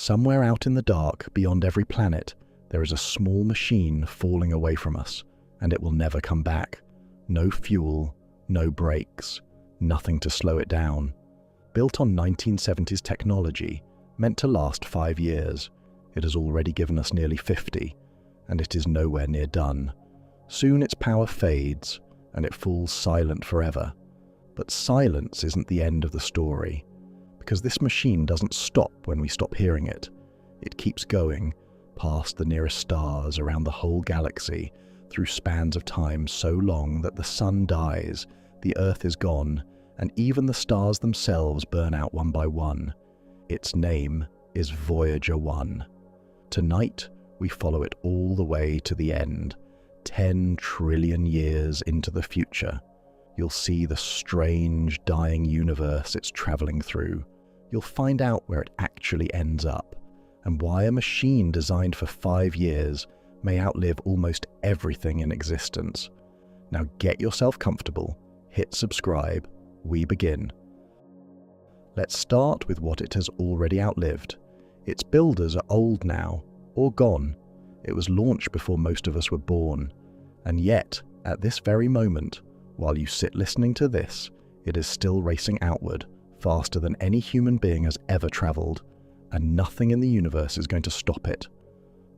Somewhere out in the dark, beyond every planet, there is a small machine falling away from us, and it will never come back. No fuel, no brakes, nothing to slow it down. Built on 1970s technology, meant to last 5 years, it has already given us nearly 50, and it is nowhere near done. Soon its power fades, and it falls silent forever. But silence isn't the end of the story, because this machine doesn't stop when we stop hearing it. It keeps going, past the nearest stars, around the whole galaxy, through spans of time so long that the sun dies, the Earth is gone, and even the stars themselves burn out one by one. Its name is Voyager 1. Tonight, we follow it all the way to the end, 10 trillion years into the future. You'll see the strange, dying universe it's traveling through. You'll find out where it actually ends up, and why a machine designed for 5 years may outlive almost everything in existence. Now get yourself comfortable, hit subscribe, we begin. Let's start with what it has already outlived. Its builders are old now, or gone. It was launched before most of us were born. And yet, at this very moment, while you sit listening to this, it is still racing outward, faster than any human being has ever travelled, and nothing in the universe is going to stop it.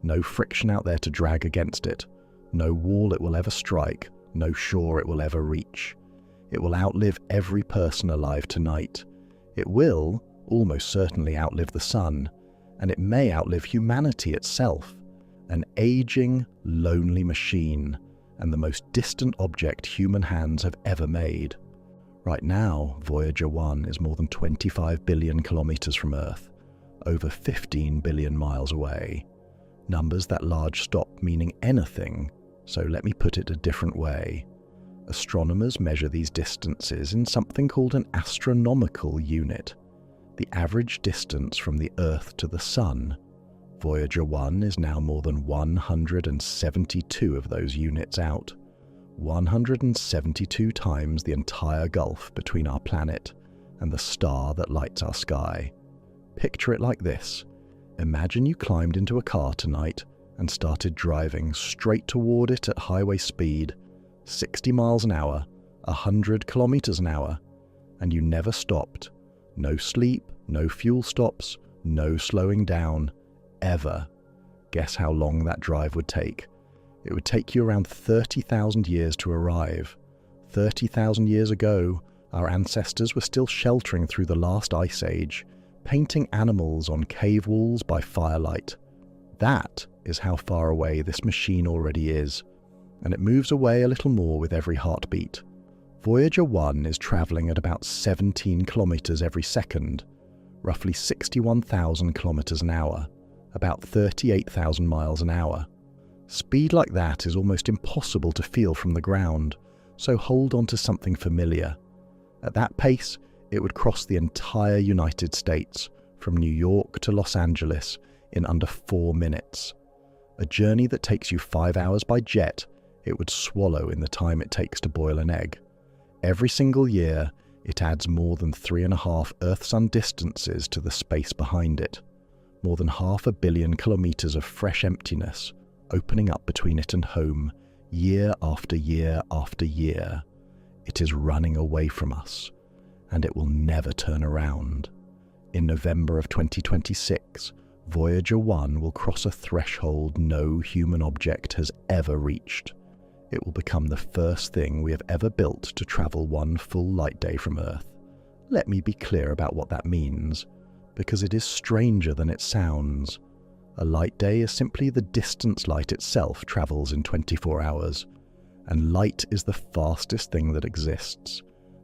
No friction out there to drag against it, no wall it will ever strike, no shore it will ever reach. It will outlive every person alive tonight. It will almost certainly outlive the sun, and it may outlive humanity itself. An aging, lonely machine, and the most distant object human hands have ever made. Right now, Voyager 1 is more than 25 billion kilometers from Earth, over 15 billion miles away. Numbers that large stop meaning anything, so let me put it a different way. Astronomers measure these distances in something called an astronomical unit, the average distance from the Earth to the Sun. Voyager 1 is now more than 172 of those units out, 172 times the entire gulf between our planet and the star that lights our sky. Picture it like this. Imagine you climbed into a car tonight and started driving straight toward it at highway speed, 60 miles an hour, 100 kilometers an hour, and you never stopped. No sleep, no fuel stops, no slowing down, ever. Guess how long that drive would take? It would take you around 30,000 years to arrive. 30,000 years ago, our ancestors were still sheltering through the last ice age, painting animals on cave walls by firelight. That is how far away this machine already is, and it moves away a little more with every heartbeat. Voyager 1 is travelling at about 17 kilometers every second, roughly 61,000 kilometers an hour, about 38,000 miles an hour. Speed like that is almost impossible to feel from the ground, so hold on to something familiar. At that pace, it would cross the entire United States, from New York to Los Angeles, in under 4 minutes. A journey that takes you 5 hours by jet, it would swallow in the time it takes to boil an egg. Every single year, it adds more than 3.5 Earth-Sun distances to the space behind it. More than 500 million kilometers of fresh emptiness, opening up between it and home, year after year after year. It is running away from us, and it will never turn around. In November of 2026, Voyager 1 will cross a threshold no human object has ever reached. It will become the first thing we have ever built to travel one full light day from Earth. Let me be clear about what that means, because it is stranger than it sounds. A light day is simply the distance light itself travels in 24 hours, and light is the fastest thing that exists.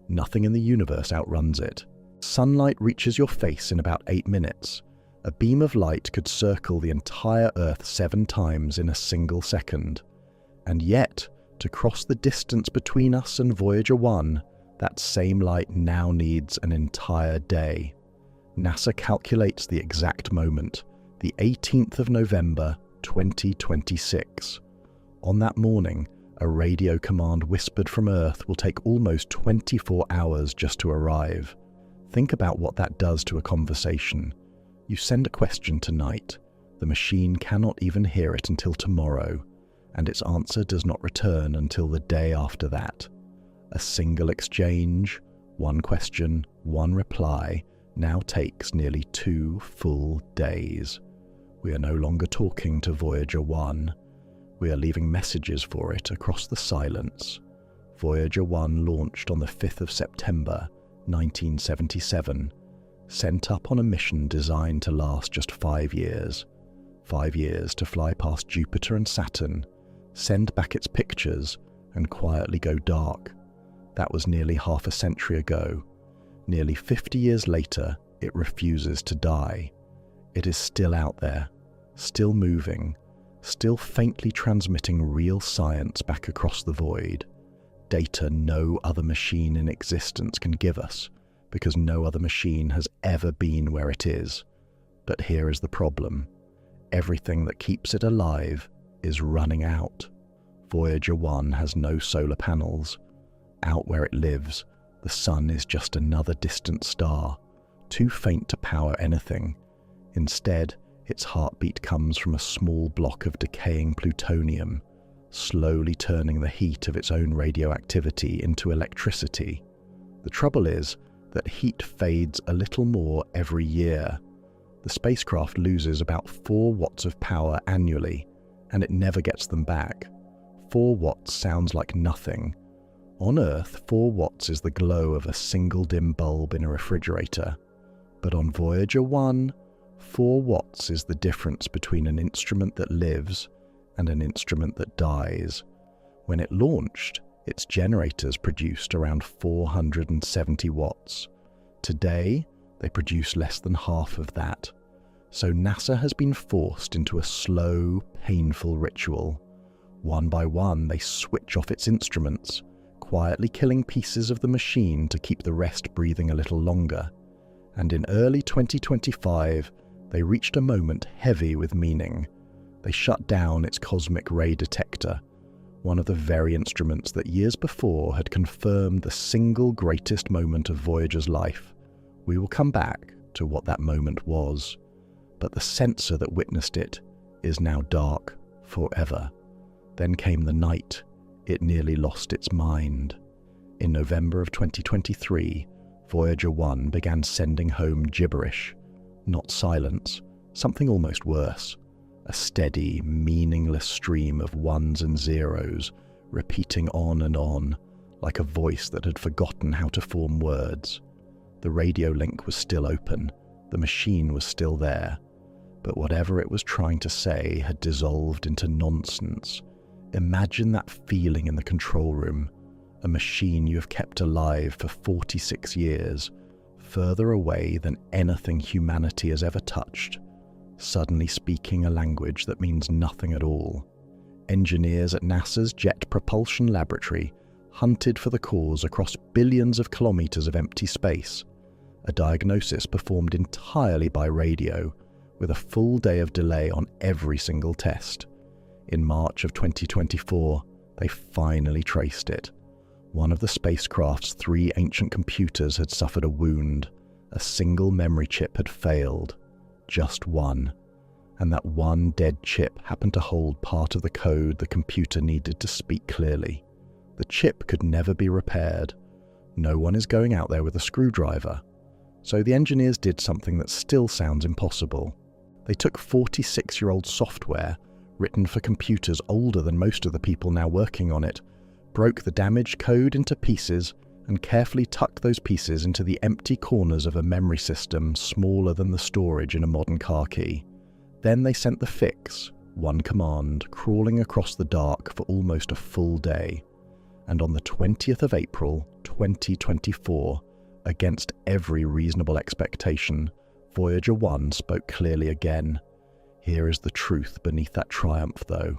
Nothing in the universe outruns it. Sunlight reaches your face in about 8 minutes. A beam of light could circle the entire Earth 7 times in a single second. And yet, to cross the distance between us and Voyager 1, that same light now needs an entire day. NASA calculates the exact moment, the 18th of November, 2026. On that morning, a radio command whispered from Earth will take almost 24 hours just to arrive. Think about what that does to a conversation. You send a question tonight, the machine cannot even hear it until tomorrow, and its answer does not return until the day after that. A single exchange, one question, one reply, now takes nearly 2 full days. We are no longer talking to Voyager 1. We are leaving messages for it across the silence. Voyager 1 launched on the 5th of September, 1977, sent up on a mission designed to last just 5 years. 5 years to fly past Jupiter and Saturn, send back its pictures, and quietly go dark. That was nearly half a century ago. Nearly 50 years later, it refuses to die. It is still out there, still moving, still faintly transmitting real science back across the void. Data no other machine in existence can give us, because no other machine has ever been where it is. But here is the problem. Everything that keeps it alive is running out. Voyager 1 has no solar panels. Out where it lives, the sun is just another distant star, too faint to power anything. Instead, its heartbeat comes from a small block of decaying plutonium, slowly turning the heat of its own radioactivity into electricity. The trouble is that heat fades a little more every year. The spacecraft loses about 4 watts of power annually, and it never gets them back. 4 watts sounds like nothing. On Earth, 4 watts is the glow of a single dim bulb in a refrigerator. But on Voyager 1, 4 watts is the difference between an instrument that lives and an instrument that dies. When it launched, its generators produced around 470 watts. Today, they produce less than half of that. So NASA has been forced into a slow, painful ritual. One by one, they switch off its instruments, quietly killing pieces of the machine to keep the rest breathing a little longer. And in early 2025, they reached a moment heavy with meaning. They shut down its cosmic ray detector, one of the very instruments that years before had confirmed the single greatest moment of Voyager's life. We will come back to what that moment was, but the sensor that witnessed it is now dark forever. Then came the night. It nearly lost its mind. In November of 2023, Voyager 1 began sending home gibberish, not silence, something almost worse. A steady, meaningless stream of ones and zeros, repeating on and on, like a voice that had forgotten how to form words. The radio link was still open, the machine was still there, but whatever it was trying to say had dissolved into nonsense. Imagine that feeling in the control room, a machine you have kept alive for 46 years, further away than anything humanity has ever touched, suddenly speaking a language that means nothing at all. Engineers at NASA's Jet Propulsion Laboratory hunted for the cause across billions of kilometers of empty space, a diagnosis performed entirely by radio, with a full day of delay on every single test. In March of 2024, they finally traced it. One of the spacecraft's 3 ancient computers had suffered a wound. A single memory chip had failed. Just one. And that one dead chip happened to hold part of the code the computer needed to speak clearly. The chip could never be repaired. No one is going out there with a screwdriver. So the engineers did something that still sounds impossible. They took 46-year-old software, written for computers older than most of the people now working on it, broke the damaged code into pieces, and carefully tucked those pieces into the empty corners of a memory system smaller than the storage in a modern car key. Then they sent the fix, one command, crawling across the dark for almost a full day. And on the 20th of April, 2024, against every reasonable expectation, Voyager 1 spoke clearly again. Here is the truth beneath that triumph, though.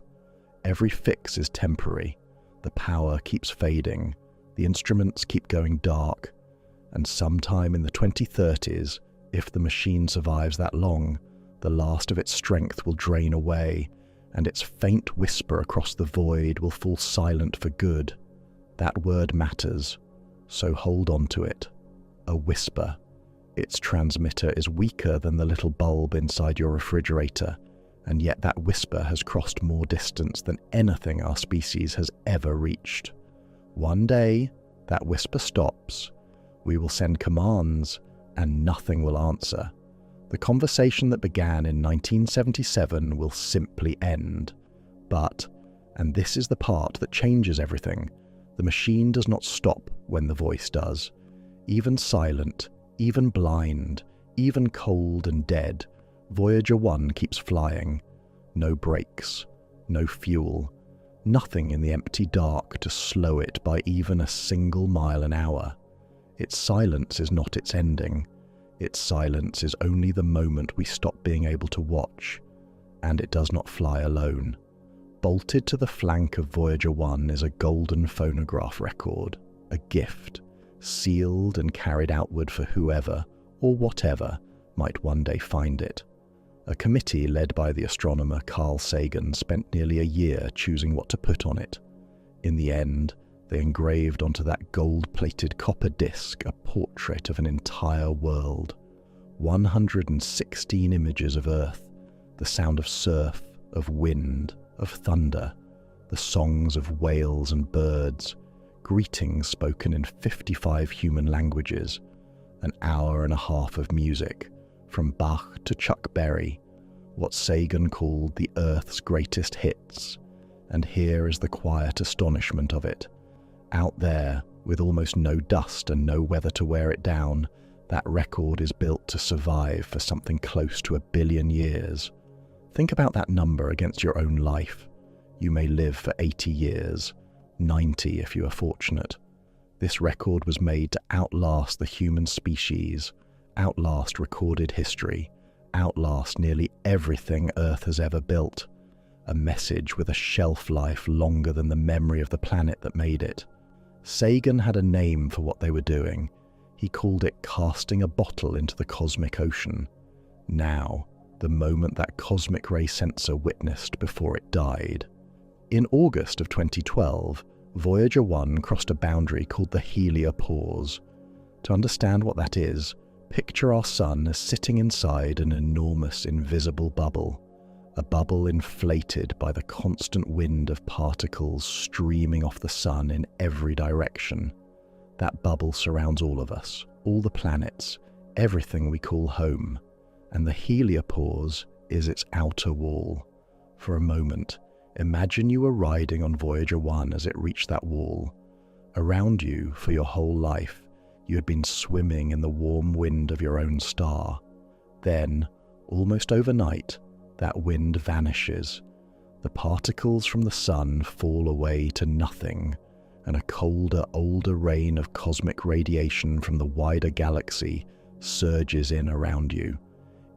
Every fix is temporary. The power keeps fading. The instruments keep going dark. And sometime in the 2030s, if the machine survives that long, the last of its strength will drain away, and its faint whisper across the void will fall silent for good. That word matters, so hold on to it. A whisper. Its transmitter is weaker than the little bulb inside your refrigerator, and yet that whisper has crossed more distance than anything our species has ever reached. One day, that whisper stops. We will send commands, and nothing will answer. The conversation that began in 1977 will simply end. But, and this is the part that changes everything, the machine does not stop when the voice does. Even silent, even blind, even cold and dead, Voyager 1 keeps flying. No brakes, no fuel, nothing in the empty dark to slow it by even a single mile an hour. Its silence is not its ending. Its silence is only the moment we stop being able to watch. And it does not fly alone. Bolted to the flank of Voyager 1 is a golden phonograph record, a gift, sealed and carried outward for whoever, or whatever, might one day find it. A committee led by the astronomer Carl Sagan spent nearly a year choosing what to put on it. In the end, they engraved onto that gold-plated copper disc a portrait of an entire world. 116 images of Earth, the sound of surf, of wind, of thunder, the songs of whales and birds, greetings spoken in 55 human languages, an hour and a half of music, from Bach to Chuck Berry, what Sagan called the Earth's greatest hits. And here is the quiet astonishment of it. Out there, with almost no dust and no weather to wear it down, that record is built to survive for something close to 1 billion years. Think about that number against your own life. You may live for 80 years, 90 if you are fortunate. This record was made to outlast the human species, outlast recorded history, outlast nearly everything Earth has ever built. A message with a shelf life longer than the memory of the planet that made it. Sagan had a name for what they were doing. He called it casting a bottle into the cosmic ocean. Now, the moment that cosmic ray sensor witnessed before it died. In August of 2012, Voyager 1 crossed a boundary called the heliopause. To understand what that is, picture our sun as sitting inside an enormous invisible bubble. A bubble inflated by the constant wind of particles streaming off the sun in every direction. That bubble surrounds all of us, all the planets, everything we call home. And the heliopause is its outer wall. For a moment, imagine you were riding on Voyager 1 as it reached that wall. Around you, for your whole life, you had been swimming in the warm wind of your own star. Then, almost overnight, that wind vanishes. The particles from the sun fall away to nothing, and a colder, older rain of cosmic radiation from the wider galaxy surges in around you.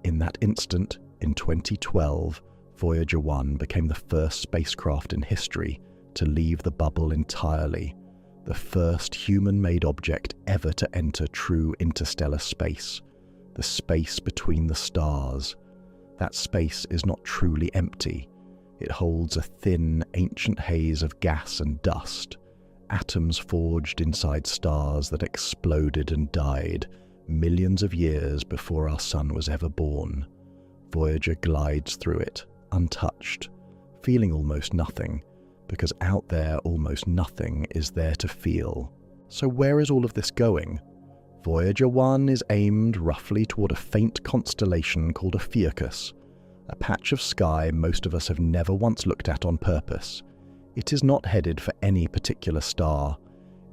In that instant, in 2012, Voyager 1 became the first spacecraft in history to leave the bubble entirely, the first human-made object ever to enter true interstellar space, the space between the stars. That space is not truly empty. It holds a thin, ancient haze of gas and dust, atoms forged inside stars that exploded and died millions of years before our sun was ever born. Voyager glides through it, untouched, feeling almost nothing, because out there almost nothing is there to feel. So where is all of this going? Voyager 1 is aimed roughly toward a faint constellation called Ophiuchus, a patch of sky most of us have never once looked at on purpose. It is not headed for any particular star.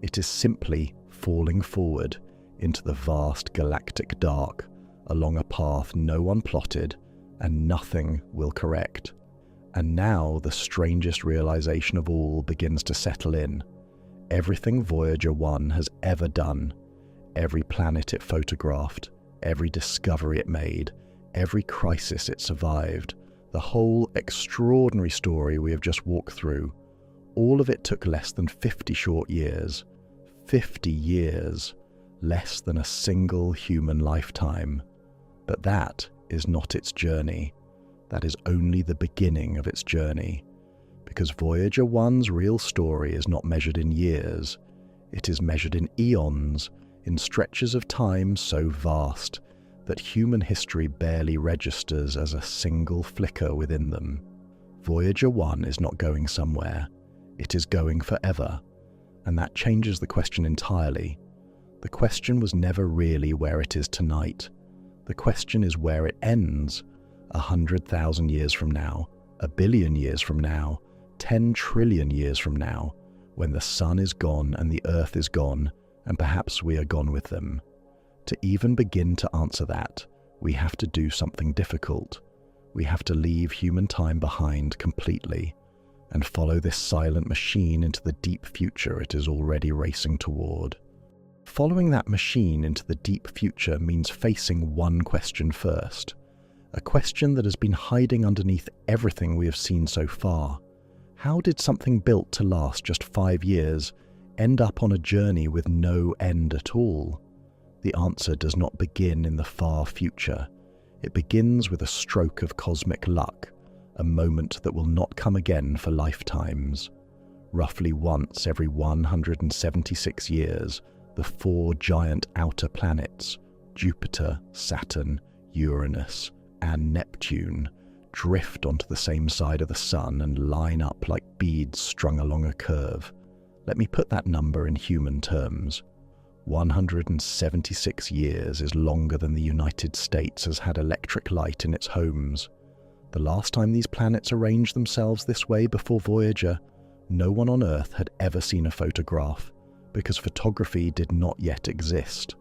It is simply falling forward into the vast galactic dark, along a path no one plotted and nothing will correct. And now the strangest realization of all begins to settle in. Everything Voyager 1 has ever done, every planet it photographed, every discovery it made, every crisis it survived, the whole extraordinary story we have just walked through, all of it took less than 50 short years. 50 years. Less than a single human lifetime. But that is not its journey. That is only the beginning of its journey. Because Voyager 1's real story is not measured in years. It is measured in eons, in stretches of time so vast that human history barely registers as a single flicker within them. Voyager 1 is not going somewhere, it is going forever, and that changes the question entirely. The question was never really where it is tonight. The question is where it ends, 100,000 years from now, 1 billion years from now, 10 trillion years from now, when the sun is gone and the earth is gone, and perhaps we are gone with them. To even begin to answer that, we have to do something difficult. We have to leave human time behind completely and follow this silent machine into the deep future it is already racing toward. Following that machine into the deep future means facing one question first, a question that has been hiding underneath everything we have seen so far. How did something built to last just 5 years end up on a journey with no end at all? The answer does not begin in the far future. It begins with a stroke of cosmic luck, a moment that will not come again for lifetimes. Roughly once every 176 years, the 4 giant outer planets, Jupiter, Saturn, Uranus, and Neptune, drift onto the same side of the Sun and line up like beads strung along a curve. Let me put that number in human terms. 176 years is longer than the United States has had electric light in its homes. The last time these planets arranged themselves this way before Voyager, no one on Earth had ever seen a photograph, because photography did not yet exist.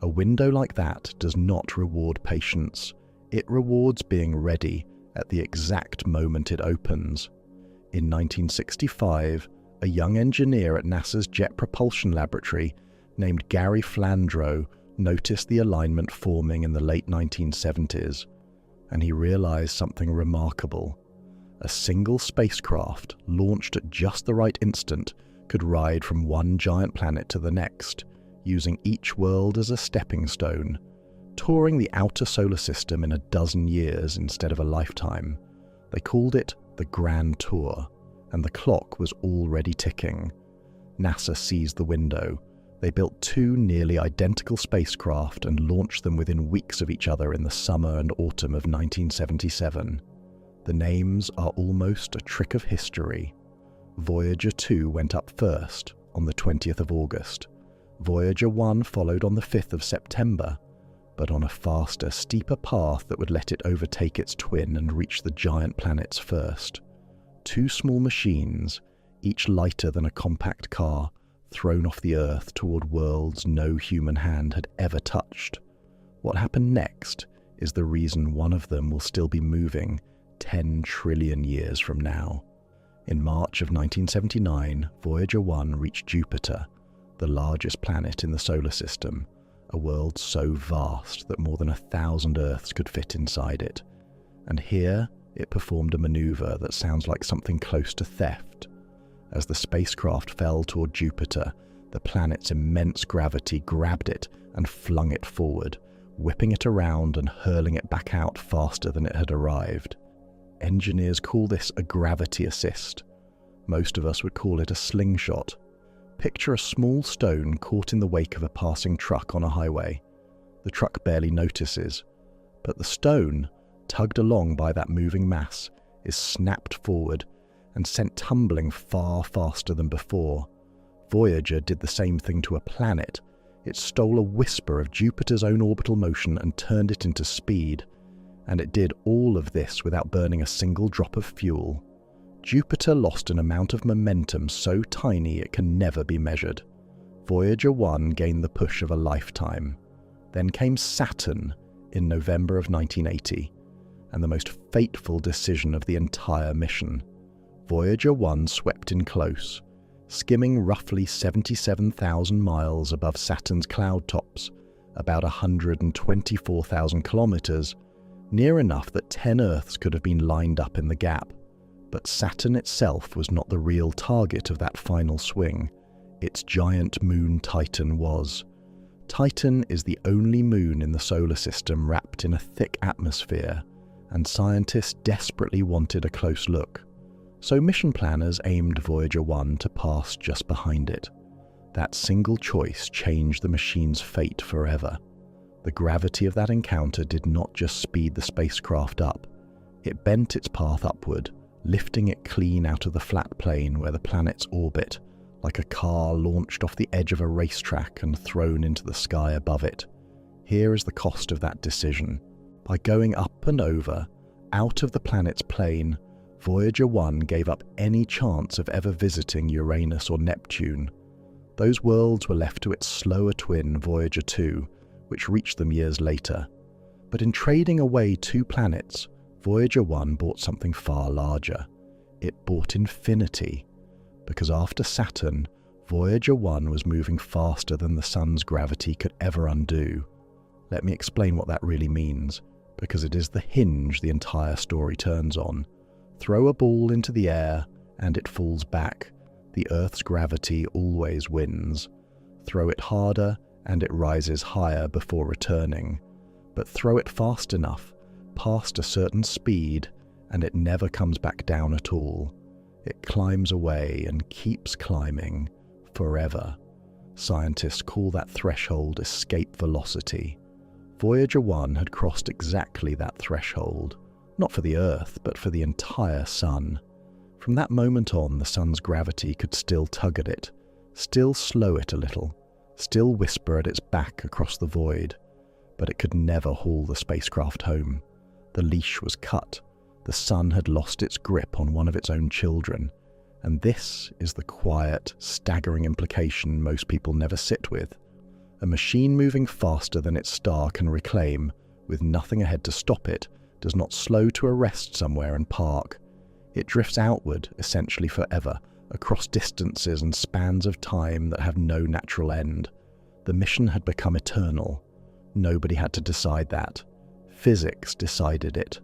A window like that does not reward patience. It rewards being ready at the exact moment it opens. In 1965, a young engineer at NASA's Jet Propulsion Laboratory named Gary Flandreau noticed the alignment forming in the late 1970s, and he realized something remarkable. A single spacecraft, launched at just the right instant, could ride from one giant planet to the next, using each world as a stepping stone, touring the outer solar system in 12 years instead of a lifetime. They called it the Grand Tour, and the clock was already ticking. NASA seized the window. They built 2 nearly identical spacecraft and launched them within weeks of each other in the summer and autumn of 1977. The names are almost a trick of history. Voyager 2 went up first, on the 20th of August. Voyager 1 followed on the 5th of September, but on a faster, steeper path that would let it overtake its twin and reach the giant planets first. 2 small machines, each lighter than a compact car, thrown off the Earth toward worlds no human hand had ever touched. What happened next is the reason one of them will still be moving 10 trillion years from now. In March of 1979, Voyager 1 reached Jupiter, the largest planet in the solar system, a world so vast that more than 1,000 Earths could fit inside it. And here, it performed a maneuver that sounds like something close to theft. As the spacecraft fell toward Jupiter, the planet's immense gravity grabbed it and flung it forward, whipping it around and hurling it back out faster than it had arrived. Engineers call this a gravity assist. Most of us would call it a slingshot. Picture a small stone caught in the wake of a passing truck on a highway. The truck barely notices, but the stone, tugged along by that moving mass, is snapped forward and sent tumbling far faster than before. Voyager did the same thing to a planet. It stole a whisper of Jupiter's own orbital motion and turned it into speed. And it did all of this without burning a single drop of fuel. Jupiter lost an amount of momentum so tiny it can never be measured. Voyager 1 gained the push of a lifetime. Then came Saturn in November of 1980, and the most fateful decision of the entire mission. Voyager 1 swept in close, skimming roughly 77,000 miles above Saturn's cloud tops, about 124,000 kilometers, near enough that 10 Earths could have been lined up in the gap. But Saturn itself was not the real target of that final swing. Its giant moon Titan was. Titan is the only moon in the solar system wrapped in a thick atmosphere, and scientists desperately wanted a close look. So mission planners aimed Voyager 1 to pass just behind it. That single choice changed the machine's fate forever. The gravity of that encounter did not just speed the spacecraft up, it bent its path upward, lifting it clean out of the flat plane where the planets orbit, like a car launched off the edge of a racetrack and thrown into the sky above it. Here is the cost of that decision. By going up and over, out of the planet's plane, Voyager 1 gave up any chance of ever visiting Uranus or Neptune. Those worlds were left to its slower twin, Voyager 2, which reached them years later. But in trading away 2 planets, Voyager 1 bought something far larger. It bought infinity. Because after Saturn, Voyager 1 was moving faster than the Sun's gravity could ever undo. Let me explain what that really means, because it is the hinge the entire story turns on. Throw a ball into the air, and it falls back. The Earth's gravity always wins. Throw it harder, and it rises higher before returning. But throw it fast enough, past a certain speed, and it never comes back down at all. It climbs away and keeps climbing forever. Scientists call that threshold escape velocity. Voyager 1 had crossed exactly that threshold, not for the Earth, but for the entire Sun. From that moment on, the Sun's gravity could still tug at it, still slow it a little, still whisper at its back across the void, but it could never haul the spacecraft home. The leash was cut. The Sun had lost its grip on one of its own children, and this is the quiet, staggering implication most people never sit with. A machine moving faster than its star can reclaim, with nothing ahead to stop it, does not slow to a rest somewhere and park. It drifts outward, essentially forever, across distances and spans of time that have no natural end. The mission had become eternal. Nobody had to decide that. Physics decided it.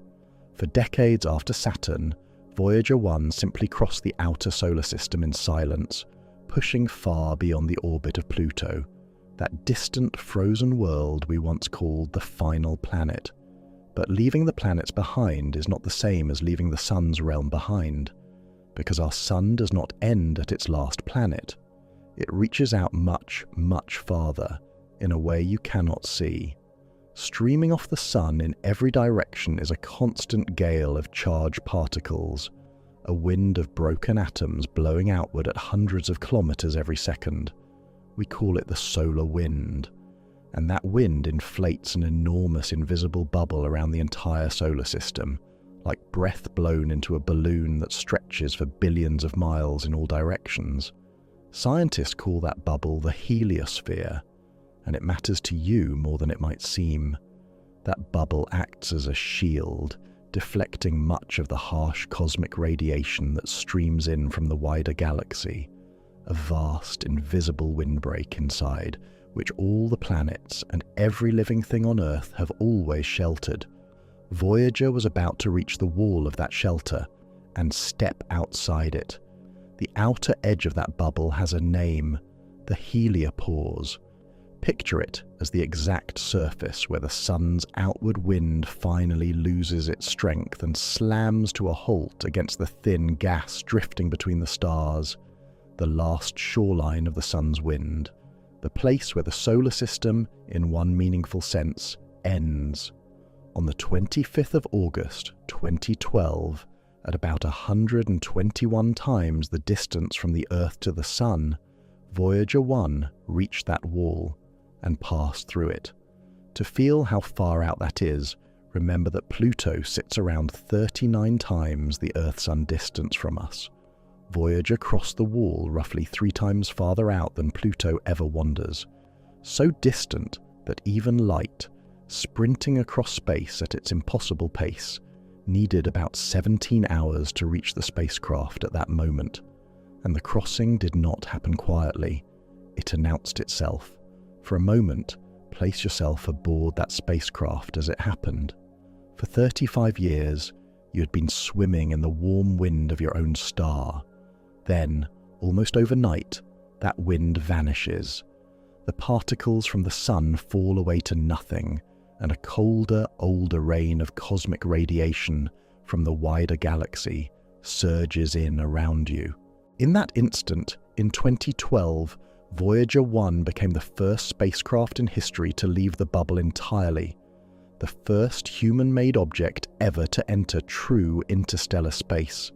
For decades after Saturn, Voyager 1 simply crossed the outer solar system in silence, pushing far beyond the orbit of Pluto, that distant frozen world we once called the final planet. But leaving the planets behind is not the same as leaving the Sun's realm behind, because our Sun does not end at its last planet. It reaches out much, much farther, in a way you cannot see. Streaming off the Sun in every direction is a constant gale of charged particles, a wind of broken atoms blowing outward at hundreds of kilometers every second. We call it the solar wind, and that wind inflates an enormous invisible bubble around the entire solar system, like breath blown into a balloon that stretches for billions of miles in all directions. Scientists call that bubble the heliosphere, and it matters to you more than it might seem. That bubble acts as a shield, deflecting much of the harsh cosmic radiation that streams in from the wider galaxy, a vast, invisible windbreak inside, which all the planets and every living thing on Earth have always sheltered. Voyager was about to reach the wall of that shelter and step outside it. The outer edge of that bubble has a name, the heliopause. Picture it as the exact surface where the Sun's outward wind finally loses its strength and slams to a halt against the thin gas drifting between the stars, the last shoreline of the Sun's wind, the place where the solar system, in one meaningful sense, ends. On the 25th of August, 2012, at about 121 times the distance from the Earth to the Sun, Voyager 1 reached that wall and passed through it. To feel how far out that is, remember that Pluto sits around 39 times the Earth-Sun distance from us. Voyager crossed the wall roughly 3 times farther out than Pluto ever wanders, so distant that even light, sprinting across space at its impossible pace, needed about 17 hours to reach the spacecraft at that moment. And the crossing did not happen quietly. It announced itself. For a moment, place yourself aboard that spacecraft as it happened. For 35 years, you had been swimming in the warm wind of your own star. Then, almost overnight, that wind vanishes. The particles from the Sun fall away to nothing, and a colder, older rain of cosmic radiation from the wider galaxy surges in around you. In that instant, in 2012, Voyager 1 became the first spacecraft in history to leave the bubble entirely, the first human-made object ever to enter true interstellar space,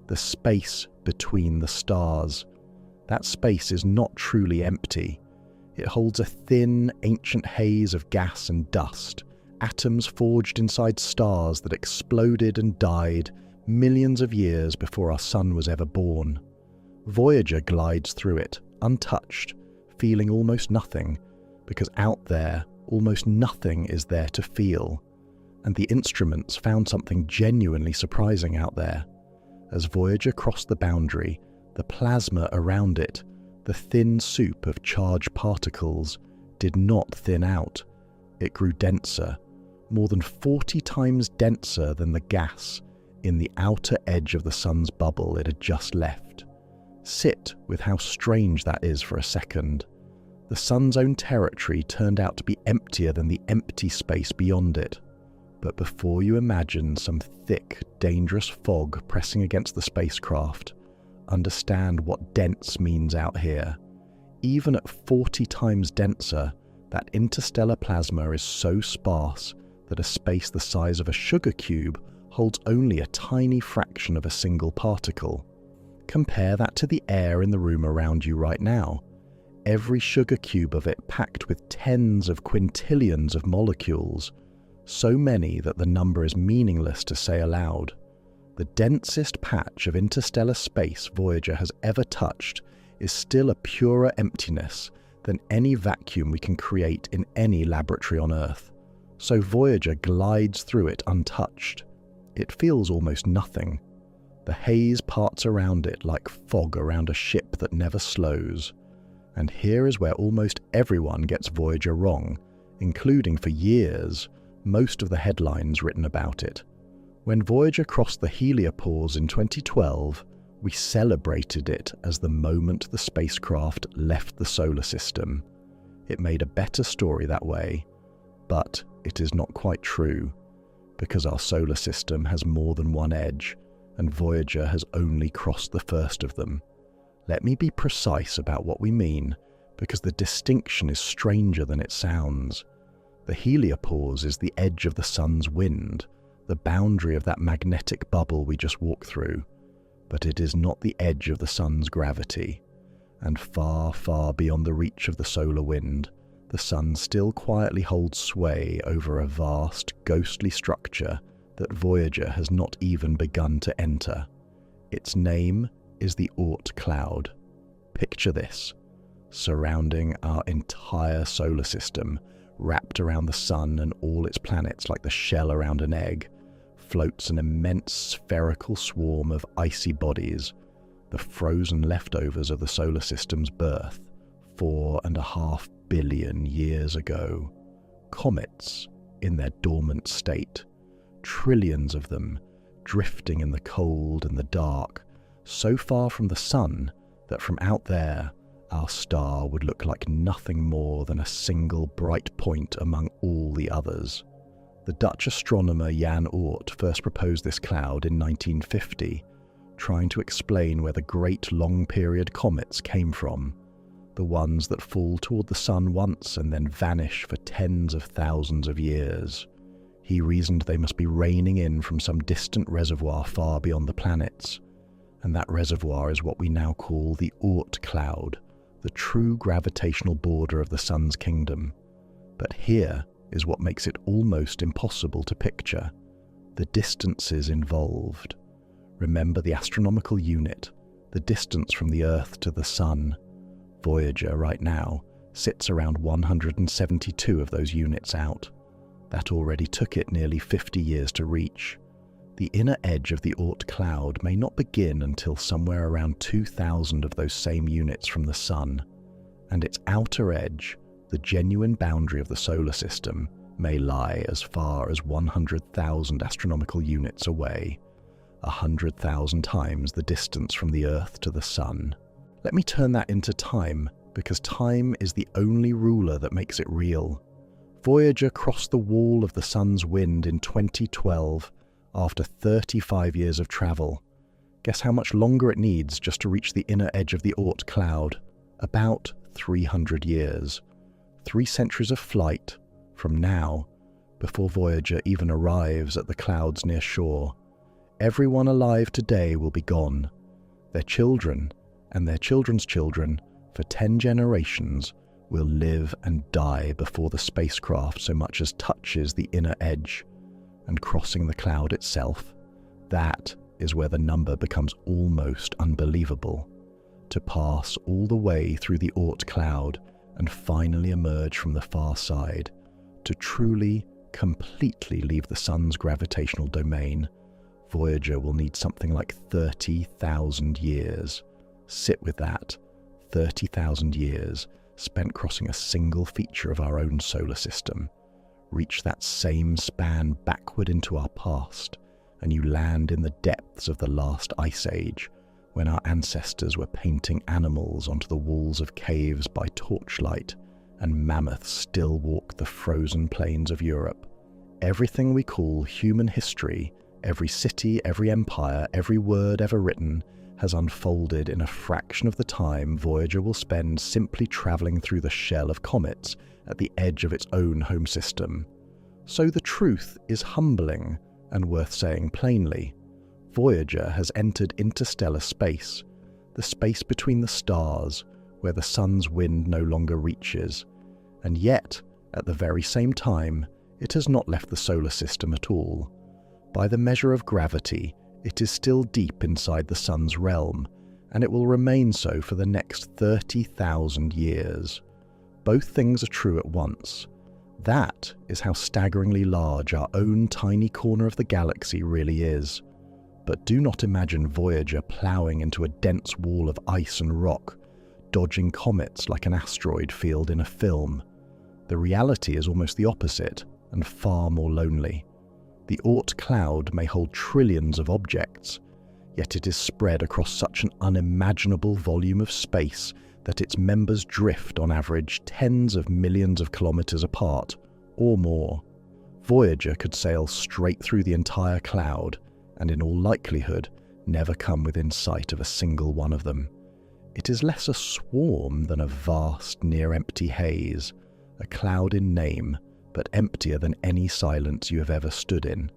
the space between the stars. That space is not truly empty. It holds a thin, ancient haze of gas and dust, atoms forged inside stars that exploded and died millions of years before our sun was ever born. Voyager glides through it, untouched, feeling almost nothing, because out there, almost nothing is there to feel. And the instruments found something genuinely surprising out there. As Voyager crossed the boundary, the plasma around it, the thin soup of charged particles, did not thin out. It grew denser, more than 40 times denser than the gas in the outer edge of the sun's bubble it had just left. Sit with how strange that is for a second. The sun's own territory turned out to be emptier than the empty space beyond it. But before you imagine some thick, dangerous fog pressing against the spacecraft, understand what dense means out here. Even at 40 times denser, that interstellar plasma is so sparse that a space the size of a sugar cube holds only a tiny fraction of a single particle. Compare that to the air in the room around you right now. Every sugar cube of it packed with tens of quintillions of molecules, so many that the number is meaningless to say aloud. The densest patch of interstellar space Voyager has ever touched is still a purer emptiness than any vacuum we can create in any laboratory on Earth. So Voyager glides through it untouched. It feels almost nothing. The haze parts around it like fog around a ship that never slows. And here is where almost everyone gets Voyager wrong, including for years most of the headlines written about it. When Voyager crossed the heliopause in 2012, we celebrated it as the moment the spacecraft left the solar system. It made a better story that way, but it is not quite true, because our solar system has more than one edge, and Voyager has only crossed the first of them. Let me be precise about what we mean, because the distinction is stranger than it sounds. The heliopause is the edge of the sun's wind, the boundary of that magnetic bubble we just walked through, but it is not the edge of the sun's gravity. And far, far beyond the reach of the solar wind, the sun still quietly holds sway over a vast, ghostly structure that Voyager has not even begun to enter. Its name is the Oort cloud. Picture this: surrounding our entire solar system, wrapped around the sun and all its planets like the shell around an egg, floats an immense spherical swarm of icy bodies, the frozen leftovers of the solar system's birth 4.5 billion years ago. Comets in their dormant state, trillions of them drifting in the cold and the dark, so far from the sun that from out there our star would look like nothing more than a single bright point among all the others. The Dutch astronomer Jan Oort first proposed this cloud in 1950, trying to explain where the great long-period comets came from, the ones that fall toward the sun once and then vanish for tens of thousands of years. He reasoned they must be raining in from some distant reservoir far beyond the planets, and that reservoir is what we now call the Oort cloud, the true gravitational border of the sun's kingdom. But here is what makes it almost impossible to picture: the distances involved. Remember the astronomical unit, the distance from the Earth to the sun. Voyager right now sits around 172 of those units out. That already took it nearly 50 years to reach. The inner edge of the Oort cloud may not begin until somewhere around 2,000 of those same units from the sun, and its outer edge, the genuine boundary of the solar system, may lie as far as 100,000 astronomical units away, 100,000 times the distance from the Earth to the sun. Let me turn that into time, because time is the only ruler that makes it real. Voyager crossed the wall of the sun's wind in 2012 after 35 years of travel. Guess how much longer it needs just to reach the inner edge of the Oort cloud? About 300 years. 3 centuries of flight from now, before Voyager even arrives at the clouds near shore. Everyone alive today will be gone. Their children and their children's children for 10 generations will live and die before the spacecraft so much as touches the inner edge and crossing the cloud itself. That is where the number becomes almost unbelievable. To pass all the way through the Oort cloud and finally emerge from the far side, to truly, completely leave the sun's gravitational domain, Voyager will need something like 30,000 years. Sit with that. 30,000 years spent crossing a single feature of our own solar system. Reach that same span backward into our past, and you land in the depths of the last ice age, when our ancestors were painting animals onto the walls of caves by torchlight, and mammoths still walk the frozen plains of Europe. Everything we call human history, every city, every empire, every word ever written, has unfolded in a fraction of the time Voyager will spend simply travelling through the shell of comets at the edge of its own home system. So the truth is humbling and worth saying plainly. Voyager has entered interstellar space, the space between the stars, where the sun's wind no longer reaches, and yet, at the very same time, it has not left the solar system at all. By the measure of gravity, it is still deep inside the sun's realm, and it will remain so for the next 30,000 years. Both things are true at once. That is how staggeringly large our own tiny corner of the galaxy really is. But do not imagine Voyager ploughing into a dense wall of ice and rock, dodging comets like an asteroid field in a film. The reality is almost the opposite, and far more lonely. The Oort cloud may hold trillions of objects, yet it is spread across such an unimaginable volume of space that its members drift on average tens of millions of kilometers apart, or more. Voyager could sail straight through the entire cloud, and in all likelihood never come within sight of a single one of them. It is less a swarm than a vast, near-empty haze, a cloud in name, but emptier than any silence you have ever stood in.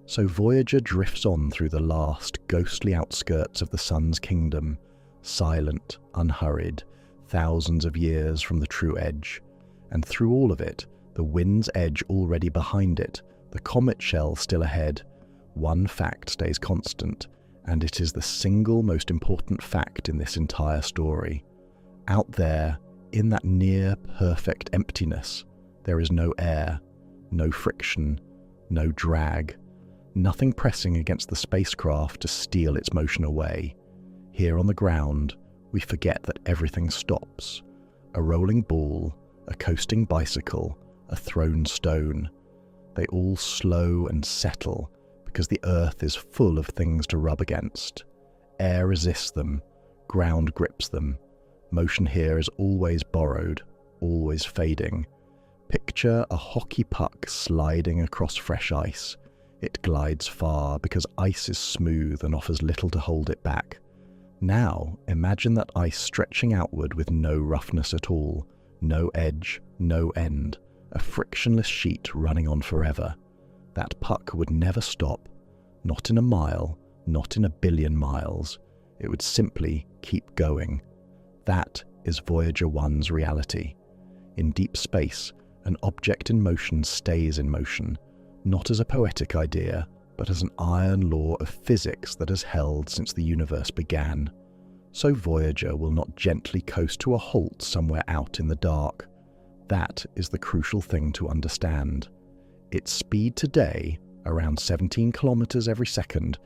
So Voyager drifts on through the last, ghostly outskirts of the sun's kingdom, silent, unhurried, thousands of years from the true edge. And through all of it, the wind's edge already behind it, the comet shell still ahead, one fact stays constant, and it is the single most important fact in this entire story. Out there, in that near-perfect emptiness, there is no air, no friction, no drag, nothing pressing against the spacecraft to steal its motion away. Here on the ground, we forget that everything stops. A rolling ball, a coasting bicycle, a thrown stone. They all slow and settle because the earth is full of things to rub against. Air resists them, ground grips them. Motion here is always borrowed, always fading. Picture a hockey puck sliding across fresh ice. It glides far because ice is smooth and offers little to hold it back. Now imagine that ice stretching outward with no roughness at all, no edge, no end, a frictionless sheet running on forever. That puck would never stop, not in a mile, not in a billion miles. It would simply keep going. That is Voyager 1's reality. In deep space, an object in motion stays in motion, not as a poetic idea, but as an iron law of physics that has held since the universe began. So Voyager will not gently coast to a halt somewhere out in the dark. That is the crucial thing to understand. Its speed today, around 17 kilometers every second,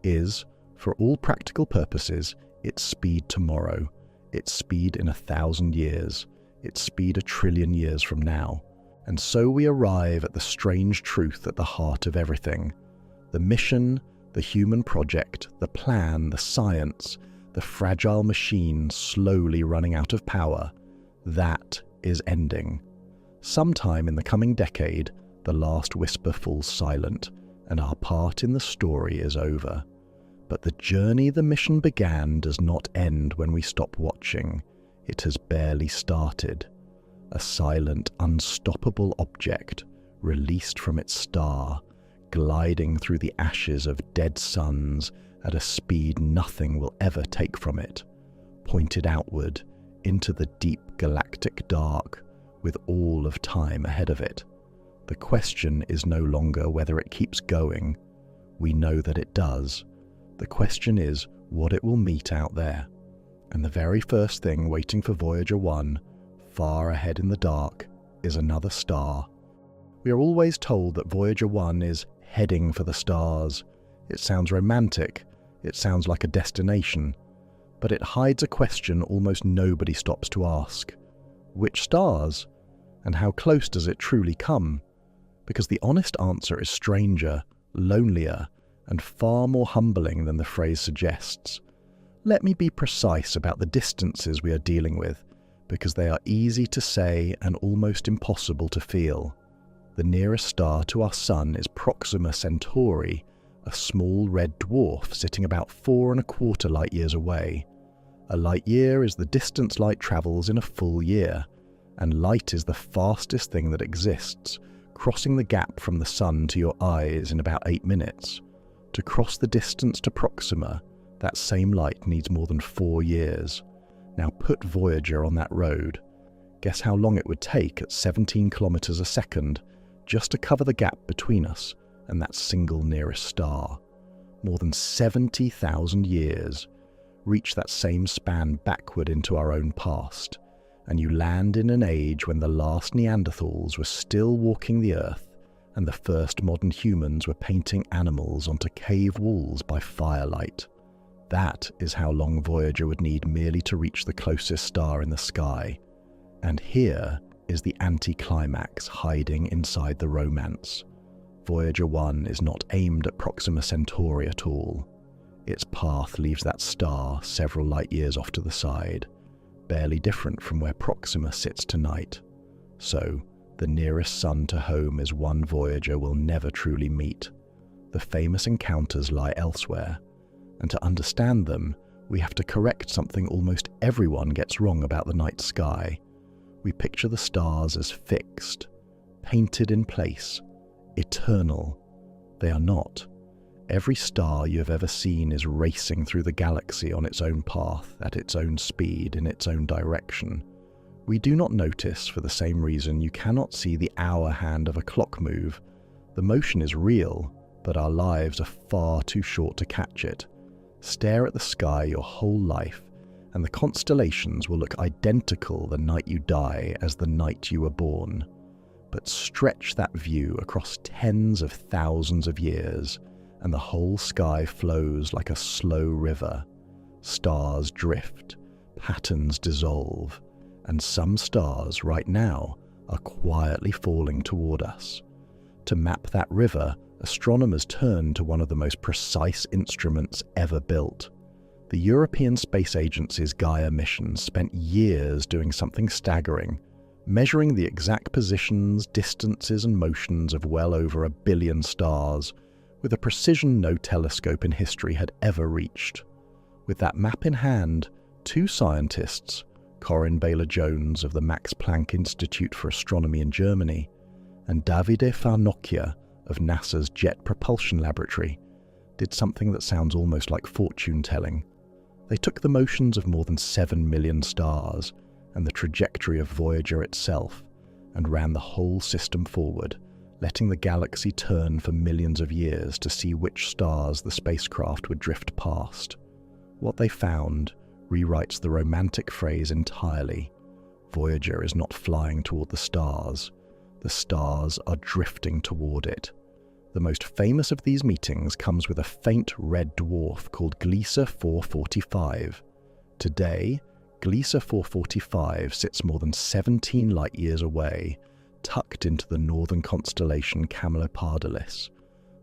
is, for all practical purposes, its speed tomorrow, its speed in 1,000 years, its speed 1 trillion years from now. And so we arrive at the strange truth at the heart of everything. The mission, the human project, the plan, the science, the fragile machine slowly running out of power, that is ending. Sometime in the coming decade, the last whisper falls silent, and our part in the story is over. But the journey the mission began does not end when we stop watching. It has barely started. A silent, unstoppable object released from its star, gliding through the ashes of dead suns at a speed nothing will ever take from it, pointed outward into the deep galactic dark with all of time ahead of it. The question is no longer whether it keeps going. We know that it does. The question is what it will meet out there. And the very first thing waiting for Voyager 1, far ahead in the dark, is another star. We are always told that Voyager 1 is heading for the stars. It sounds romantic. It sounds like a destination. But it hides a question almost nobody stops to ask. Which stars? And how close does it truly come? Because the honest answer is stranger, lonelier, and far more humbling than the phrase suggests. Let me be precise about the distances we are dealing with, because they are easy to say and almost impossible to feel. The nearest star to our Sun is Proxima Centauri, a small red dwarf sitting about 4¼ light years away. A light year is the distance light travels in a full year, and light is the fastest thing that exists, crossing the gap from the Sun to your eyes in about 8 minutes. To cross the distance to Proxima, that same light needs more than 4 years. Now put Voyager on that road. Guess how long it would take at 17 kilometers a second just to cover the gap between us and that single nearest star. More than 70,000 years. Reach that same span backward into our own past, and you land in an age when the last Neanderthals were still walking the earth and the first modern humans were painting animals onto cave walls by firelight. That is how long Voyager would need merely to reach the closest star in the sky. And here is the anticlimax hiding inside the romance. Voyager 1 is not aimed at Proxima Centauri at all. Its path leaves that star several light years off to the side, barely different from where Proxima sits tonight. So, the nearest sun to home is one Voyager will never truly meet. The famous encounters lie elsewhere, and to understand them, we have to correct something almost everyone gets wrong about the night sky. We picture the stars as fixed, painted in place, eternal. They are not. Every star you have ever seen is racing through the galaxy on its own path, at its own speed, in its own direction. We do not notice for the same reason you cannot see the hour hand of a clock move. The motion is real, but our lives are far too short to catch it. Stare at the sky your whole life, and the constellations will look identical the night you die as the night you were born. But stretch that view across tens of thousands of years, and the whole sky flows like a slow river. Stars drift, patterns dissolve, and some stars right now are quietly falling toward us. To map that river, astronomers turn to one of the most precise instruments ever built. The European Space Agency's Gaia mission spent years doing something staggering, measuring the exact positions, distances, and motions of well over 1 billion stars, with a precision no telescope in history had ever reached. With that map in hand, 2 scientists, Corinne Baylor-Jones of the Max Planck Institute for Astronomy in Germany, and Davide Farnocchia of NASA's Jet Propulsion Laboratory, did something that sounds almost like fortune-telling. They took the motions of more than 7 million stars and the trajectory of Voyager itself, and ran the whole system forward, letting the galaxy turn for millions of years to see which stars the spacecraft would drift past. What they found rewrites the romantic phrase entirely. Voyager is not flying toward the stars are drifting toward it. The most famous of these meetings comes with a faint red dwarf called Gliese 445. Today, Gliese 445 sits more than 17 light-years away, tucked into the northern constellation Camelopardalis,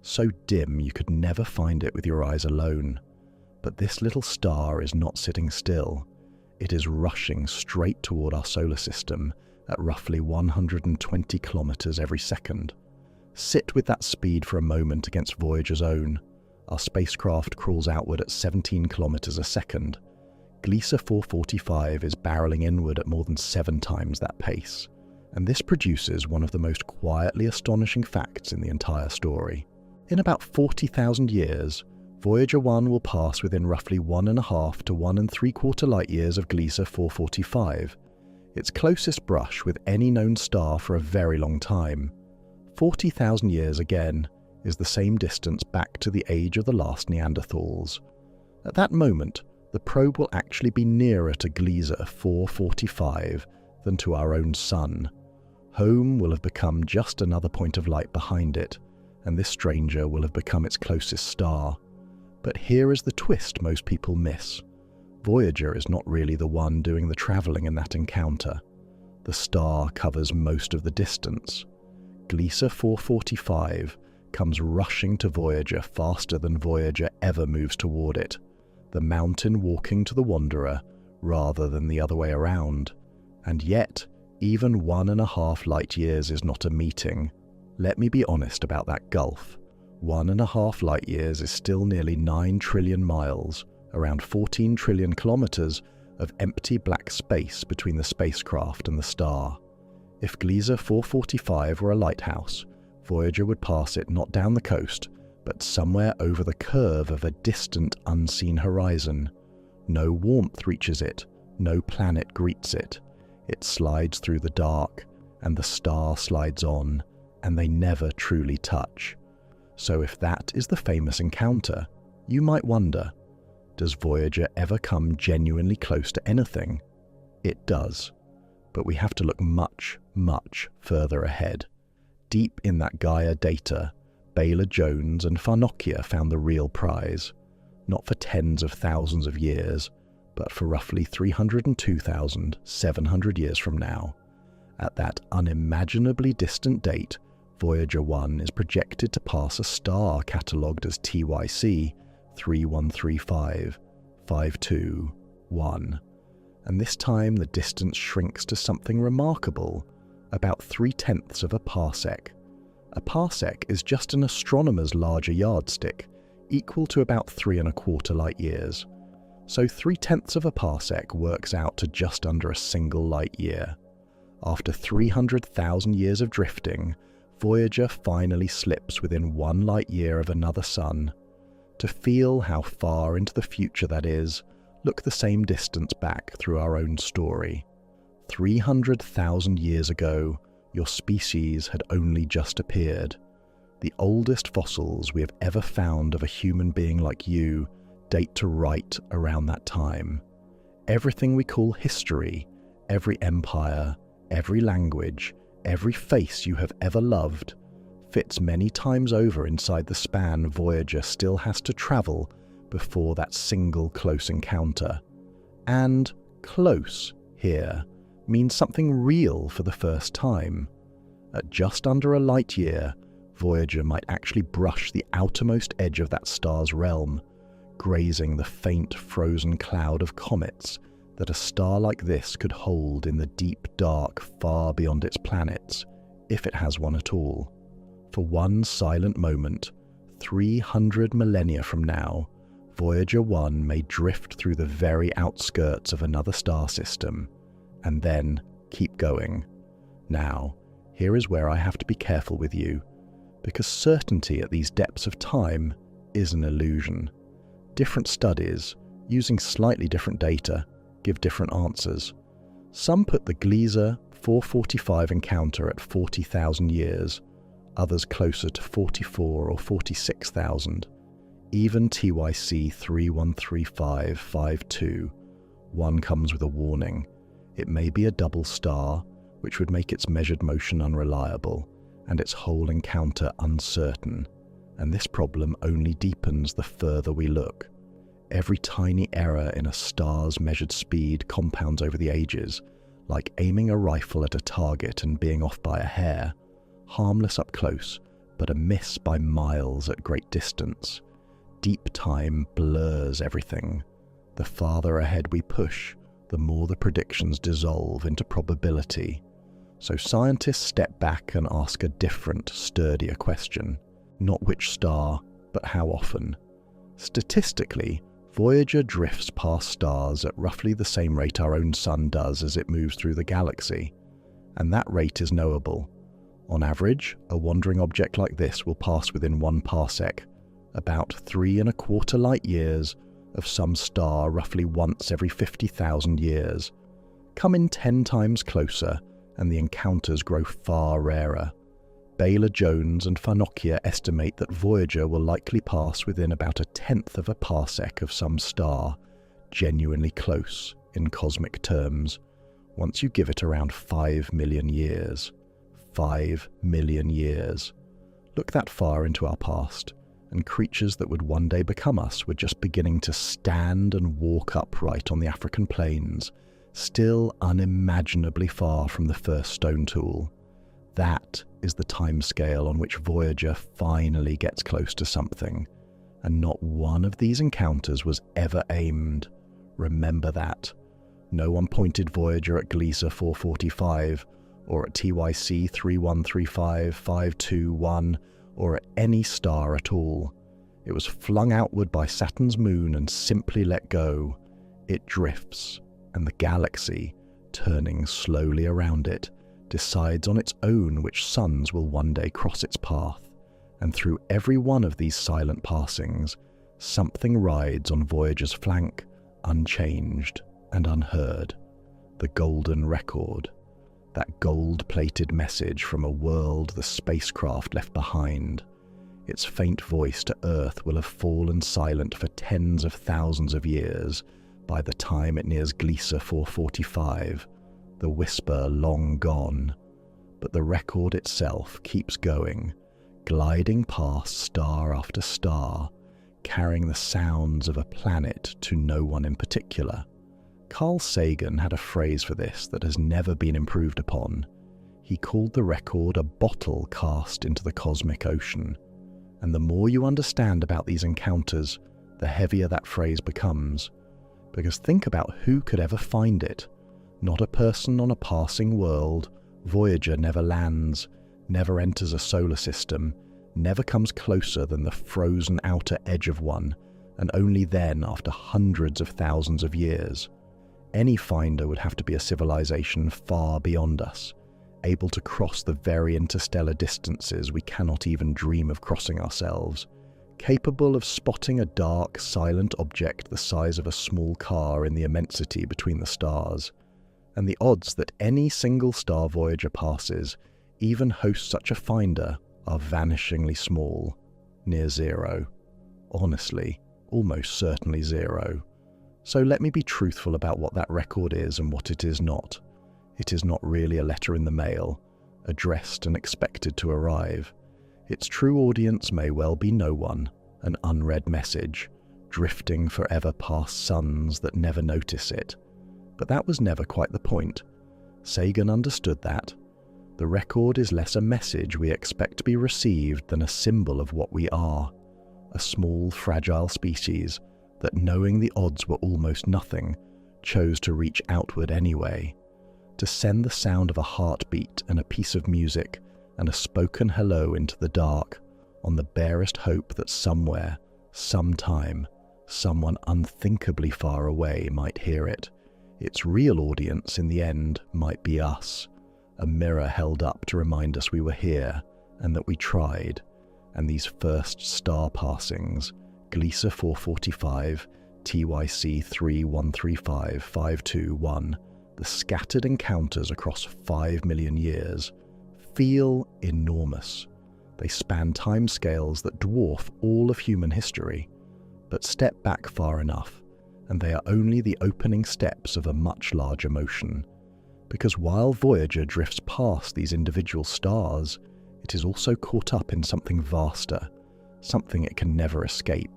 so dim you could never find it with your eyes alone. But this little star is not sitting still. It is rushing straight toward our solar system at roughly 120 kilometers every second. Sit with that speed for a moment against Voyager's own. Our spacecraft crawls outward at 17 kilometers a second. Gliese 445 is barreling inward at more than 7 times that pace, and this produces one of the most quietly astonishing facts in the entire story. In about 40,000 years, Voyager 1 will pass within roughly 1.5 to 1 3/4 light-years of Gliese 445, its closest brush with any known star for a very long time. 40,000 years, again, is the same distance back to the age of the last Neanderthals. At that moment, the probe will actually be nearer to Gliese 445 than to our own Sun. Home will have become just another point of light behind it, and this stranger will have become its closest star. But here is the twist most people miss. Voyager is not really the one doing the travelling in that encounter. The star covers most of the distance. Gliese 445 comes rushing to Voyager faster than Voyager ever moves toward it, the mountain walking to the wanderer rather than the other way around. And yet, even 1.5 light-years is not a meeting. Let me be honest about that gulf. 1.5 light-years is still nearly 9 trillion miles, around 14 trillion kilometers of empty black space between the spacecraft and the star. If Gliese 445 were a lighthouse, Voyager would pass it not down the coast, but somewhere over the curve of a distant, unseen horizon. No warmth reaches it, no planet greets it. It slides through the dark, and the star slides on, and they never truly touch. So if that is the famous encounter, you might wonder, does Voyager ever come genuinely close to anything? It does, but we have to look much, much further ahead. Deep in that Gaia data, Baylor Jones and Farnokia found the real prize, not for tens of thousands of years, but for roughly 302,700 years from now. At that unimaginably distant date, Voyager 1 is projected to pass a star catalogued as TYC 3135521, and this time the distance shrinks to something remarkable, about 3/10 of a parsec. A parsec is just an astronomer's larger yardstick, equal to about 3.25 light-years. So 3/10 of a parsec works out to just under a single light-year. After 300,000 years of drifting, Voyager finally slips within 1 light-year of another sun. To feel how far into the future that is, look the same distance back through our own story. 300,000 years ago, your species had only just appeared. The oldest fossils we have ever found of a human being like you date to right around that time. Everything we call history, every empire, every language, every face you have ever loved, fits many times over inside the span Voyager still has to travel before that single close encounter. And close here means something real for the first time. At just under a light year, Voyager might actually brush the outermost edge of that star's realm, grazing the faint frozen cloud of comets that a star like this could hold in the deep dark far beyond its planets, if it has one at all. For one silent moment, 300 millennia from now, Voyager 1 may drift through the very outskirts of another star system, and then keep going. Now, here is where I have to be careful with you, because certainty at these depths of time is an illusion. Different studies, using slightly different data, give different answers. Some put the Gliese 445 encounter at 40,000 years, others closer to 44 or 46,000. Even TYC 3135521 one comes with a warning. It may be a double star, which would make its measured motion unreliable, and its whole encounter uncertain, and this problem only deepens the further we look. Every tiny error in a star's measured speed compounds over the ages, like aiming a rifle at a target and being off by a hair, harmless up close, but a miss by miles at great distance. Deep time blurs everything. The farther ahead we push, the more the predictions dissolve into probability. So scientists step back and ask a different, sturdier question. Not which star, but how often. Statistically, Voyager drifts past stars at roughly the same rate our own sun does as it moves through the galaxy, and that rate is knowable. On average, a wandering object like this will pass within 1 parsec, about 3¼ light years, of some star roughly once every 50,000 years. Come in 10 times closer, and the encounters grow far rarer. Baylor-Jones and Farnokia estimate that Voyager will likely pass within about 1/10 of a parsec of some star, genuinely close in cosmic terms, once you give it around 5 million years. 5 million years. Look that far into our past, and creatures that would one day become us were just beginning to stand and walk upright on the African plains, still unimaginably far from the first stone tool. That is the time scale on which Voyager finally gets close to something, and not one of these encounters was ever aimed. Remember that. No one pointed Voyager at Gliese 445, or at TYC 3135521, or at any star at all. It was flung outward by Saturn's moon and simply let go. It drifts, and the galaxy, turning slowly around it, decides on its own which suns will one day cross its path, and through every one of these silent passings, something rides on Voyager's flank, unchanged and unheard. The golden record. That gold-plated message from a world the spacecraft left behind. Its faint voice to Earth will have fallen silent for tens of thousands of years by the time it nears Gliese 445, the whisper long gone. But the record itself keeps going, gliding past star after star, carrying the sounds of a planet to no one in particular. Carl Sagan had a phrase for this that has never been improved upon. He called the record a bottle cast into the cosmic ocean. And the more you understand about these encounters, the heavier that phrase becomes. Because think about who could ever find it. Not a person on a passing world. Voyager never lands, never enters a solar system, never comes closer than the frozen outer edge of one, and only then after hundreds of thousands of years. Any finder would have to be a civilization far beyond us, able to cross the very interstellar distances we cannot even dream of crossing ourselves, capable of spotting a dark, silent object the size of a small car in the immensity between the stars. And the odds that any single star Voyager passes even hosts such a finder are vanishingly small, near zero. Honestly, almost certainly zero. So let me be truthful about what that record is and what it is not. It is not really a letter in the mail, addressed and expected to arrive. Its true audience may well be no one, an unread message, drifting forever past suns that never notice it. But that was never quite the point. Sagan understood that. The record is less a message we expect to be received than a symbol of what we are. A small, fragile species that, knowing the odds were almost nothing, chose to reach outward anyway. To send the sound of a heartbeat and a piece of music and a spoken hello into the dark on the barest hope that somewhere, sometime, someone unthinkably far away might hear it. Its real audience in the end might be us, a mirror held up to remind us we were here and that we tried. And these first star passings, Gliese 445, TYC 3135521, the scattered encounters across 5 million years, feel enormous. They span timescales that dwarf all of human history, but step back far enough, and they are only the opening steps of a much larger motion. Because while Voyager drifts past these individual stars, it is also caught up in something vaster, something it can never escape.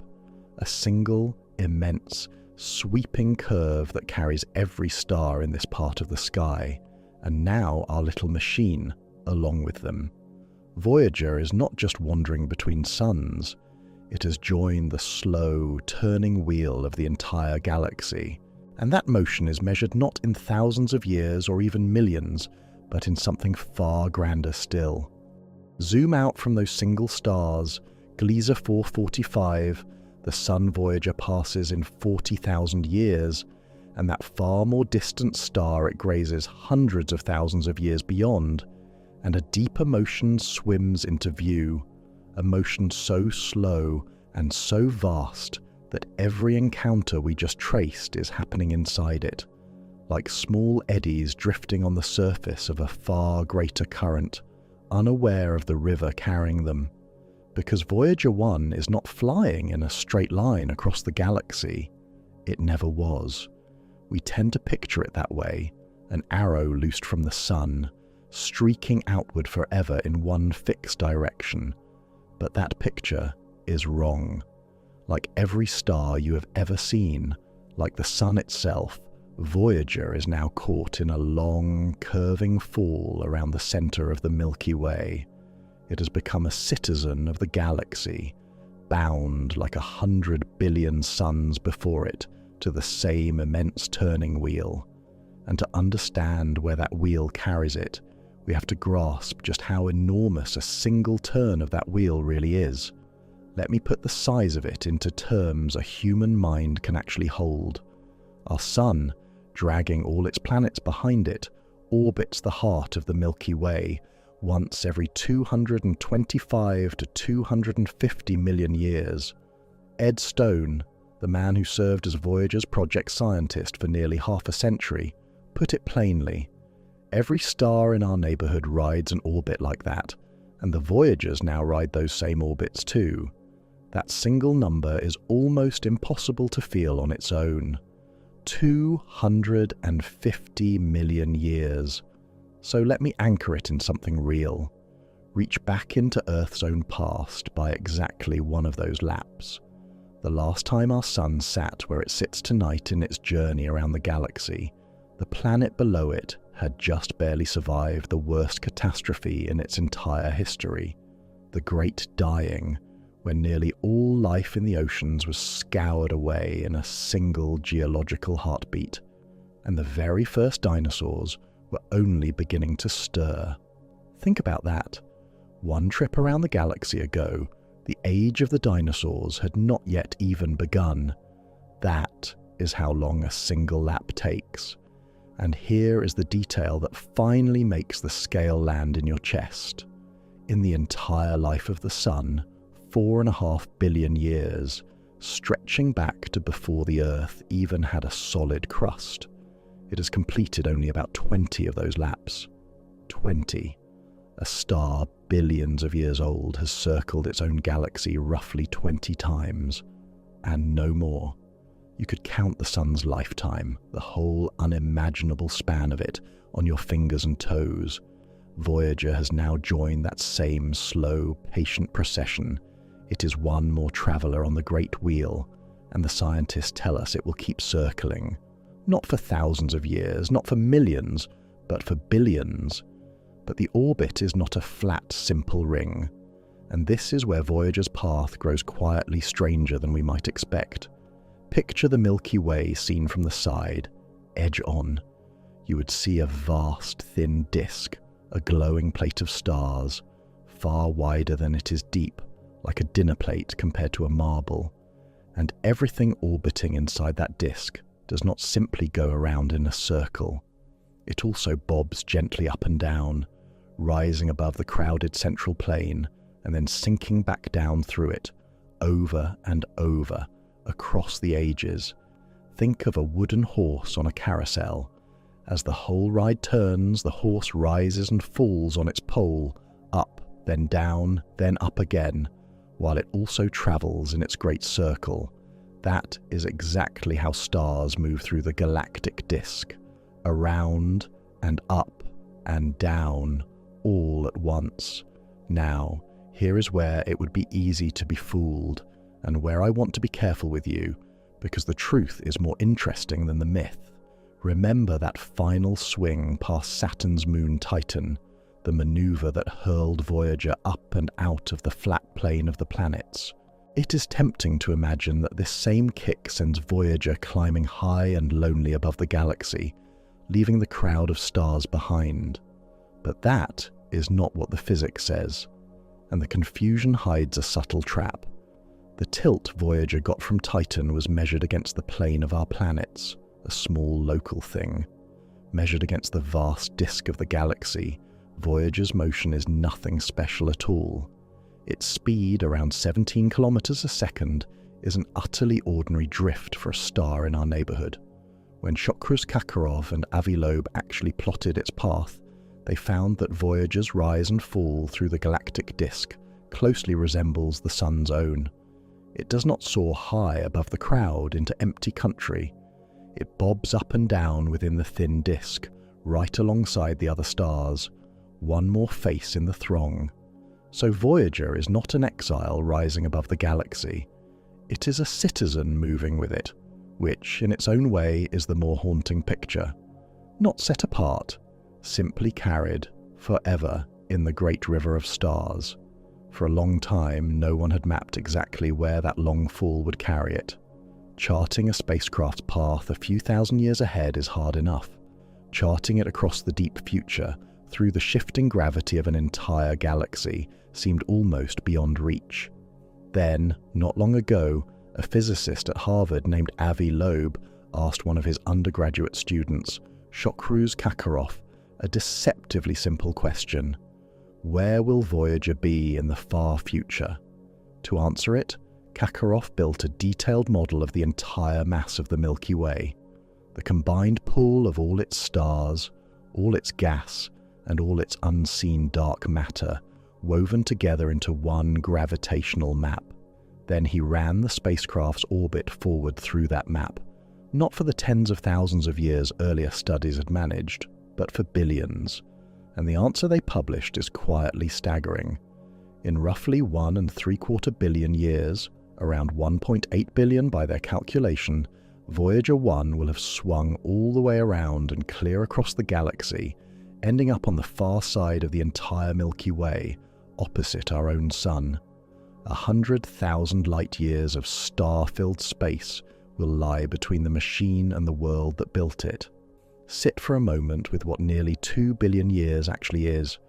A single, immense, sweeping curve that carries every star in this part of the sky, and now our little machine along with them. Voyager is not just wandering between suns, it has joined the slow, turning wheel of the entire galaxy, and that motion is measured not in thousands of years or even millions, but in something far grander still. Zoom out from those single stars, Gliese 445, the sun Voyager passes in 40,000 years, and that far more distant star it grazes hundreds of thousands of years beyond, and a deeper motion swims into view, a motion so slow and so vast that every encounter we just traced is happening inside it, like small eddies drifting on the surface of a far greater current, unaware of the river carrying them. Because Voyager 1 is not flying in a straight line across the galaxy. It never was. We tend to picture it that way, an arrow loosed from the sun, streaking outward forever in one fixed direction. But that picture is wrong. Like every star you have ever seen, like the sun itself, Voyager is now caught in a long, curving fall around the center of the Milky Way. It has become a citizen of the galaxy, bound like 100 billion suns before it to the same immense turning wheel. And to understand where that wheel carries it, we have to grasp just how enormous a single turn of that wheel really is. Let me put the size of it into terms a human mind can actually hold. Our sun, dragging all its planets behind it, orbits the heart of the Milky Way once every 225 to 250 million years. Ed Stone, the man who served as Voyager's project scientist for nearly half a century, put it plainly. Every star in our neighborhood rides an orbit like that, and the Voyagers now ride those same orbits too. That single number is almost impossible to feel on its own. 250 million years. So let me anchor it in something real. Reach back into Earth's own past by exactly one of those laps. The last time our sun sat where it sits tonight in its journey around the galaxy, the planet below it had just barely survived the worst catastrophe in its entire history, the Great Dying, when nearly all life in the oceans was scoured away in a single geological heartbeat, and the very first dinosaurs were only beginning to stir. Think about that. One trip around the galaxy ago, the age of the dinosaurs had not yet even begun. That is how long a single lap takes. And here is the detail that finally makes the scale land in your chest. In the entire life of the sun, 4.5 billion years, stretching back to before the Earth even had a solid crust, it has completed only about 20 of those laps. 20. A star billions of years old has circled its own galaxy roughly 20 times, and no more. You could count the sun's lifetime, the whole unimaginable span of it, on your fingers and toes. Voyager has now joined that same slow, patient procession. It is one more traveler on the Great Wheel, and the scientists tell us it will keep circling. Not for thousands of years, not for millions, but for billions. But the orbit is not a flat, simple ring. And this is where Voyager's path grows quietly stranger than we might expect. Picture the Milky Way seen from the side, edge on. You would see a vast, thin disk, a glowing plate of stars, far wider than it is deep, like a dinner plate compared to a marble. And everything orbiting inside that disk does not simply go around in a circle. It also bobs gently up and down, rising above the crowded central plane and then sinking back down through it, over and over, across the ages. Think of a wooden horse on a carousel. As the whole ride turns, the horse rises and falls on its pole, up, then down, then up again, while it also travels in its great circle. That is exactly how stars move through the galactic disk, around and up and down, all at once. Now, here is where it would be easy to be fooled, and where I want to be careful with you, because the truth is more interesting than the myth. Remember that final swing past Saturn's moon Titan, the maneuver that hurled Voyager up and out of the flat plane of the planets. It is tempting to imagine that this same kick sends Voyager climbing high and lonely above the galaxy, leaving the crowd of stars behind. But that is not what the physics says, and the confusion hides a subtle trap. The tilt Voyager got from Titan was measured against the plane of our planets, a small local thing. Measured against the vast disk of the galaxy, Voyager's motion is nothing special at all. Its speed, around 17 kilometers a second, is an utterly ordinary drift for a star in our neighborhood. When Shokros-Kakarov and Avi Loeb actually plotted its path, they found that Voyager's rise and fall through the galactic disk closely resembles the Sun's own. It does not soar high above the crowd into empty country. It bobs up and down within the thin disk, right alongside the other stars, one more face in the throng. So Voyager is not an exile rising above the galaxy. It is a citizen moving with it, which, in its own way, is the more haunting picture. Not set apart, simply carried, forever, in the great river of stars. For a long time, no one had mapped exactly where that long fall would carry it. Charting a spacecraft's path a few thousand years ahead is hard enough. Charting it across the deep future, through the shifting gravity of an entire galaxy, seemed almost beyond reach. Then, not long ago, a physicist at Harvard named Avi Loeb asked one of his undergraduate students, Shokros-Kakarov, a deceptively simple question. Where will Voyager be in the far future? To answer it, Kakarov built a detailed model of the entire mass of the Milky Way, the combined pool of all its stars, all its gas, and all its unseen dark matter, woven together into one gravitational map. Then he ran the spacecraft's orbit forward through that map, not for the tens of thousands of years earlier studies had managed, but for billions. And the answer they published is quietly staggering. In roughly 1.75 billion years, around 1.8 billion by their calculation, Voyager 1 will have swung all the way around and clear across the galaxy, ending up on the far side of the entire Milky Way, opposite our own Sun. 100,000 light-years of star-filled space will lie between the machine and the world that built it. Sit for a moment with what nearly 2 billion years actually is.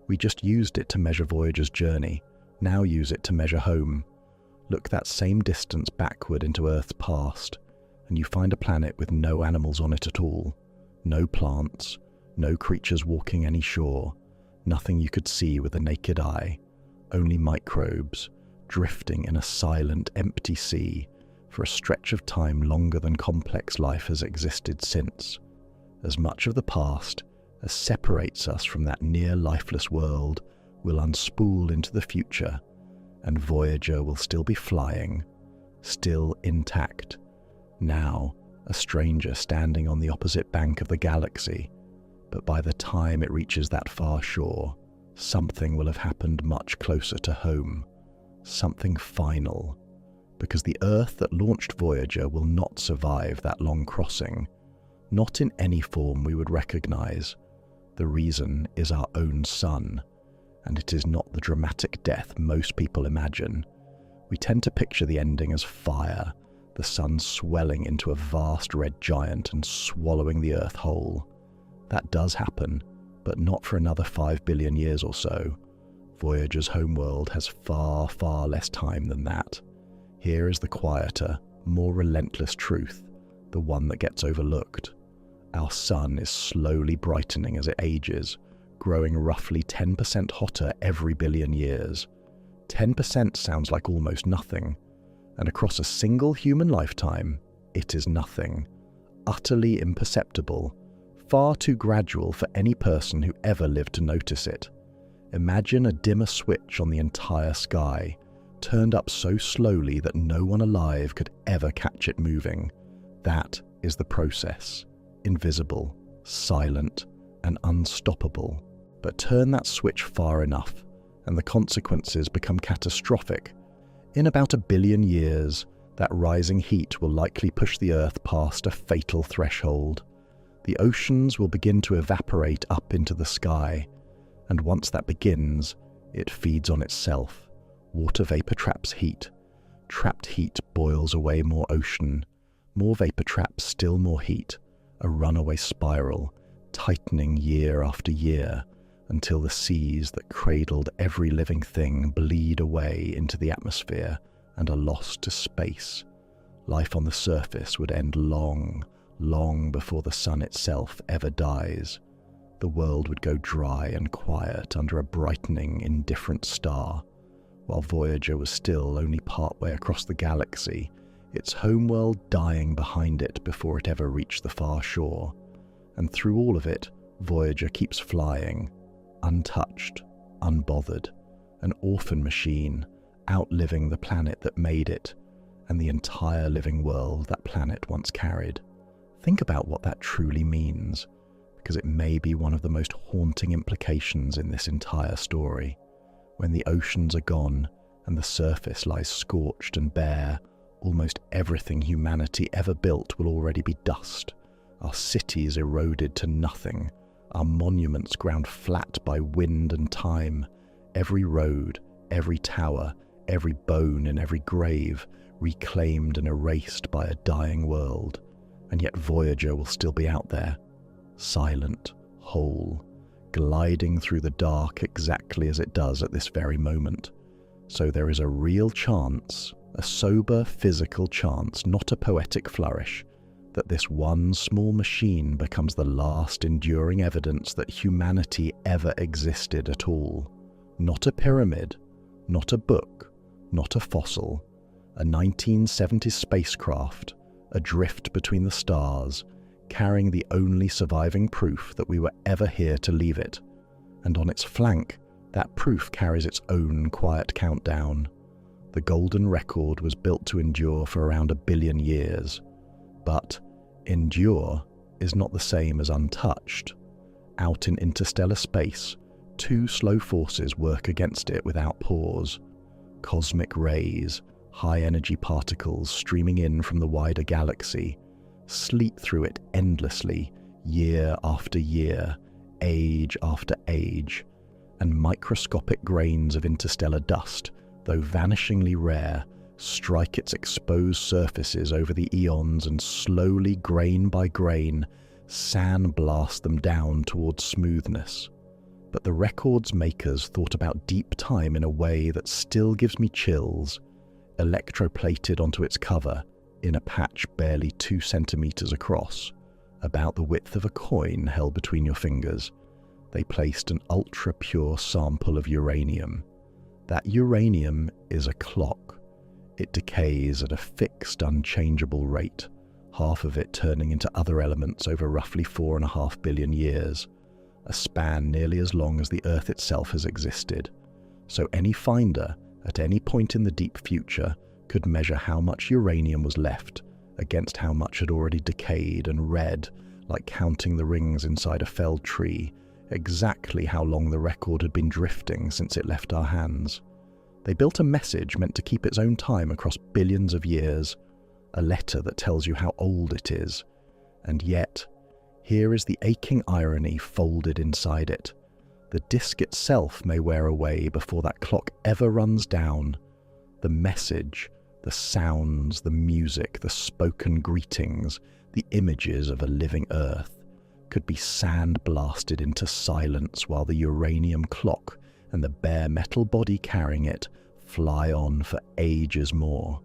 We just used it to measure Voyager's journey, now use it to measure home. Look that same distance backward into Earth's past, and you find a planet with no animals on it at all. No plants, no creatures walking any shore, nothing you could see with the naked eye, only microbes, drifting in a silent, empty sea for a stretch of time longer than complex life has existed since. As much of the past as separates us from that near-lifeless world will unspool into the future, and Voyager will still be flying, still intact, now a stranger standing on the opposite bank of the galaxy. But by the time it reaches that far shore, something will have happened much closer to home, something final, because the Earth that launched Voyager will not survive that long crossing, not in any form we would recognize. The reason is our own Sun, and it is not the dramatic death most people imagine. We tend to picture the ending as fire, the Sun swelling into a vast red giant and swallowing the Earth whole. That does happen, but not for another 5 billion years or so. Voyager's homeworld has far, far less time than that. Here is the quieter, more relentless truth, the one that gets overlooked. Our Sun is slowly brightening as it ages, growing roughly 10% hotter every billion years. 10% sounds like almost nothing, and across a single human lifetime, it is nothing. Utterly imperceptible, far too gradual for any person who ever lived to notice it. Imagine a dimmer switch on the entire sky, turned up so slowly that no one alive could ever catch it moving. That is the process. Invisible, silent, and unstoppable. But turn that switch far enough, and the consequences become catastrophic. In about 1 billion years, that rising heat will likely push the Earth past a fatal threshold. The oceans will begin to evaporate up into the sky, and once that begins, it feeds on itself. Water vapor traps heat. Trapped heat boils away more ocean. More vapor traps still more heat. A runaway spiral, tightening year after year, until the seas that cradled every living thing bleed away into the atmosphere, and are lost to space. Life on the surface would end long, long before the sun itself ever dies. The world would go dry and quiet under a brightening, indifferent star. While Voyager was still only partway across the galaxy, its homeworld dying behind it before it ever reached the far shore. And through all of it, Voyager keeps flying, untouched, unbothered, an orphan machine, outliving the planet that made it, and the entire living world that planet once carried. Think about what that truly means, because it may be one of the most haunting implications in this entire story. When the oceans are gone and the surface lies scorched and bare, almost everything humanity ever built will already be dust, our cities eroded to nothing, our monuments ground flat by wind and time, every road, every tower, every bone in every grave reclaimed and erased by a dying world. And yet Voyager will still be out there, silent, whole, gliding through the dark exactly as it does at this very moment. So there is a real chance, a sober physical chance, not a poetic flourish, that this one small machine becomes the last enduring evidence that humanity ever existed at all. Not a pyramid, not a book, not a fossil, a 1970s spacecraft, adrift between the stars, carrying the only surviving proof that we were ever here to leave it. And on its flank, that proof carries its own quiet countdown. The golden record was built to endure for around 1 billion years. But endure is not the same as untouched. Out in interstellar space, 2 slow forces work against it without pause. Cosmic rays, high-energy particles streaming in from the wider galaxy, sleep through it endlessly, year after year, age after age, and microscopic grains of interstellar dust, though vanishingly rare, strike its exposed surfaces over the eons and slowly, grain by grain, sandblast them down towards smoothness. But the record's makers thought about deep time in a way that still gives me chills. Electroplated onto its cover, in a patch barely 2 centimeters across, about the width of a coin held between your fingers, they placed an ultra-pure sample of uranium. That uranium is a clock. It decays at a fixed, unchangeable rate, half of it turning into other elements over roughly 4.5 billion years, a span nearly as long as the Earth itself has existed. So any finder, at any point in the deep future, could measure how much uranium was left against how much had already decayed and read, like counting the rings inside a felled tree, exactly how long the record had been drifting since it left our hands. They built a message meant to keep its own time across billions of years, a letter that tells you how old it is. And yet, here is the aching irony folded inside it. The disk itself may wear away before that clock ever runs down. The message, the sounds, the music, the spoken greetings, the images of a living Earth could be sandblasted into silence while the uranium clock and the bare metal body carrying it fly on for ages more.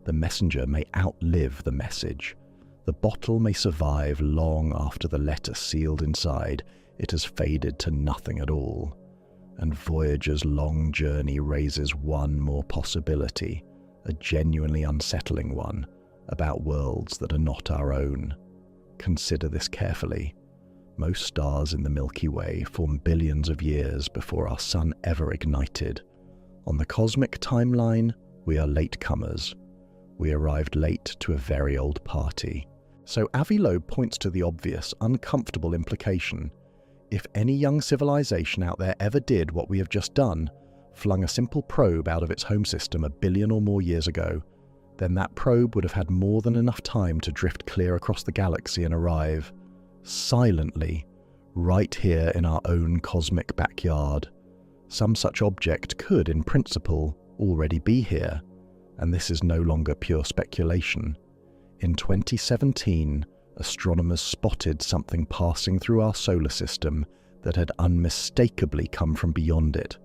The messenger may outlive the message. The bottle may survive long after the letter sealed inside it has faded to nothing at all. And Voyager's long journey raises one more possibility, a genuinely unsettling one, about worlds that are not our own. Consider this carefully. Most stars in the Milky Way formed billions of years before our sun ever ignited. On the cosmic timeline, we are latecomers. We arrived late to a very old party. So Avi Loeb points to the obvious, uncomfortable implication. If any young civilization out there ever did what we have just done, flung a simple probe out of its home system 1 billion or more years ago, then that probe would have had more than enough time to drift clear across the galaxy and arrive, silently, right here in our own cosmic backyard. Some such object could, in principle, already be here, and this is no longer pure speculation. In 2017, astronomers spotted something passing through our solar system that had unmistakably come from beyond it,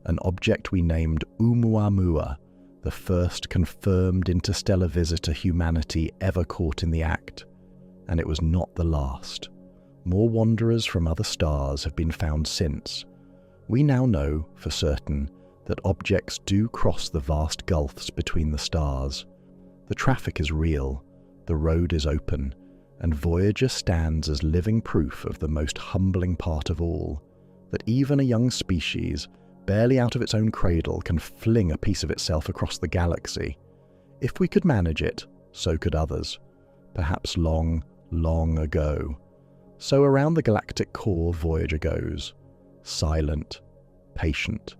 an object we named Oumuamua, the first confirmed interstellar visitor humanity ever caught in the act, and it was not the last. More wanderers from other stars have been found since. We now know, for certain, that objects do cross the vast gulfs between the stars. The traffic is real, the road is open, and Voyager stands as living proof of the most humbling part of all, that even a young species, barely out of its own cradle, can fling a piece of itself across the galaxy. If we could manage it, so could others, perhaps long, long ago. So around the galactic core Voyager goes, silent, patient,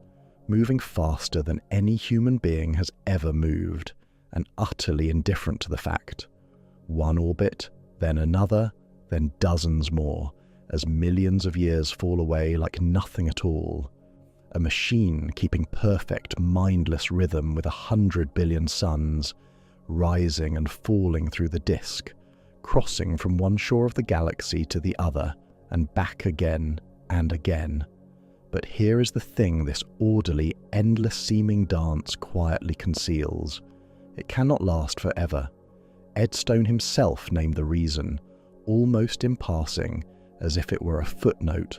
moving faster than any human being has ever moved, and utterly indifferent to the fact. One orbit, then another, then dozens more, as millions of years fall away like nothing at all. A machine keeping perfect, mindless rhythm with 100 billion suns, rising and falling through the disk, crossing from one shore of the galaxy to the other, and back again and again. But here is the thing this orderly, endless-seeming dance quietly conceals. It cannot last forever. Ed Stone himself named the reason, almost in passing, as if it were a footnote.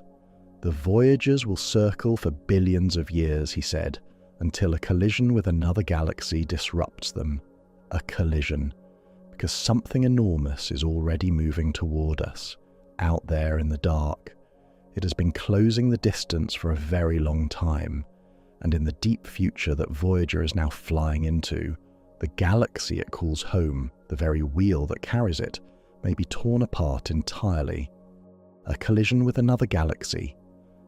The Voyagers will circle for billions of years, he said, until a collision with another galaxy disrupts them. A collision. Because something enormous is already moving toward us, out there in the dark. It has been closing the distance for a very long time, and in the deep future that Voyager is now flying into, the galaxy it calls home, the very wheel that carries it, may be torn apart entirely. A collision with another galaxy.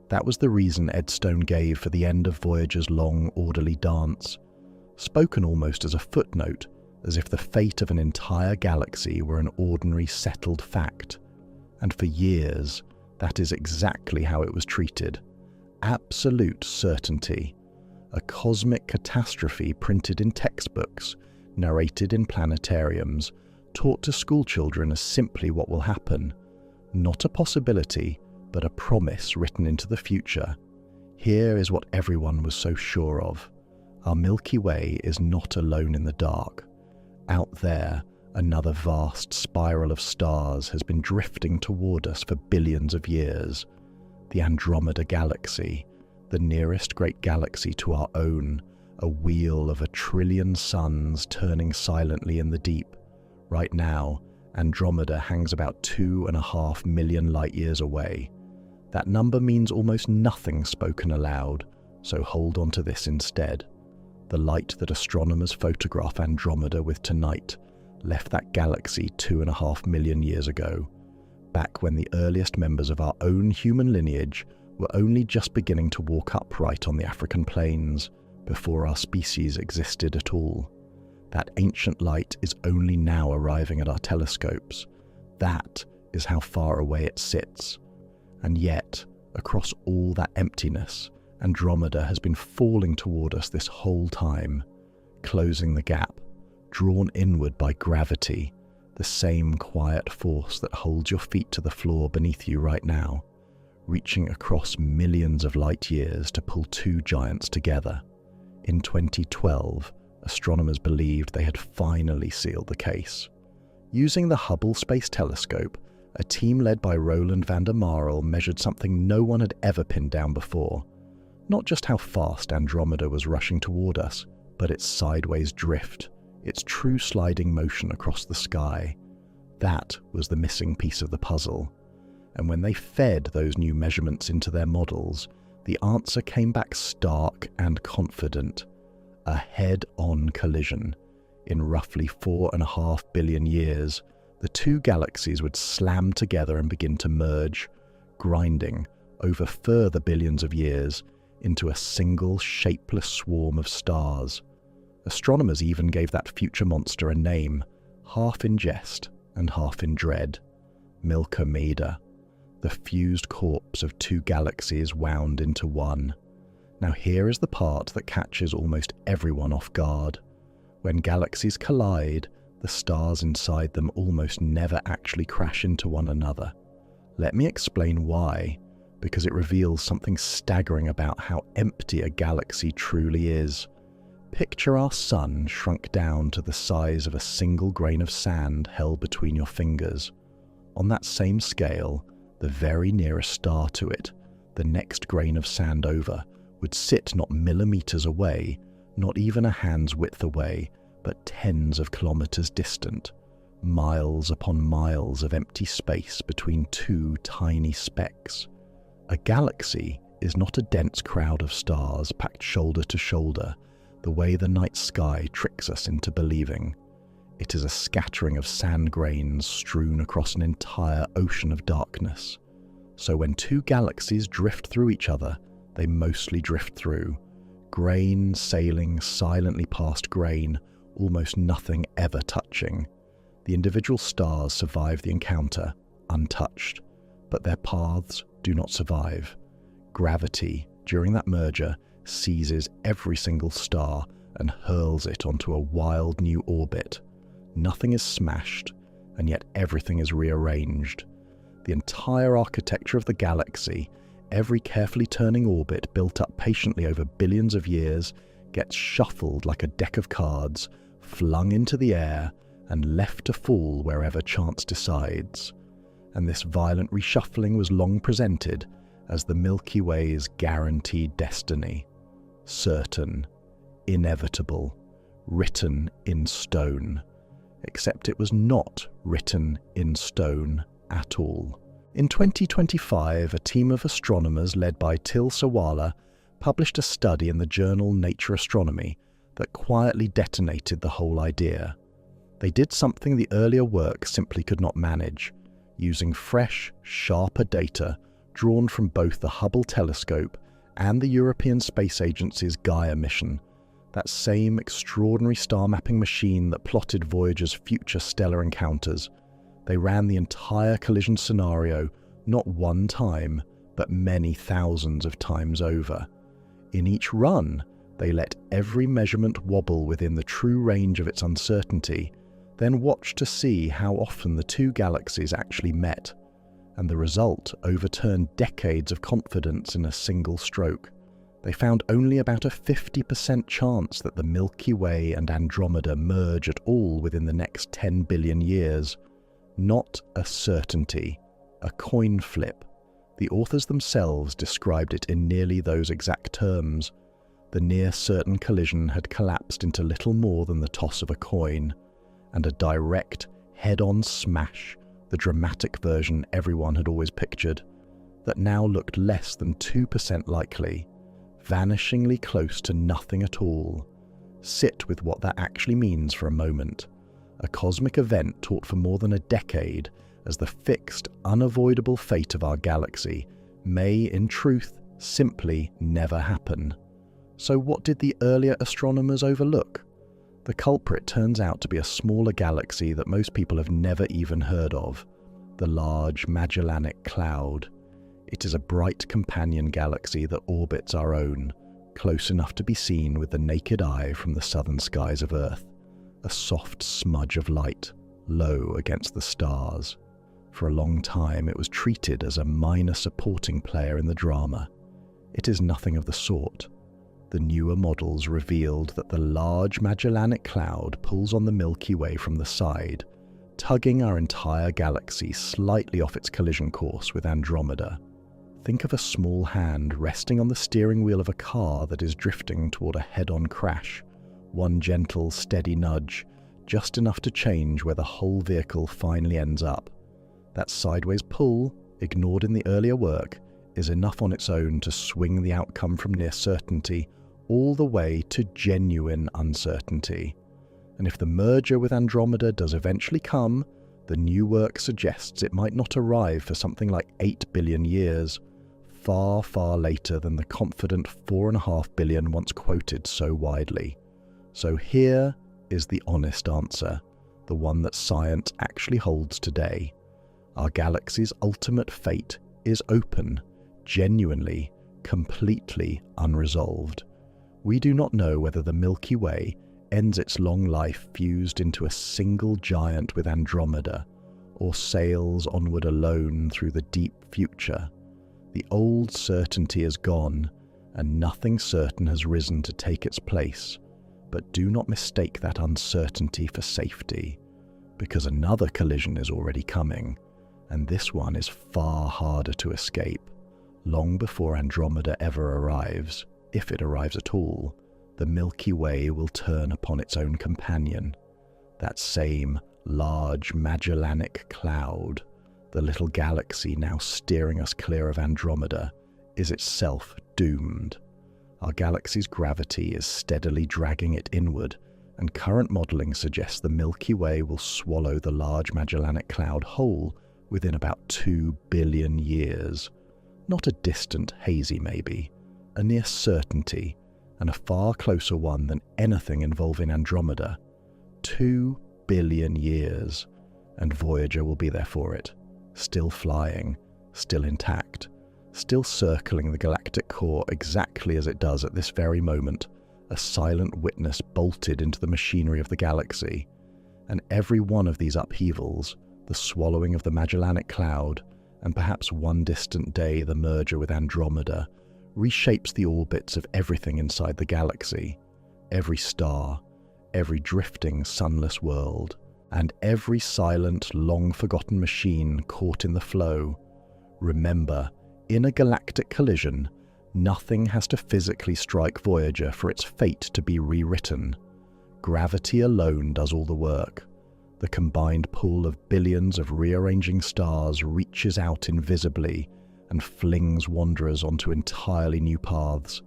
That was the reason Ed Stone gave for the end of Voyager's long, orderly dance, spoken almost as a footnote, as if the fate of an entire galaxy were an ordinary settled fact. And for years, that is exactly how it was treated. Absolute certainty. A cosmic catastrophe printed in textbooks, narrated in planetariums, taught to schoolchildren as simply what will happen. Not a possibility, but a promise written into the future. Here is what everyone was so sure of. Our Milky Way is not alone in the dark. Out there, another vast spiral of stars has been drifting toward us for billions of years. The Andromeda Galaxy, the nearest great galaxy to our own, a wheel of 1 trillion suns turning silently in the deep. Right now, Andromeda hangs about 2.5 million light-years away. That number means almost nothing spoken aloud, so hold on to this instead. The light that astronomers photograph Andromeda with tonight left that galaxy 2.5 million years ago, back when the earliest members of our own human lineage were only just beginning to walk upright on the African plains, before our species existed at all. That ancient light is only now arriving at our telescopes. That is how far away it sits. And yet, across all that emptiness, Andromeda has been falling toward us this whole time, closing the gap, drawn inward by gravity, the same quiet force that holds your feet to the floor beneath you right now, reaching across millions of light years to pull two giants together. In 2012, astronomers believed they had finally sealed the case. Using the Hubble Space Telescope, a team led by Roland van der Marel measured something no one had ever pinned down before. Not just how fast Andromeda was rushing toward us, but its sideways drift, its true sliding motion across the sky. That was the missing piece of the puzzle. And when they fed those new measurements into their models, the answer came back stark and confident. A head-on collision. In roughly 4.5 billion years, the two galaxies would slam together and begin to merge, grinding, over further billions of years, into a single shapeless swarm of stars. Astronomers even gave that future monster a name, half in jest and half in dread. Milky Way, the fused corpse of two galaxies wound into one. Now here is the part that catches almost everyone off guard. When galaxies collide, the stars inside them almost never actually crash into one another. Let me explain why, because it reveals something staggering about how empty a galaxy truly is. Picture our sun shrunk down to the size of a single grain of sand held between your fingers. On that same scale, the very nearest star to it, the next grain of sand over, would sit not millimeters away, not even a hand's width away, but tens of kilometers distant, miles upon miles of empty space between two tiny specks. A galaxy is not a dense crowd of stars packed shoulder to shoulder, the way the night sky tricks us into believing. It is a scattering of sand grains strewn across an entire ocean of darkness. So when two galaxies drift through each other, they mostly drift through, grain sailing silently past grain, almost nothing ever touching. The individual stars survive the encounter, untouched, but their paths do not survive. Gravity, during that merger, seizes every single star and hurls it onto a wild new orbit. Nothing is smashed, and yet everything is rearranged. The entire architecture of the galaxy, every carefully turning orbit built up patiently over billions of years, gets shuffled like a deck of cards, flung into the air, and left to fall wherever chance decides. And this violent reshuffling was long presented as the Milky Way's guaranteed destiny. Certain, inevitable, written in stone. Except it was not written in stone at all. In 2025, a team of astronomers led by Til Sawala published a study in the journal Nature Astronomy that quietly detonated the whole idea. They did something the earlier work simply could not manage, using fresh, sharper data drawn from both the Hubble telescope and the European Space Agency's Gaia mission, that same extraordinary star mapping machine that plotted Voyager's future stellar encounters. They ran the entire collision scenario not one time, but many thousands of times over. In each run, they let every measurement wobble within the true range of its uncertainty, then watched to see how often the two galaxies actually met, and the result overturned decades of confidence in a single stroke. They found only about a 50% chance that the Milky Way and Andromeda merge at all within the next 10 billion years. Not a certainty, a coin flip. The authors themselves described it in nearly those exact terms. The near-certain collision had collapsed into little more than the toss of a coin, and a direct, head-on smash, the dramatic version everyone had always pictured, that now looked less than 2% likely, vanishingly close to nothing at all. Sit with what that actually means for a moment. A cosmic event taught for more than a decade as the fixed, unavoidable fate of our galaxy may, in truth, simply never happen. So what did the earlier astronomers overlook? The culprit turns out to be a smaller galaxy that most people have never even heard of, the Large Magellanic Cloud. It is a bright companion galaxy that orbits our own, close enough to be seen with the naked eye from the southern skies of Earth, a soft smudge of light, low against the stars. For a long time it was treated as a minor supporting player in the drama. It is nothing of the sort. The newer models revealed that the Large Magellanic Cloud pulls on the Milky Way from the side, tugging our entire galaxy slightly off its collision course with Andromeda. Think of a small hand resting on the steering wheel of a car that is drifting toward a head-on crash. One gentle, steady nudge, just enough to change where the whole vehicle finally ends up. That sideways pull, ignored in the earlier work, is enough on its own to swing the outcome from near certainty all the way to genuine uncertainty. And if the merger with Andromeda does eventually come, the new work suggests it might not arrive for something like 8 billion years, far, far later than the confident 4.5 billion once quoted so widely. So here is the honest answer, the one that science actually holds today. Our galaxy's ultimate fate is open, genuinely, completely unresolved. We do not know whether the Milky Way ends its long life fused into a single giant with Andromeda, or sails onward alone through the deep future. The old certainty is gone, and nothing certain has risen to take its place. But do not mistake that uncertainty for safety, because another collision is already coming, and this one is far harder to escape. Long before Andromeda ever arrives, if it arrives at all, the Milky Way will turn upon its own companion. That same large Magellanic Cloud, the little galaxy now steering us clear of Andromeda, is itself doomed. Our galaxy's gravity is steadily dragging it inward, and current modelling suggests the Milky Way will swallow the large Magellanic Cloud whole within about 2 billion years. Not a distant, hazy maybe, a near certainty, and a far closer one than anything involving Andromeda. 2 billion years, and Voyager will be there for it, still flying, still intact, still circling the galactic core exactly as it does at this very moment, a silent witness bolted into the machinery of the galaxy. And every one of these upheavals, the swallowing of the Magellanic Cloud, and perhaps one distant day the merger with Andromeda, reshapes the orbits of everything inside the galaxy. Every star, every drifting sunless world, and every silent, long-forgotten machine caught in the flow. Remember, in a galactic collision, nothing has to physically strike Voyager for its fate to be rewritten. Gravity alone does all the work. The combined pool of billions of rearranging stars reaches out invisibly and flings wanderers onto entirely new paths,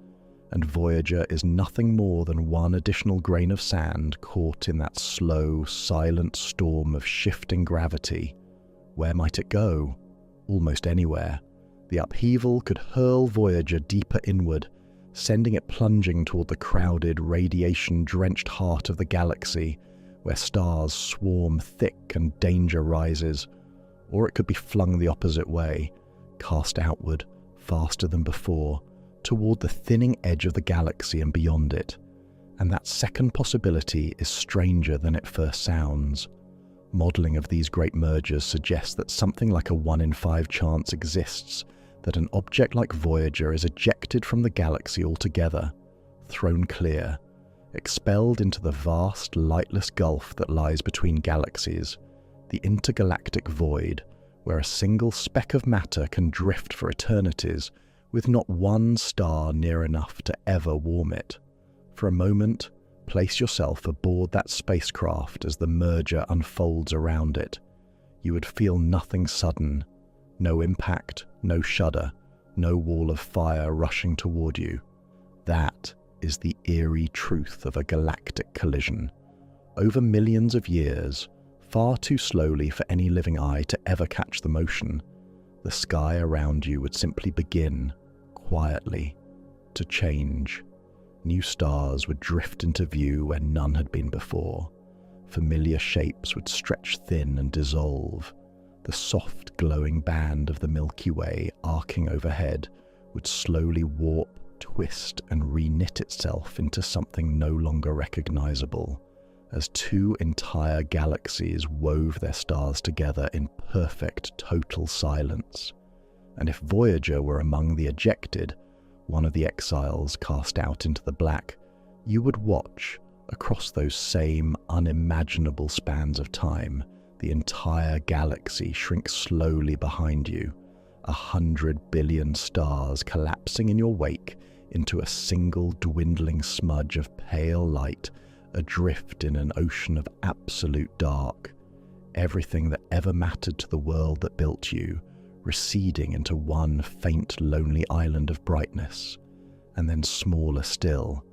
and Voyager is nothing more than one additional grain of sand caught in that slow, silent storm of shifting gravity. Where might it go? Almost anywhere. The upheaval could hurl Voyager deeper inward, sending it plunging toward the crowded, radiation-drenched heart of the galaxy, where stars swarm thick and danger rises. Or it could be flung the opposite way, cast outward, faster than before, toward the thinning edge of the galaxy and beyond it. And that second possibility is stranger than it first sounds. Modelling of these great mergers suggests that something like a 1 in 5 chance exists that an object like Voyager is ejected from the galaxy altogether, thrown clear, expelled into the vast, lightless gulf that lies between galaxies, the intergalactic void, where a single speck of matter can drift for eternities with not one star near enough to ever warm it. For a moment, place yourself aboard that spacecraft as the merger unfolds around it. You would feel nothing sudden, no impact, no shudder, no wall of fire rushing toward you. That is the eerie truth of a galactic collision. Over millions of years, far too slowly for any living eye to ever catch the motion, the sky around you would simply begin, quietly, to change. New stars would drift into view where none had been before. Familiar shapes would stretch thin and dissolve. The soft, glowing band of the Milky Way arcing overhead would slowly warp, twist, and reknit itself into something no longer recognizable, as two entire galaxies wove their stars together in perfect, total silence. And if Voyager were among the ejected, one of the exiles cast out into the black, you would watch, across those same unimaginable spans of time, the entire galaxy shrink slowly behind you, 100 billion stars collapsing in your wake into a single dwindling smudge of pale light, adrift in an ocean of absolute dark. Everything that ever mattered to the world that built you, receding into one faint, lonely island of brightness, and then smaller still.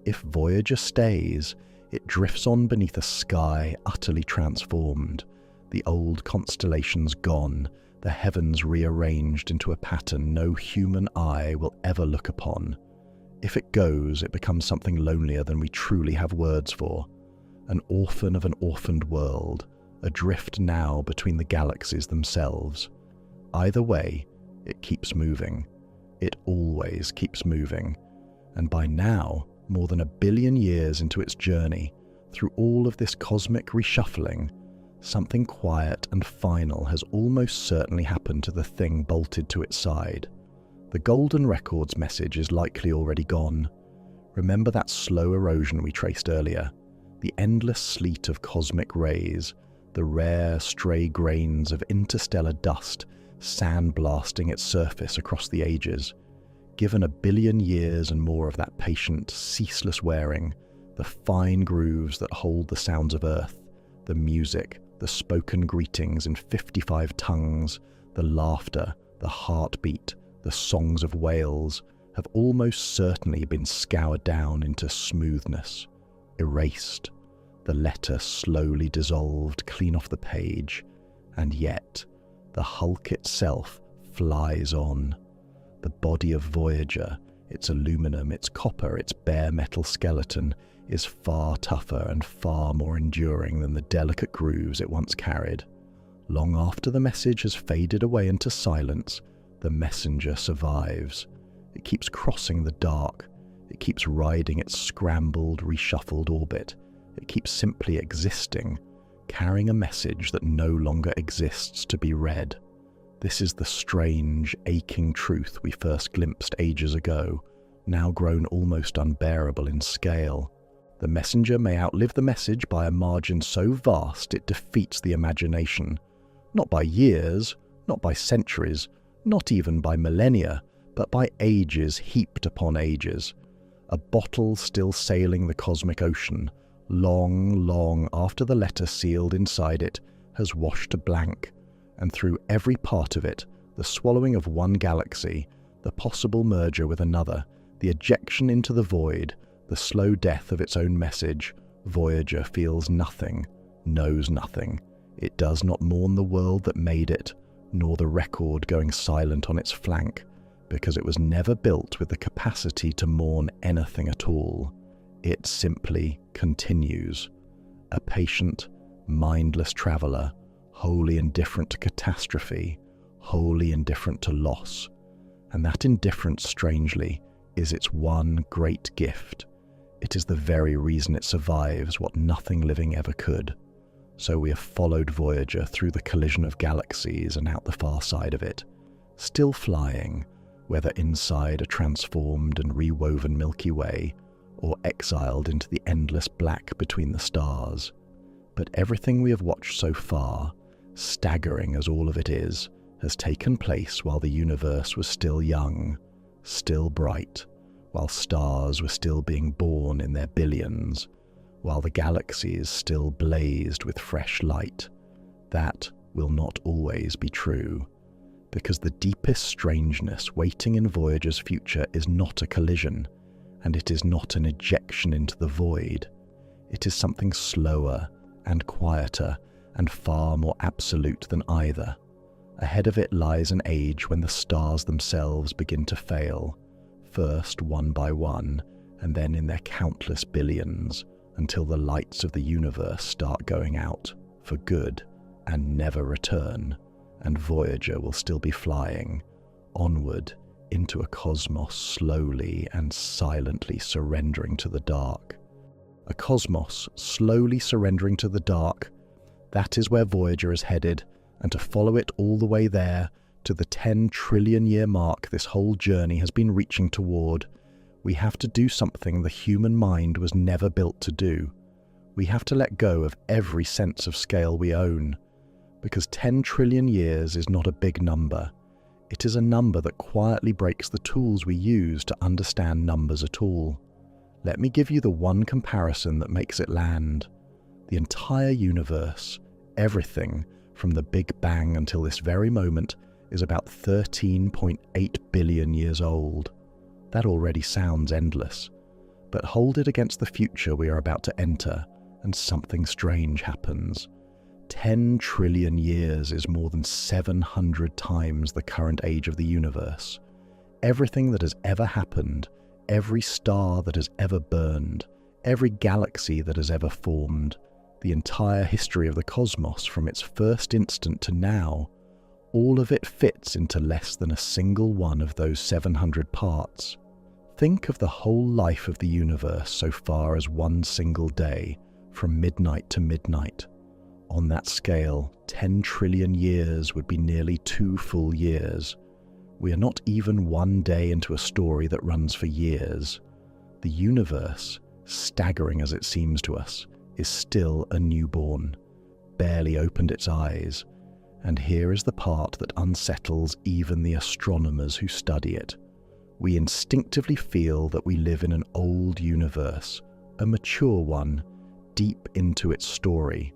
If Voyager stays, it drifts on beneath a sky utterly transformed, the old constellations gone, the heavens rearranged into a pattern no human eye will ever look upon. If it goes, it becomes something lonelier than we truly have words for, an orphan of an orphaned world, adrift now between the galaxies themselves. Either way, it keeps moving. It always keeps moving. And by now, more than 1 billion years into its journey, through all of this cosmic reshuffling, something quiet and final has almost certainly happened to the thing bolted to its side. The Golden Records message is likely already gone. Remember that slow erosion we traced earlier? The endless sleet of cosmic rays, the rare stray grains of interstellar dust sandblasting its surface across the ages. Given 1 billion years and more of that patient, ceaseless wearing, the fine grooves that hold the sounds of Earth, the music, the spoken greetings in 55 tongues, the laughter, the heartbeat, the songs of whales, have almost certainly been scoured down into smoothness, erased, the letter slowly dissolved clean off the page, and yet the hulk itself flies on. The body of Voyager, its aluminum, its copper, its bare metal skeleton, is far tougher and far more enduring than the delicate grooves it once carried. Long after the message has faded away into silence, the messenger survives. It keeps crossing the dark. It keeps riding its scrambled, reshuffled orbit. It keeps simply existing, carrying a message that no longer exists to be read. This is the strange, aching truth we first glimpsed ages ago, now grown almost unbearable in scale. The messenger may outlive the message by a margin so vast it defeats the imagination. Not by years, not by centuries, not even by millennia, but by ages heaped upon ages. A bottle still sailing the cosmic ocean, long, long after the letter sealed inside it has washed to blank, and through every part of it, the swallowing of one galaxy, the possible merger with another, the ejection into the void, the slow death of its own message, Voyager feels nothing, knows nothing. It does not mourn the world that made it, nor the record going silent on its flank, because it was never built with the capacity to mourn anything at all. It simply continues. A patient, mindless traveller, wholly indifferent to catastrophe, wholly indifferent to loss. And that indifference, strangely, is its one great gift. It is the very reason it survives what nothing living ever could. So we have followed Voyager through the collision of galaxies and out the far side of it, still flying, whether inside a transformed and rewoven Milky Way, or exiled into the endless black between the stars. But everything we have watched so far, staggering as all of it is, has taken place while the universe was still young, still bright, while stars were still being born in their billions, while the galaxies still blazed with fresh light. That will not always be true, because the deepest strangeness waiting in Voyager's future is not a collision, and it is not an ejection into the void. It is something slower and quieter and far more absolute than either. Ahead of it lies an age when the stars themselves begin to fail, first one by one, and then in their countless billions, until the lights of the universe start going out, for good, and never return, and Voyager will still be flying, onward into a cosmos slowly and silently surrendering to the dark. A cosmos slowly surrendering to the dark, that is where Voyager is headed, and to follow it all the way there, to the 10 trillion year mark this whole journey has been reaching toward, we have to do something the human mind was never built to do. We have to let go of every sense of scale we own, because 10 trillion years is not a big number. It is a number that quietly breaks the tools we use to understand numbers at all. Let me give you the one comparison that makes it land. The entire universe, everything, from the Big Bang until this very moment, is about 13.8 billion years old. That already sounds endless. But hold it against the future we are about to enter, and something strange happens. 10 trillion years is more than 700 times the current age of the universe. Everything that has ever happened, every star that has ever burned, every galaxy that has ever formed, the entire history of the cosmos from its first instant to now, all of it fits into less than a single one of those 700 parts. Think of the whole life of the universe so far as one single day, from midnight to midnight. On that scale, 10 trillion years would be nearly 2 full years. We are not even one day into a story that runs for years. The universe, staggering as it seems to us, is still a newborn, barely opened its eyes, and here is the part that unsettles even the astronomers who study it. We instinctively feel that we live in an old universe, a mature one, deep into its story,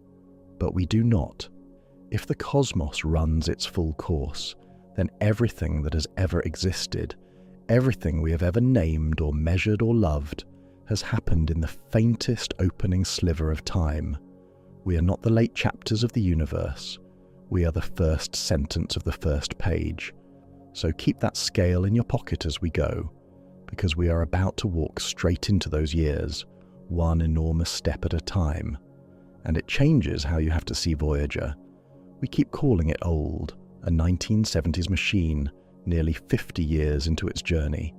but we do not. If the cosmos runs its full course, then everything that has ever existed, everything we have ever named or measured or loved, has happened in the faintest opening sliver of time. We are not the late chapters of the universe. We are the first sentence of the first page. So keep that scale in your pocket as we go, because we are about to walk straight into those years, one enormous step at a time. And it changes how you have to see Voyager. We keep calling it old, a 1970s machine, nearly 50 years into its journey.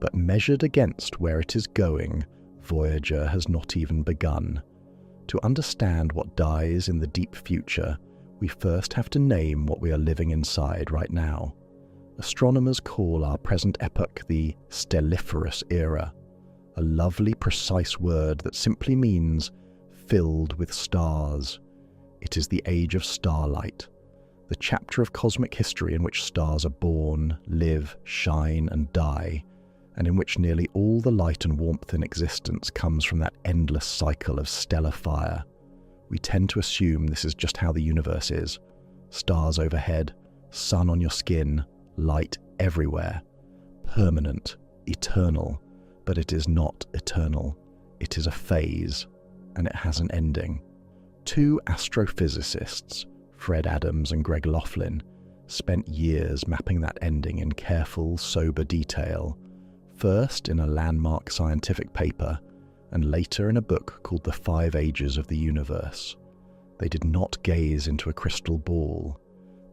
But measured against where it is going, Voyager has not even begun. To understand what dies in the deep future, we first have to name what we are living inside right now. Astronomers call our present epoch the stelliferous era, a lovely, precise word that simply means filled with stars. It is the age of starlight, the chapter of cosmic history in which stars are born, live, shine, and die, and in which nearly all the light and warmth in existence comes from that endless cycle of stellar fire. We tend to assume this is just how the universe is. Stars overhead, sun on your skin, light everywhere. Permanent, eternal, but it is not eternal. It is a phase, and it has an ending. Two astrophysicists, Fred Adams and Greg Laughlin, spent years mapping that ending in careful, sober detail, first in a landmark scientific paper, and later in a book called The 5 Ages of the Universe. They did not gaze into a crystal ball.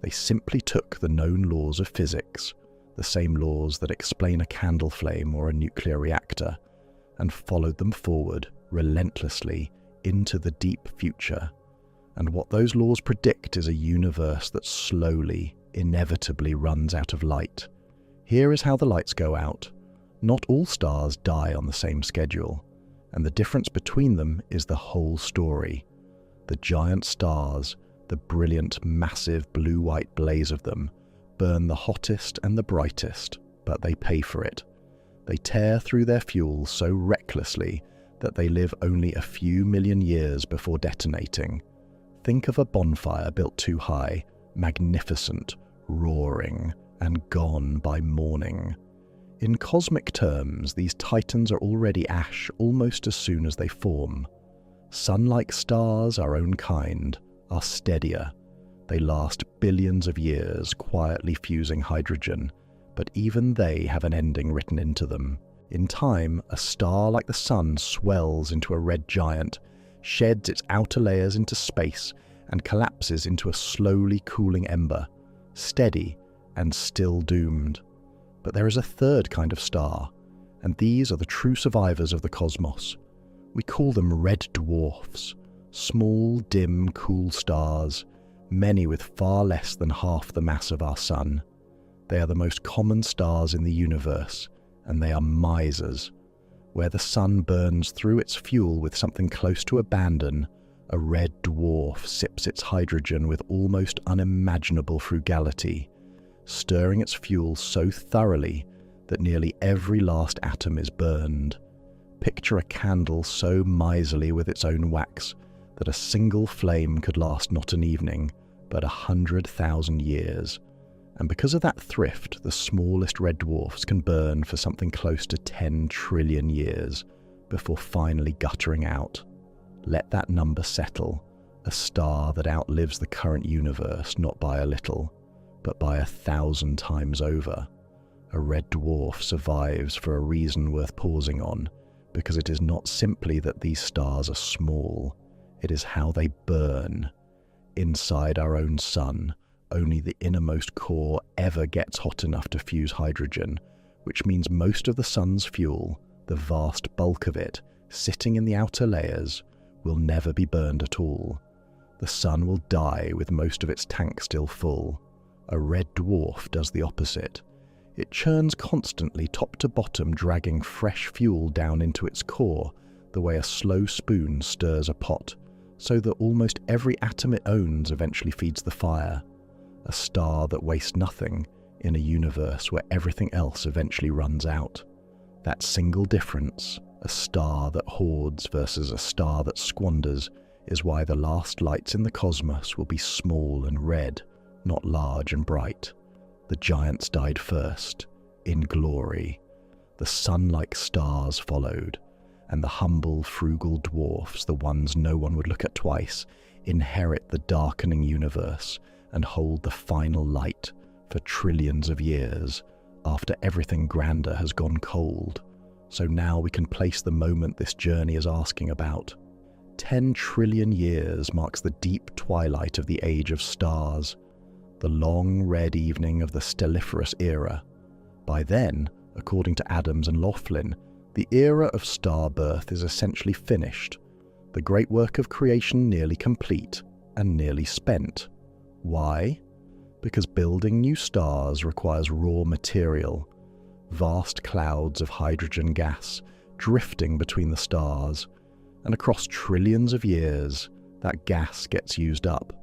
They simply took the known laws of physics, the same laws that explain a candle flame or a nuclear reactor, and followed them forward relentlessly into the deep future. And what those laws predict is a universe that slowly, inevitably runs out of light. Here is how the lights go out. Not all stars die on the same schedule, and the difference between them is the whole story. The giant stars, the brilliant, massive blue-white blaze of them, burn the hottest and the brightest, but they pay for it. They tear through their fuel so recklessly that they live only a few million years before detonating. Think of a bonfire built too high, magnificent, roaring, and gone by morning. In cosmic terms, these titans are already ash almost as soon as they form. Sun-like stars, our own kind, are steadier. They last billions of years, quietly fusing hydrogen, but even they have an ending written into them. In time, a star like the Sun swells into a red giant, sheds its outer layers into space, and collapses into a slowly cooling ember, steady and still doomed. But there is a third kind of star, and these are the true survivors of the cosmos. We call them red dwarfs, small, dim, cool stars, many with far less than half the mass of our Sun. They are the most common stars in the universe, and they are misers. Where the Sun burns through its fuel with something close to abandon, a red dwarf sips its hydrogen with almost unimaginable frugality, stirring its fuel so thoroughly that nearly every last atom is burned. Picture a candle so miserly with its own wax that a single flame could last not an evening, but 100,000 years. And because of that thrift, the smallest red dwarfs can burn for something close to 10 trillion years before finally guttering out. Let that number settle, a star that outlives the current universe not by a little, but by 1,000 times over. A red dwarf survives for a reason worth pausing on, because it is not simply that these stars are small, it is how they burn. Inside our own Sun, only the innermost core ever gets hot enough to fuse hydrogen, which means most of the Sun's fuel, the vast bulk of it, sitting in the outer layers, will never be burned at all. The Sun will die with most of its tank still full. A red dwarf does the opposite. It churns constantly top to bottom, dragging fresh fuel down into its core, the way a slow spoon stirs a pot, so that almost every atom it owns eventually feeds the fire. A star that wastes nothing in a universe where everything else eventually runs out. That single difference, a star that hoards versus a star that squanders, is why the last lights in the cosmos will be small and red, not large and bright. The giants died first, in glory. The sun-like stars followed, and the humble, frugal dwarfs, the ones no one would look at twice, inherit the darkening universe and hold the final light for trillions of years after everything grander has gone cold. So now we can place the moment this journey is asking about. 10 trillion years marks the deep twilight of the age of stars, the long red evening of the stelliferous era. By then, according to Adams and Laughlin, the era of star birth is essentially finished, the great work of creation nearly complete and nearly spent. Why? Because building new stars requires raw material, vast clouds of hydrogen gas drifting between the stars, and across trillions of years, that gas gets used up,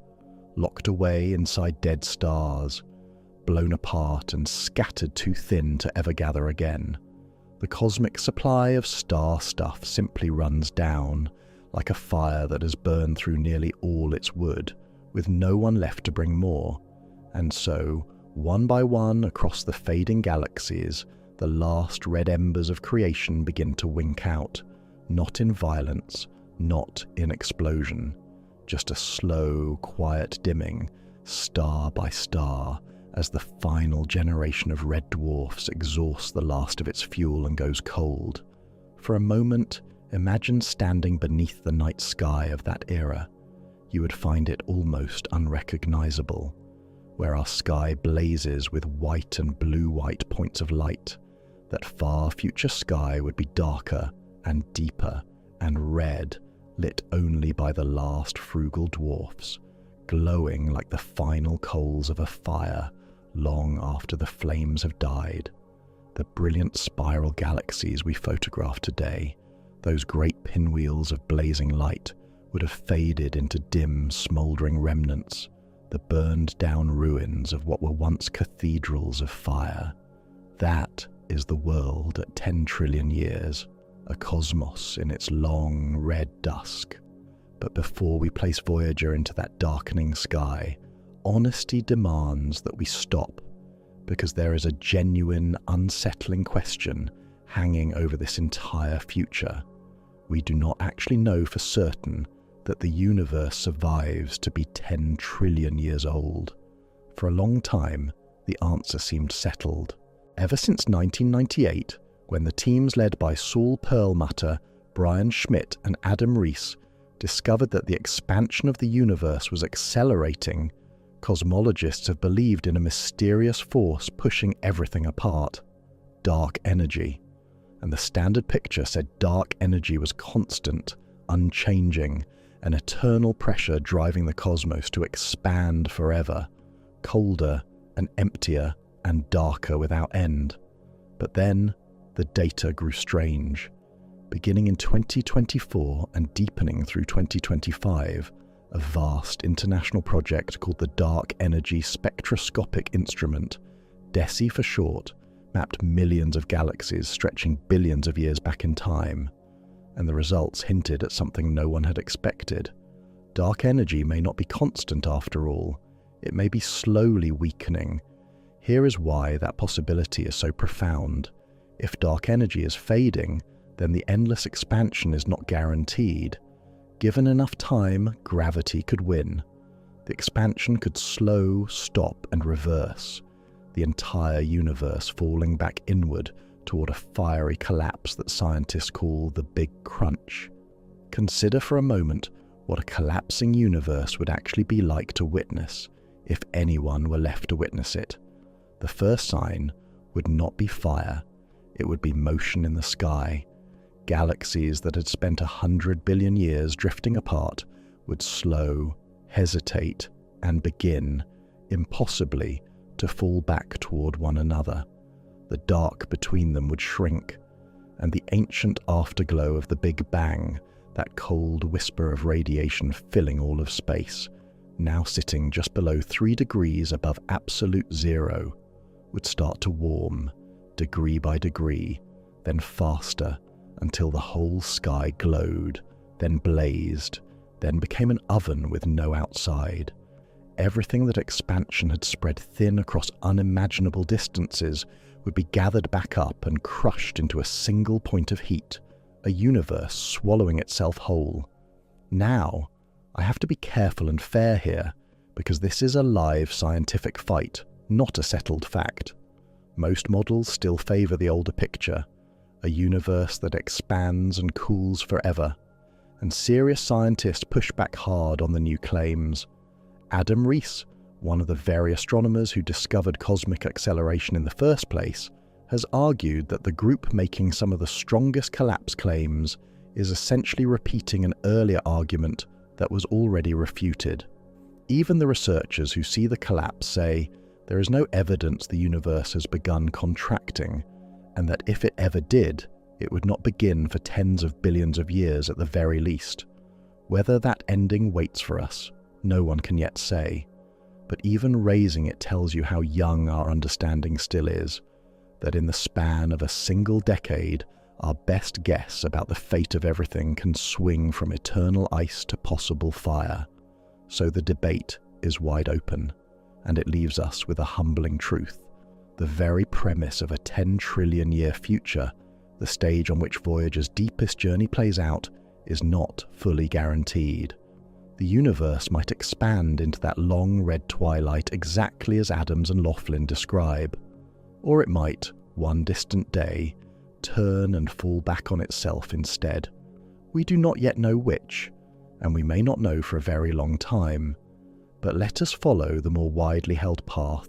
locked away inside dead stars, blown apart and scattered too thin to ever gather again. The cosmic supply of star stuff simply runs down, like a fire that has burned through nearly all its wood, with no one left to bring more. And so, one by one across the fading galaxies, the last red embers of creation begin to wink out, not in violence, not in explosion, just a slow, quiet dimming, star by star, as the final generation of red dwarfs exhausts the last of its fuel and goes cold. For a moment, imagine standing beneath the night sky of that era. You would find it almost unrecognizable, where our sky blazes with white and blue-white points of light. That far future sky would be darker and deeper and red, lit only by the last frugal dwarfs, glowing like the final coals of a fire long after the flames have died. The brilliant spiral galaxies we photograph today, those great pinwheels of blazing light, would have faded into dim, smouldering remnants, the burned-down ruins of what were once cathedrals of fire. That is the world at 10 trillion years, a cosmos in its long, red dusk. But before we place Voyager into that darkening sky, honesty demands that we stop, because there is a genuine, unsettling question hanging over this entire future. We do not actually know for certain that the universe survives to be 10 trillion years old. For a long time, the answer seemed settled. Ever since 1998, when the teams led by Saul Perlmutter, Brian Schmidt and Adam Rees discovered that the expansion of the universe was accelerating, cosmologists have believed in a mysterious force pushing everything apart: dark energy. And the standard picture said dark energy was constant, unchanging, an eternal pressure driving the cosmos to expand forever, colder and emptier and darker without end. But then, the data grew strange. Beginning in 2024 and deepening through 2025, a vast international project called the Dark Energy Spectroscopic Instrument, DESI for short, mapped millions of galaxies stretching billions of years back in time, and the results hinted at something no one had expected. Dark energy may not be constant after all. It may be slowly weakening. Here is why that possibility is so profound. If dark energy is fading, then the endless expansion is not guaranteed. Given enough time, gravity could win. The expansion could slow, stop, and reverse, the entire universe falling back inward toward a fiery collapse that scientists call the Big Crunch. Consider for a moment what a collapsing universe would actually be like to witness, if anyone were left to witness it. The first sign would not be fire, it would be motion in the sky. Galaxies that had spent 100 billion years drifting apart would slow, hesitate, and begin, impossibly, to fall back toward one another. the dark between them would shrink, and the ancient afterglow of the Big Bang, that cold whisper of radiation filling all of space, now sitting just below 3 degrees above absolute zero, would start to warm, degree by degree, then faster, until the whole sky glowed, then blazed, then became an oven with no outside. Everything that expansion had spread thin across unimaginable distances would be gathered back up and crushed into a single point of heat, a universe swallowing itself whole. Now, I have to be careful and fair here, because this is a live scientific fight, not a settled fact. Most models still favour the older picture, a universe that expands and cools forever, and serious scientists push back hard on the new claims. Adam Rees, one of the very astronomers who discovered cosmic acceleration in the first place, has argued that the group making some of the strongest collapse claims is essentially repeating an earlier argument that was already refuted. Even the researchers who see the collapse say there is no evidence the universe has begun contracting, and that if it ever did, it would not begin for tens of billions of years at the very least. Whether that ending waits for us, no one can yet say. But even raising it tells you how young our understanding still is, that in the span of a single decade, our best guess about the fate of everything can swing from eternal ice to possible fire. So the debate is wide open, and it leaves us with a humbling truth. The very premise of a 10 trillion year future, the stage on which Voyager's deepest journey plays out, is not fully guaranteed. The universe might expand into that long red twilight exactly as Adams and Laughlin describe, or it might, one distant day, turn and fall back on itself instead. We do not yet know which, and we may not know for a very long time, but let us follow the more widely held path,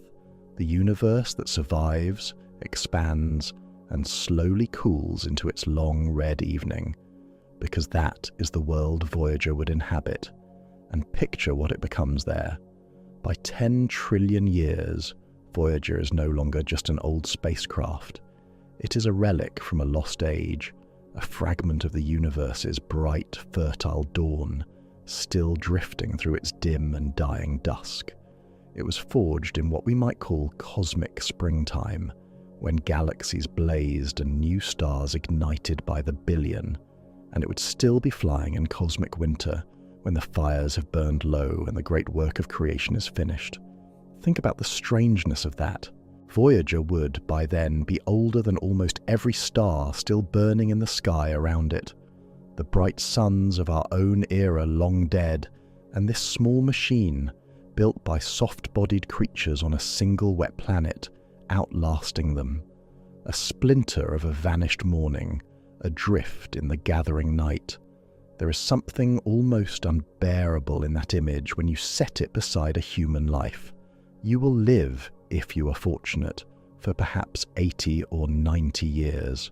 the universe that survives, expands, and slowly cools into its long red evening, because that is the world Voyager would inhabit, and picture what it becomes there. By 10 trillion years, Voyager is no longer just an old spacecraft. It is a relic from a lost age, a fragment of the universe's bright, fertile dawn, still drifting through its dim and dying dusk. It was forged in what we might call cosmic springtime, when galaxies blazed and new stars ignited by the billion, and it would still be flying in cosmic winter when the fires have burned low and the great work of creation is finished. Think about the strangeness of that. Voyager would, by then, be older than almost every star still burning in the sky around it. The bright suns of our own era long dead, and this small machine, built by soft-bodied creatures on a single wet planet, outlasting them. A splinter of a vanished morning, adrift in the gathering night. There is something almost unbearable in that image when you set it beside a human life. You will live, if you are fortunate, for perhaps 80 or 90 years.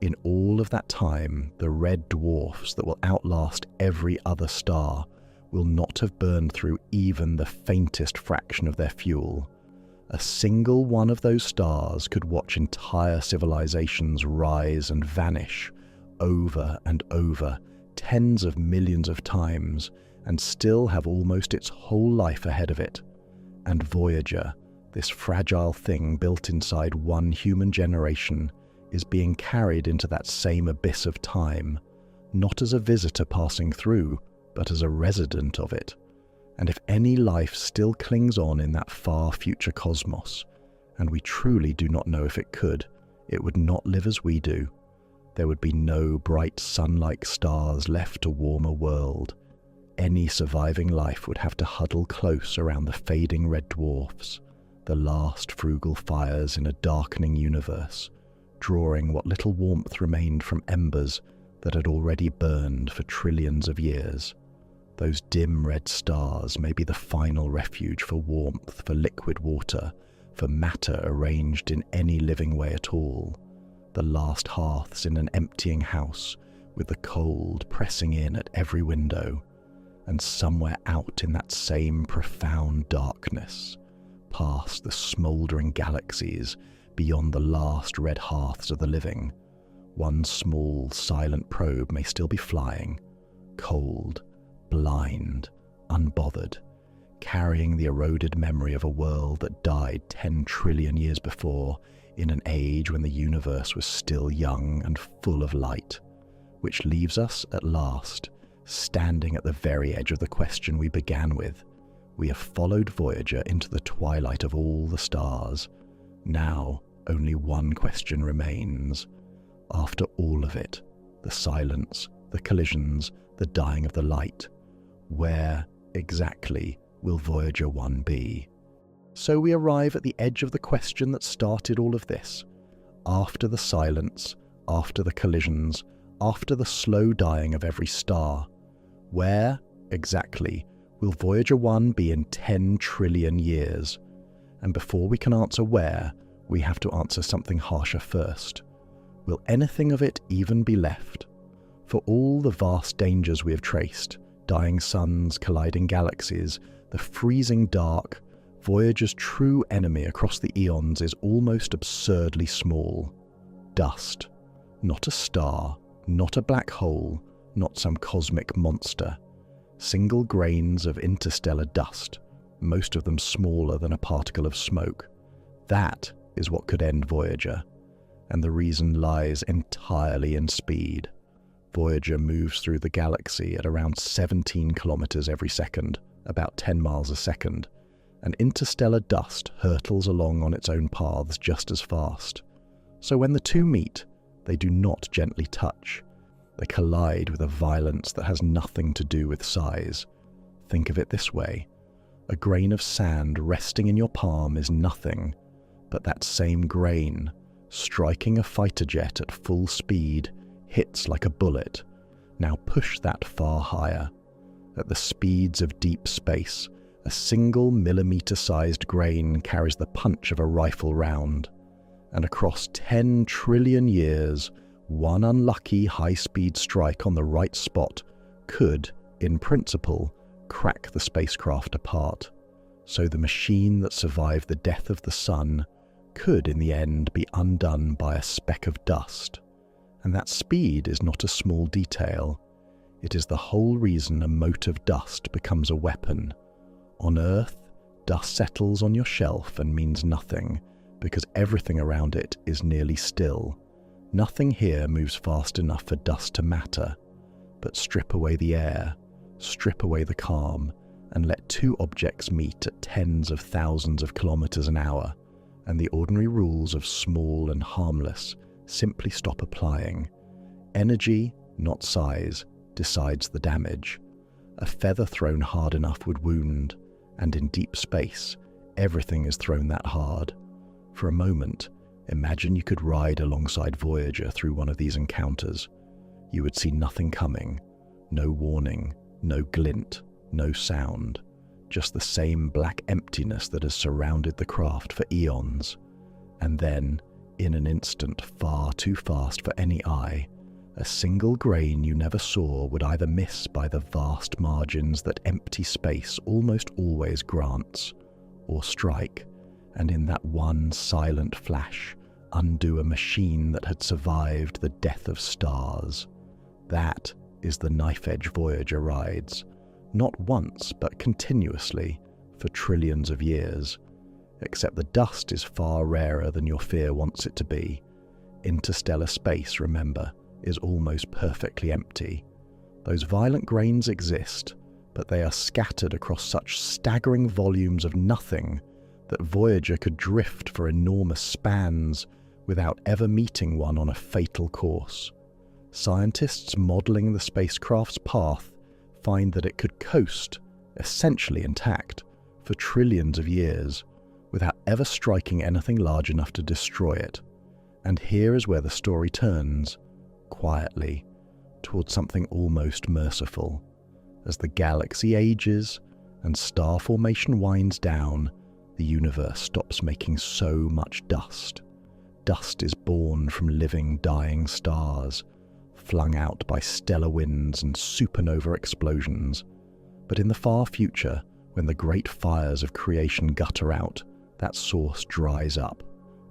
In all of that time, the red dwarfs that will outlast every other star will not have burned through even the faintest fraction of their fuel. A single one of those stars could watch entire civilizations rise and vanish over and over, tens of millions of times, and still have almost its whole life ahead of it. And Voyager, this fragile thing built inside one human generation, is being carried into that same abyss of time, not as a visitor passing through, but as a resident of it. And if any life still clings on in that far future cosmos, and we truly do not know if it could, it would not live as we do. There would be no bright sun-like stars left to warm a world. Any surviving life would have to huddle close around the fading red dwarfs, the last frugal fires in a darkening universe, drawing what little warmth remained from embers that had already burned for trillions of years. Those dim red stars may be the final refuge for warmth, for liquid water, for matter arranged in any living way at all. The last hearths in an emptying house, with the cold pressing in at every window. And somewhere out in that same profound darkness, past the smouldering galaxies, beyond the last red hearths of the living. One small, silent probe may still be flying, cold, blind, unbothered, carrying the eroded memory of a world that died 10 trillion years before, in an age when the universe was still young and full of light, which leaves us, at last, standing at the very edge of the question we began with. We have followed Voyager into the twilight of all the stars. Now, only one question remains. After all of it, the silence, the collisions, the dying of the light, where exactly will Voyager 1 be? So we arrive at the edge of the question that started all of this. After the silence, after the collisions, after the slow dying of every star, where exactly will Voyager 1 be in 10 trillion years? And before we can answer where, we have to answer something harsher first. Will anything of it even be left? For all the vast dangers we have traced, dying suns, colliding galaxies, the freezing dark, Voyager's true enemy across the eons is almost absurdly small. Dust. Not a star, not a black hole, not some cosmic monster. Single grains of interstellar dust, most of them smaller than a particle of smoke. That is what could end Voyager, and the reason lies entirely in speed. Voyager moves through the galaxy at around 17 kilometers every second, about 10 miles a second, and interstellar dust hurtles along on its own paths just as fast. So when the two meet, they do not gently touch. They collide with a violence that has nothing to do with size. Think of it this way. A grain of sand resting in your palm is nothing, but that same grain, striking a fighter jet at full speed, hits like a bullet. Now push that far higher. At the speeds of deep space, a single millimeter-sized grain carries the punch of a rifle round. And across 10 trillion years, one unlucky high-speed strike on the right spot could, in principle, crack the spacecraft apart. So the machine that survived the death of the sun could, in the end, be undone by a speck of dust. And that speed is not a small detail. It is the whole reason a mote of dust becomes a weapon. On Earth, dust settles on your shelf and means nothing, because everything around it is nearly still. Nothing here moves fast enough for dust to matter. But strip away the air, strip away the calm, and let two objects meet at tens of thousands of kilometers an hour, and the ordinary rules of small and harmless simply stop applying. Energy, not size, decides the damage. A feather thrown hard enough would wound, and in deep space, everything is thrown that hard. For a moment, imagine you could ride alongside Voyager through one of these encounters. You would see nothing coming, no warning, no glint, no sound, just the same black emptiness that has surrounded the craft for eons. And then, in an instant far too fast for any eye, a single grain you never saw would either miss by the vast margins that empty space almost always grants, or strike, and in that one silent flash, undo a machine that had survived the death of stars. That is the knife-edge Voyager rides, not once but continuously, for trillions of years. Except the dust is far rarer than your fear wants it to be. Interstellar space, remember, is almost perfectly empty. Those violent grains exist, but they are scattered across such staggering volumes of nothing that Voyager could drift for enormous spans without ever meeting one on a fatal course. Scientists modeling the spacecraft's path find that it could coast, essentially intact, for trillions of years, without ever striking anything large enough to destroy it. And here is where the story turns, quietly, towards something almost merciful. As the galaxy ages and star formation winds down, the universe stops making so much dust. Dust is born from living, dying stars, flung out by stellar winds and supernova explosions. But in the far future, when the great fires of creation gutter out, that source dries up,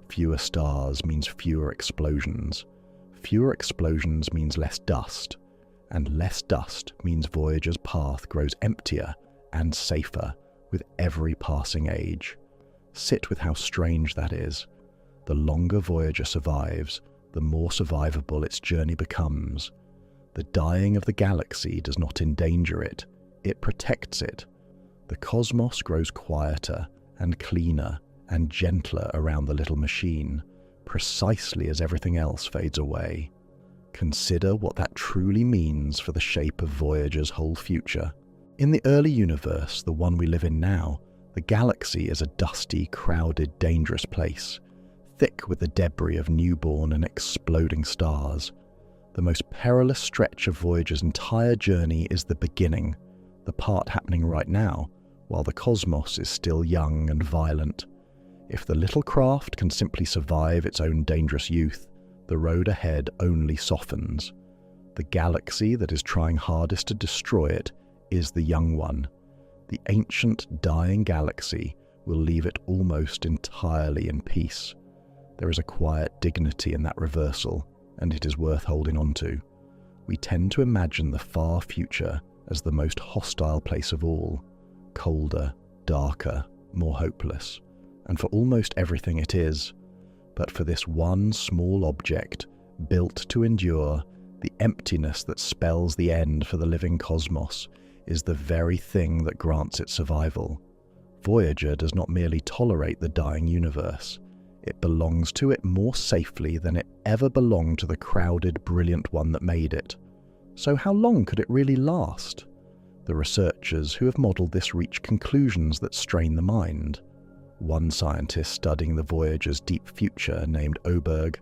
Fewer stars means fewer explosions. Fewer explosions means less dust. And less dust means Voyager's path grows emptier and safer with every passing age. Sit with how strange that is. The longer Voyager survives, the more survivable its journey becomes. The dying of the galaxy does not endanger it, it protects it. The cosmos grows quieter and cleaner and gentler around the little machine, precisely as everything else fades away. Consider what that truly means for the shape of Voyager's whole future. In the early universe, the one we live in now, the galaxy is a dusty, crowded, dangerous place, thick with the debris of newborn and exploding stars. The most perilous stretch of Voyager's entire journey is the beginning, the part happening right now, while the cosmos is still young and violent. If the little craft can simply survive its own dangerous youth, the road ahead only softens. The galaxy that is trying hardest to destroy it is the young one. The ancient, dying galaxy will leave it almost entirely in peace. There is a quiet dignity in that reversal, and it is worth holding on to. We tend to imagine the far future as the most hostile place of all, colder, darker, more hopeless, and for almost everything it is. But for this one small object, built to endure, the emptiness that spells the end for the living cosmos is the very thing that grants it survival. Voyager does not merely tolerate the dying universe. It belongs to it more safely than it ever belonged to the crowded, brilliant one that made it. So how long could it really last? The researchers who have modelled this reach conclusions that strain the mind. One scientist studying the Voyager's deep future, named Oberg,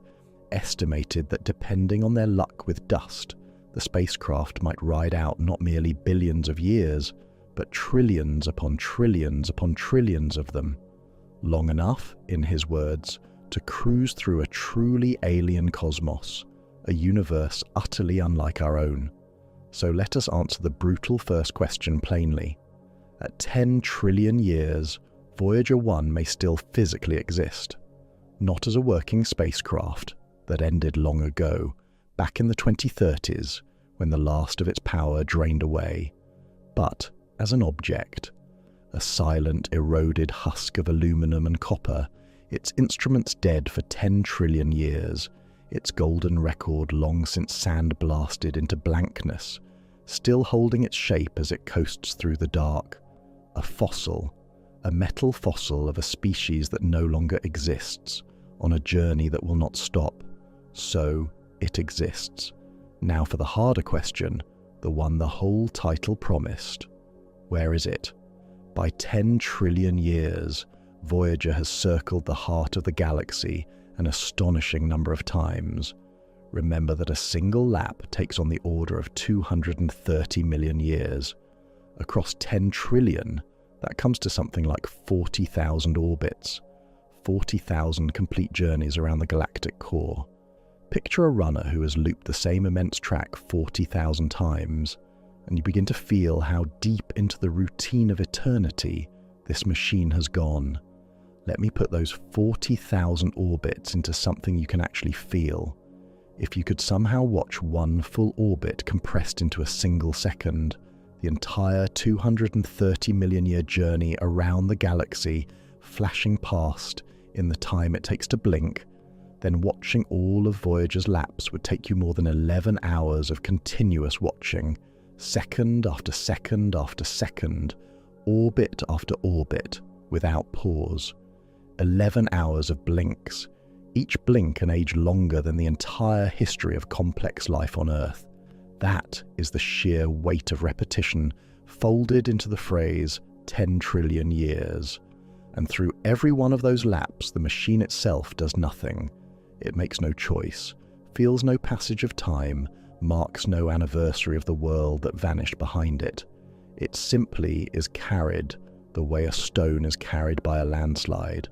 estimated that depending on their luck with dust, the spacecraft might ride out not merely billions of years, but trillions upon trillions upon trillions of them. Long enough, in his words, to cruise through a truly alien cosmos, a universe utterly unlike our own. So let us answer the brutal first question plainly. At 10 trillion years, Voyager 1 may still physically exist, not as a working spacecraft that ended long ago, back in the 2030s, when the last of its power drained away, but as an object, a silent, eroded husk of aluminum and copper, its instruments dead for 10 trillion years, its golden record long since sand-blasted into blankness, still holding its shape as it coasts through the dark. A fossil, a metal fossil of a species that no longer exists, on a journey that will not stop. So, it exists. Now for the harder question, the one the whole title promised. Where is it? By 10 trillion years, Voyager has circled the heart of the galaxy an astonishing number of times. Remember that a single lap takes on the order of 230 million years. Across 10 trillion, that comes to something like 40,000 orbits, 40,000 complete journeys around the galactic core. Picture a runner who has looped the same immense track 40,000 times, and you begin to feel how deep into the routine of eternity this machine has gone. Let me put those 40,000 orbits into something you can actually feel. If you could somehow watch one full orbit compressed into a single second, the entire 230 million year journey around the galaxy flashing past in the time it takes to blink, then watching all of Voyager's laps would take you more than 11 hours of continuous watching, second after second after second, orbit after orbit, without pause. 11 hours of blinks, each blink an age longer than the entire history of complex life on Earth. That is the sheer weight of repetition folded into the phrase 10 trillion years. And through every one of those laps, the machine itself does nothing. It makes no choice, feels no passage of time, marks no anniversary of the world that vanished behind it. It simply is carried the way a stone is carried by a landslide,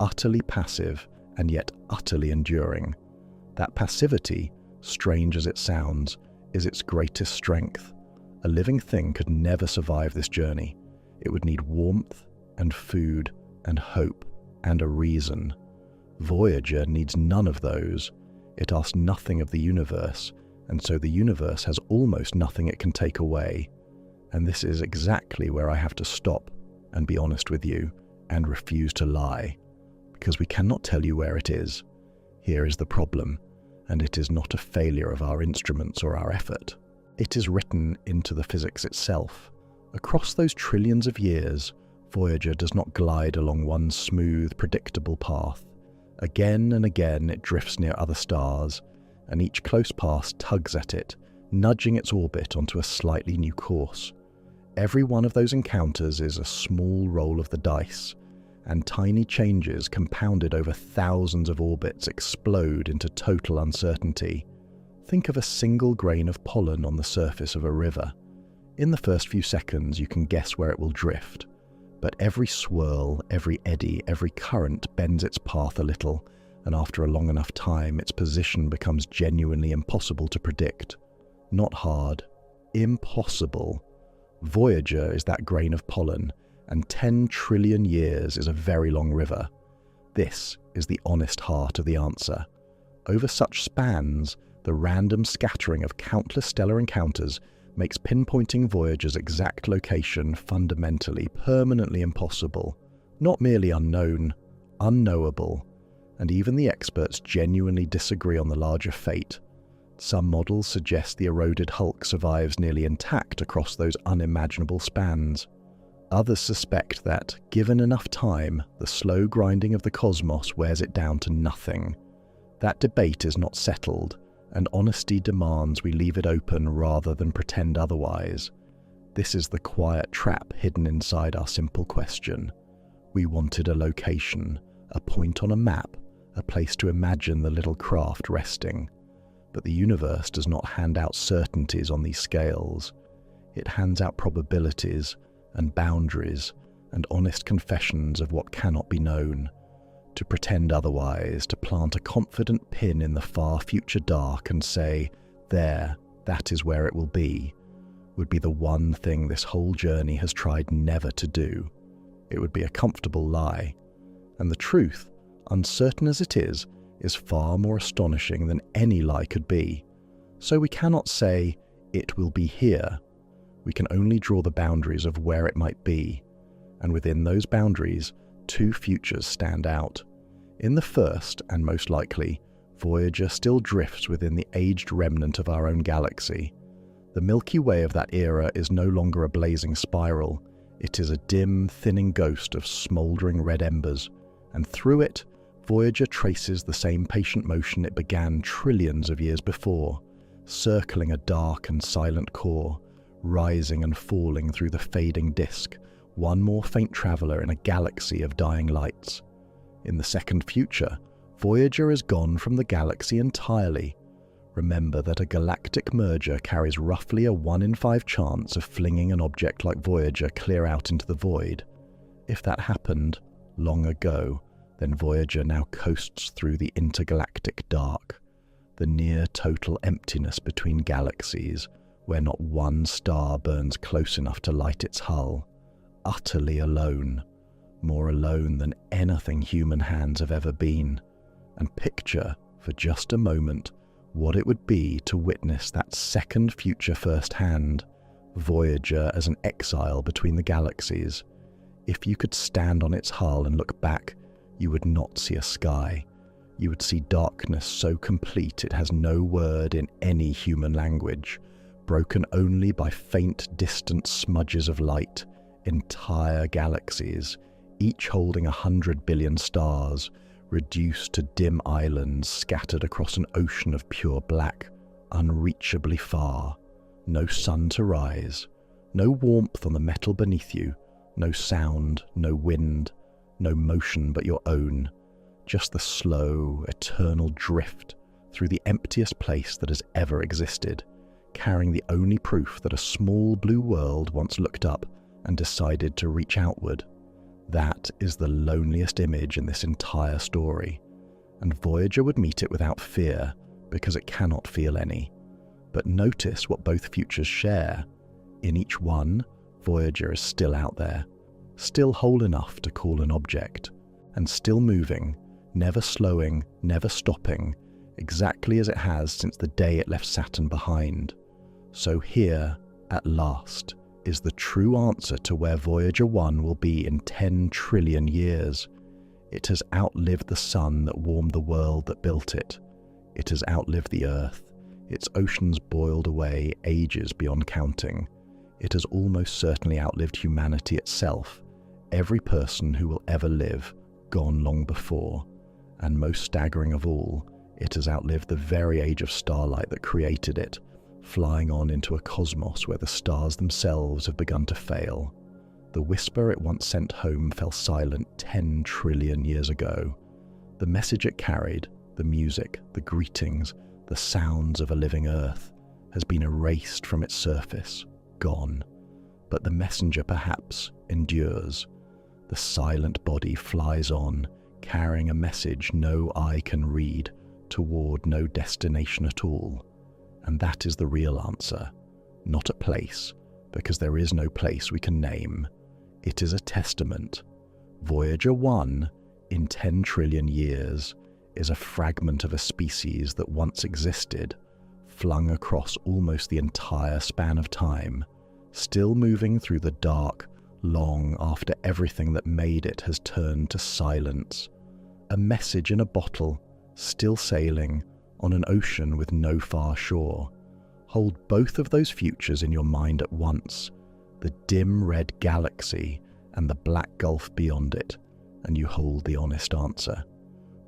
utterly passive and yet utterly enduring. That passivity, strange as it sounds, is its greatest strength. A living thing could never survive this journey. It would need warmth and food and hope and a reason. Voyager needs none of those. It asks nothing of the universe, and so the universe has almost nothing it can take away. And this is exactly where I have to stop and be honest with you and refuse to lie, because we cannot tell you where it is. Here is the problem, and it is not a failure of our instruments or our effort. It is written into the physics itself. Across those trillions of years, Voyager does not glide along one smooth, predictable path. Again and again it drifts near other stars, and each close pass tugs at it, nudging its orbit onto a slightly new course. Every one of those encounters is a small roll of the dice, and tiny changes compounded over thousands of orbits explode into total uncertainty. Think of a single grain of pollen on the surface of a river. In the first few seconds you can guess where it will drift, but every swirl, every eddy, every current bends its path a little, and after a long enough time its position becomes genuinely impossible to predict. Not hard, impossible. Voyager is that grain of pollen, and 10 trillion years is a very long river. This is the honest heart of the answer. Over such spans, the random scattering of countless stellar encounters makes pinpointing Voyager's exact location fundamentally, permanently impossible. Not merely unknown, unknowable. And even the experts genuinely disagree on the larger fate. Some models suggest the eroded hulk survives nearly intact across those unimaginable spans. Others suspect that, given enough time, the slow grinding of the cosmos wears it down to nothing. That debate is not settled, and honesty demands we leave it open rather than pretend otherwise. This is the quiet trap hidden inside our simple question. We wanted a location, a point on a map, a place to imagine the little craft resting. But the universe does not hand out certainties on these scales. It hands out probabilities and boundaries and honest confessions of what cannot be known. To pretend otherwise, to plant a confident pin in the far future dark and say, there, that is where it will be, would be the one thing this whole journey has tried never to do. It would be a comfortable lie. And the truth, uncertain as it is far more astonishing than any lie could be. So we cannot say, it will be here. We can only draw the boundaries of where it might be. And within those boundaries, two futures stand out. In the first, and most likely, Voyager still drifts within the aged remnant of our own galaxy. The Milky Way of that era is no longer a blazing spiral. It is a dim, thinning ghost of smouldering red embers, and through it, Voyager traces the same patient motion it began trillions of years before, circling a dark and silent core, rising and falling through the fading disk, one more faint traveller in a galaxy of dying lights. In the second future, Voyager is gone from the galaxy entirely. Remember that a galactic merger carries roughly a 1 in 5 chance of flinging an object like Voyager clear out into the void. If that happened long ago, then Voyager now coasts through the intergalactic dark, the near total emptiness between galaxies, where not one star burns close enough to light its hull, utterly alone, more alone than anything human hands have ever been. And picture, for just a moment, what it would be to witness that second future firsthand, Voyager as an exile between the galaxies. If you could stand on its hull and look back, you would not see a sky. You would see darkness so complete it has no word in any human language, broken only by faint, distant smudges of light, entire galaxies, each holding 100 billion stars, reduced to dim islands scattered across an ocean of pure black, unreachably far. No sun to rise, no warmth on the metal beneath you, no sound, no wind, no motion but your own, just the slow, eternal drift through the emptiest place that has ever existed, carrying the only proof that a small blue world once looked up and decided to reach outward. That is the loneliest image in this entire story, and Voyager would meet it without fear, because it cannot feel any. But notice what both futures share. In each one, Voyager is still out there, still whole enough to call an object, and still moving, never slowing, never stopping, exactly as it has since the day it left Saturn behind. So here, at last, is the true answer to where Voyager 1 will be in 10 trillion years. It has outlived the sun that warmed the world that built it. It has outlived the Earth. Its oceans boiled away ages beyond counting. It has almost certainly outlived humanity itself, every person who will ever live, gone long before. And most staggering of all, it has outlived the very age of starlight that created it, flying on into a cosmos where the stars themselves have begun to fail. The whisper it once sent home fell silent 10 trillion years ago. The message it carried, the music, the greetings, the sounds of a living Earth, has been erased from its surface, gone. But the messenger perhaps endures. The silent body flies on, carrying a message no eye can read, toward no destination at all. And that is the real answer. Not a place, because there is no place we can name. It is a testament. Voyager 1, in 10 trillion years, is a fragment of a species that once existed, flung across almost the entire span of time, still moving through the dark, long after everything that made it has turned to silence. A message in a bottle, still sailing on an ocean with no far shore. Hold both of those futures in your mind at once, the dim red galaxy and the black gulf beyond it, and you hold the honest answer.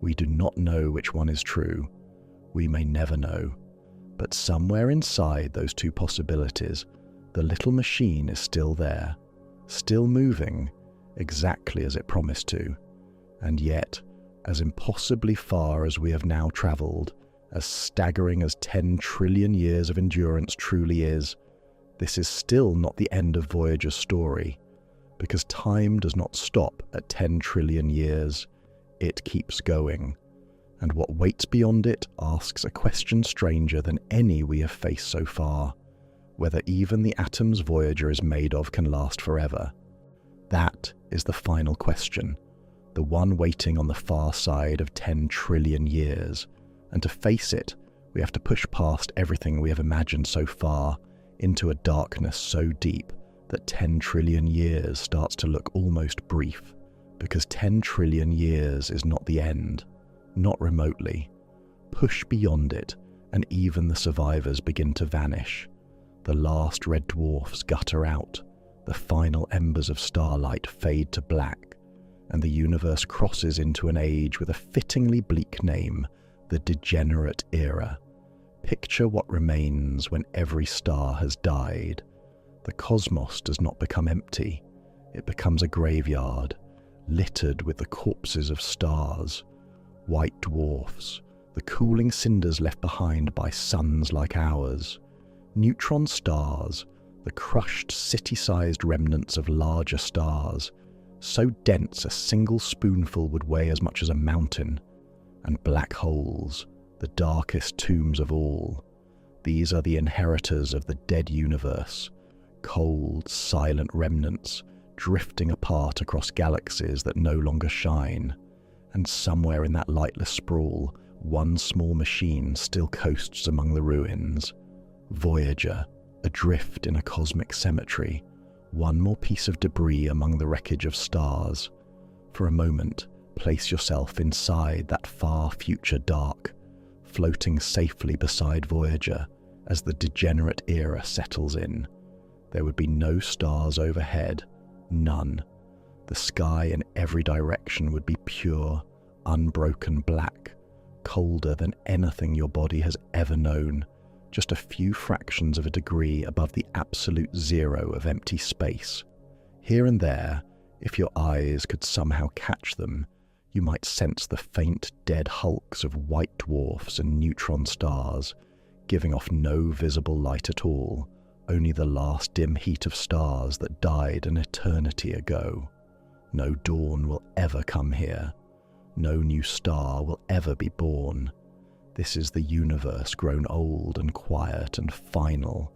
We do not know which one is true. We may never know. But somewhere inside those two possibilities, the little machine is still there, still moving, exactly as it promised to. And yet, as impossibly far as we have now travelled, as staggering as 10 trillion years of endurance truly is, this is still not the end of Voyager's story, because time does not stop at 10 trillion years. It keeps going, and what waits beyond it asks a question stranger than any we have faced so far, whether even the atoms Voyager is made of can last forever. That is the final question, the one waiting on the far side of 10 trillion years, and to face it, we have to push past everything we have imagined so far into a darkness so deep that 10 trillion years starts to look almost brief, because 10 trillion years is not the end, not remotely. Push beyond it, and even the survivors begin to vanish. The last red dwarfs gutter out, the final embers of starlight fade to black, and the universe crosses into an age with a fittingly bleak name, the degenerate era. Picture what remains when every star has died. The cosmos does not become empty. It becomes a graveyard, littered with the corpses of stars, white dwarfs, the cooling cinders left behind by suns like ours, neutron stars, the crushed city-sized remnants of larger stars, so dense a single spoonful would weigh as much as a mountain, and black holes, the darkest tombs of all. These are the inheritors of the dead universe, cold, silent remnants drifting apart across galaxies that no longer shine, and somewhere in that lightless sprawl, one small machine still coasts among the ruins. Voyager, adrift in a cosmic cemetery, one more piece of debris among the wreckage of stars. For a moment, place yourself inside that far future dark, floating safely beside Voyager as the degenerate era settles in. There would be no stars overhead, none. The sky in every direction would be pure, unbroken black, colder than anything your body has ever known, just a few fractions of a degree above the absolute zero of empty space. Here and there, if your eyes could somehow catch them, you might sense the faint dead hulks of white dwarfs and neutron stars, giving off no visible light at all, only the last dim heat of stars that died an eternity ago. No dawn will ever come here. No new star will ever be born. This is the universe grown old and quiet and final,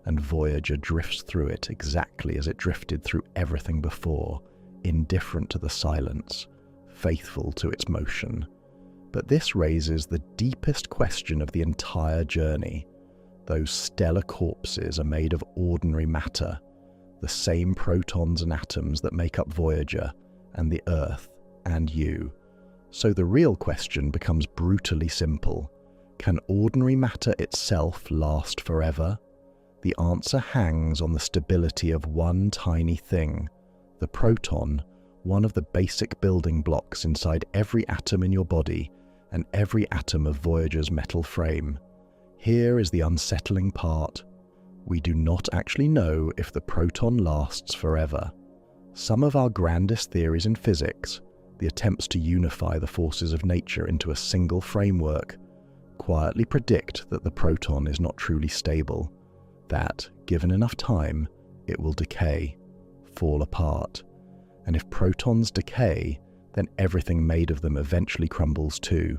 and Voyager drifts through it exactly as it drifted through everything before, indifferent to the silence, faithful to its motion. But this raises the deepest question of the entire journey. Those stellar corpses are made of ordinary matter, the same protons and atoms that make up Voyager and the Earth and you. So the real question becomes brutally simple. Can ordinary matter itself last forever? The answer hangs on the stability of one tiny thing, the proton, one of the basic building blocks inside every atom in your body and every atom of Voyager's metal frame. Here is the unsettling part. We do not actually know if the proton lasts forever. Some of our grandest theories in physics, the attempts to unify the forces of nature into a single framework, quietly predict that the proton is not truly stable, that, given enough time, it will decay, fall apart. And if protons decay, then everything made of them eventually crumbles too.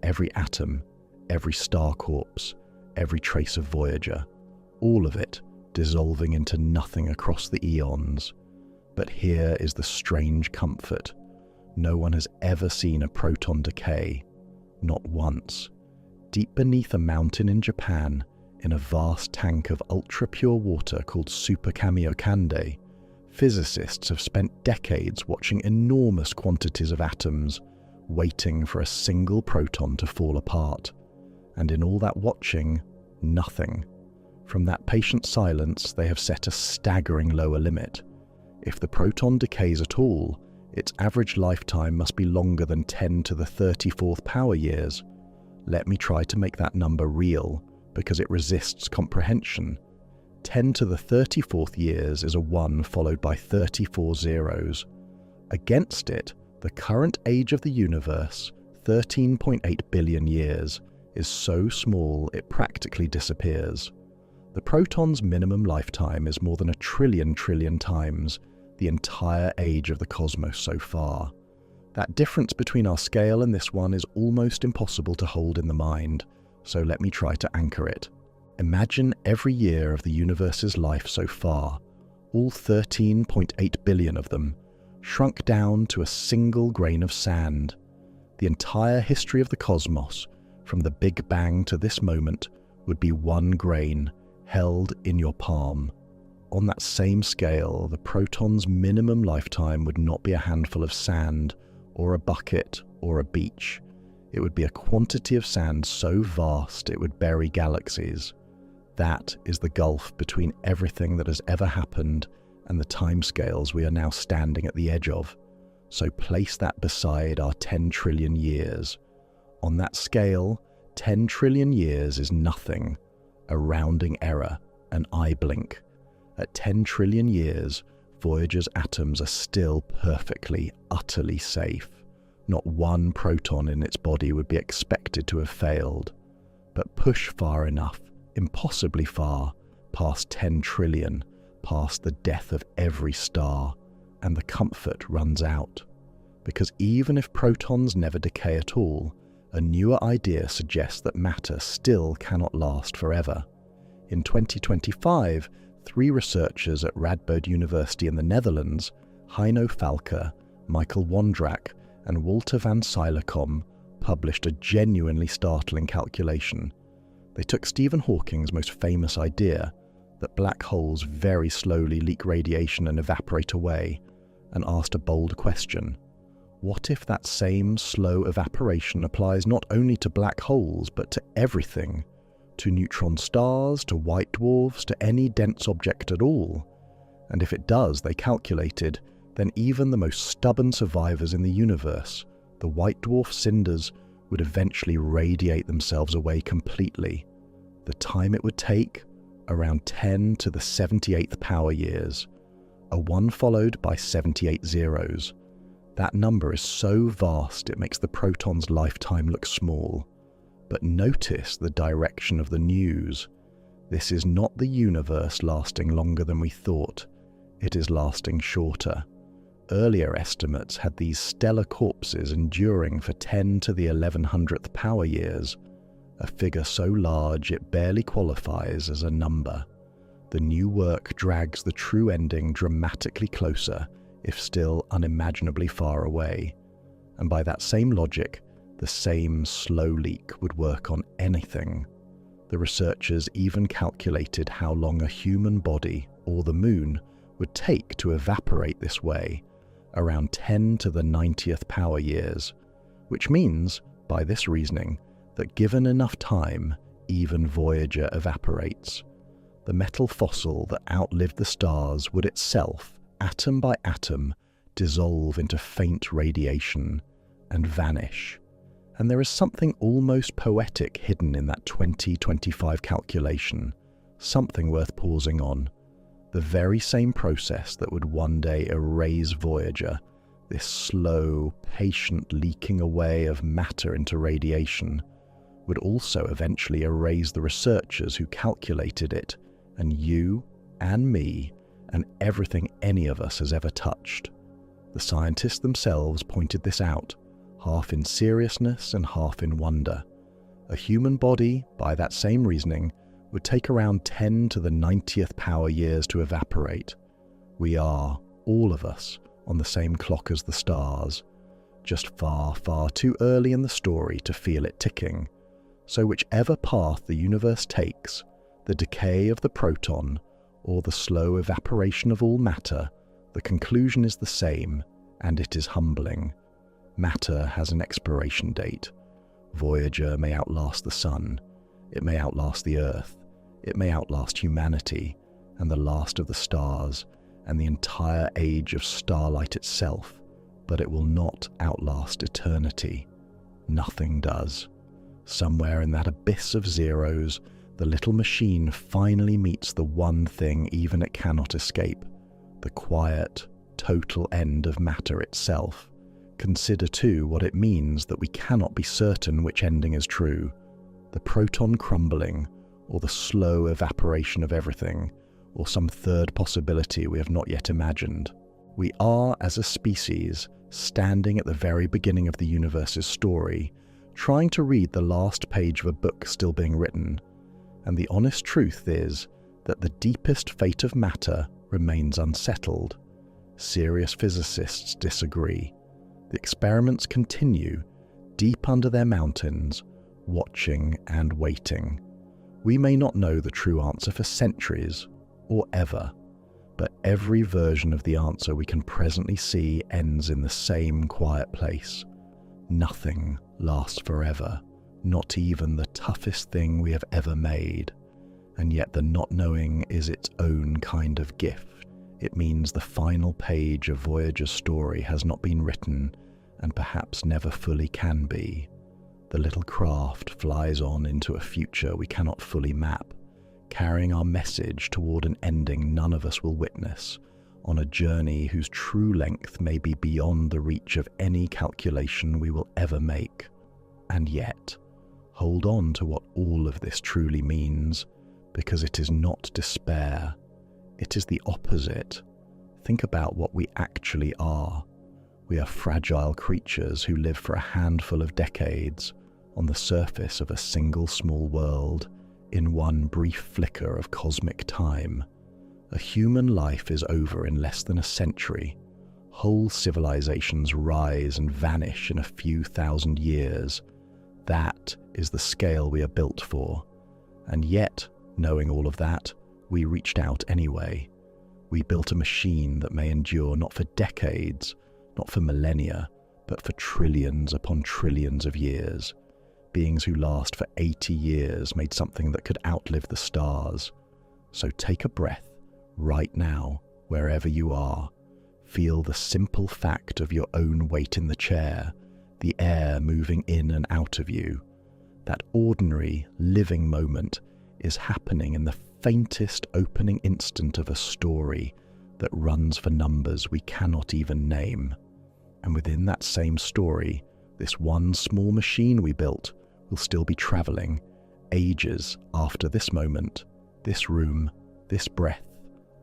Every atom, every star corpse, every trace of Voyager, all of it dissolving into nothing across the eons. But here is the strange comfort. No one has ever seen a proton decay, not once. Deep beneath a mountain in Japan, in a vast tank of ultra-pure water called Super Kamiokande, physicists have spent decades watching enormous quantities of atoms, waiting for a single proton to fall apart. And in all that watching, nothing. From that patient silence, they have set a staggering lower limit. If the proton decays at all, its average lifetime must be longer than 10 to the 34th power years. Let me try to make that number real, because it resists comprehension. 10 to the 34th years is a 1 followed by 34 zeros. Against it, the current age of the universe, 13.8 billion years, is so small it practically disappears. The proton's minimum lifetime is more than 1 trillion times the entire age of the cosmos so far. That difference between our scale and this one is almost impossible to hold in the mind, so let me try to anchor it. Imagine every year of the universe's life so far, all 13.8 billion of them, shrunk down to a single grain of sand. The entire history of the cosmos, from the Big Bang to this moment, would be one grain, held in your palm. On that same scale, the proton's minimum lifetime would not be a handful of sand, or a bucket, or a beach. It would be a quantity of sand so vast it would bury galaxies. That is the gulf between everything that has ever happened and the timescales we are now standing at the edge of. So place that beside our 10 trillion years. On that scale, 10 trillion years is nothing, a rounding error, an eye blink. At 10 trillion years, Voyager's atoms are still perfectly, utterly safe. Not one proton in its body would be expected to have failed. But push far enough, impossibly far, past 10 trillion, past the death of every star, and the comfort runs out. Because even if protons never decay at all, a newer idea suggests that matter still cannot last forever. In 2025, 3 researchers at Radboud University in the Netherlands, Heino Falke, Michael Wondrak, and Walter van Sailekom, published a genuinely startling calculation. They took Stephen Hawking's most famous idea, that black holes very slowly leak radiation and evaporate away, and asked a bold question. What if that same slow evaporation applies not only to black holes, but to everything? To neutron stars, to white dwarfs, to any dense object at all? And if it does, they calculated, then even the most stubborn survivors in the universe, the white dwarf cinders, would eventually radiate themselves away completely. The time it would take? Around 10 to the 78th power years. A 1 followed by 78 zeros. That number is so vast it makes the proton's lifetime look small. But notice the direction of the news. This is not the universe lasting longer than we thought. It is lasting shorter. Earlier estimates had these stellar corpses enduring for 10 to the 1100th power years, a figure so large it barely qualifies as a number. The new work drags the true ending dramatically closer, if still unimaginably far away. And by that same logic, the same slow leak would work on anything. The researchers even calculated how long a human body, or the moon, would take to evaporate this way, around 10 to the 90th power years, which means, by this reasoning, that given enough time, even Voyager evaporates. The metal fossil that outlived the stars would itself, atom by atom, dissolve into faint radiation and vanish. And there is something almost poetic hidden in that 2025 calculation, something worth pausing on. The very same process that would one day erase Voyager, this slow, patient leaking away of matter into radiation, would also eventually erase the researchers who calculated it, and you and me and everything any of us has ever touched. The scientists themselves pointed this out, half in seriousness and half in wonder. A human body, by that same reasoning, would take around 10 to the 90th power years to evaporate. We are, all of us, on the same clock as the stars, just far, far too early in the story to feel it ticking. So whichever path the universe takes, the decay of the proton, or the slow evaporation of all matter, the conclusion is the same, and it is humbling. Matter has an expiration date. Voyager may outlast the sun, it may outlast the Earth, it may outlast humanity, and the last of the stars, and the entire age of starlight itself, but it will not outlast eternity. Nothing does. Somewhere in that abyss of zeros, the little machine finally meets the one thing even it cannot escape, the quiet, total end of matter itself. Consider too what it means that we cannot be certain which ending is true, the proton crumbling, or the slow evaporation of everything, or some third possibility we have not yet imagined. We are, as a species, standing at the very beginning of the universe's story, trying to read the last page of a book still being written, and the honest truth is that the deepest fate of matter remains unsettled. Serious physicists disagree. The experiments continue, deep under their mountains, watching and waiting. We may not know the true answer for centuries, or ever, but every version of the answer we can presently see ends in the same quiet place. Nothing lasts forever, not even the toughest thing we have ever made. And yet the not knowing is its own kind of gift. It means the final page of Voyager's story has not been written, and perhaps never fully can be. The little craft flies on into a future we cannot fully map, carrying our message toward an ending none of us will witness, on a journey whose true length may be beyond the reach of any calculation we will ever make. And yet, hold on to what all of this truly means, because it is not despair. It is the opposite. Think about what we actually are. We are fragile creatures who live for a handful of decades on the surface of a single small world in one brief flicker of cosmic time. A human life is over in less than a century. Whole civilizations rise and vanish in a few thousand years. That is the scale we are built for. And yet, knowing all of that, we reached out anyway. We built a machine that may endure not for decades, not for millennia, but for trillions upon trillions of years. Beings who last for 80 years made something that could outlive the stars. So take a breath, right now, wherever you are. Feel the simple fact of your own weight in the chair, the air moving in and out of you. That ordinary, living moment is happening in the faintest opening instant of a story that runs for numbers we cannot even name. And within that same story, this one small machine we built will still be travelling, ages after this moment, this room, this breath,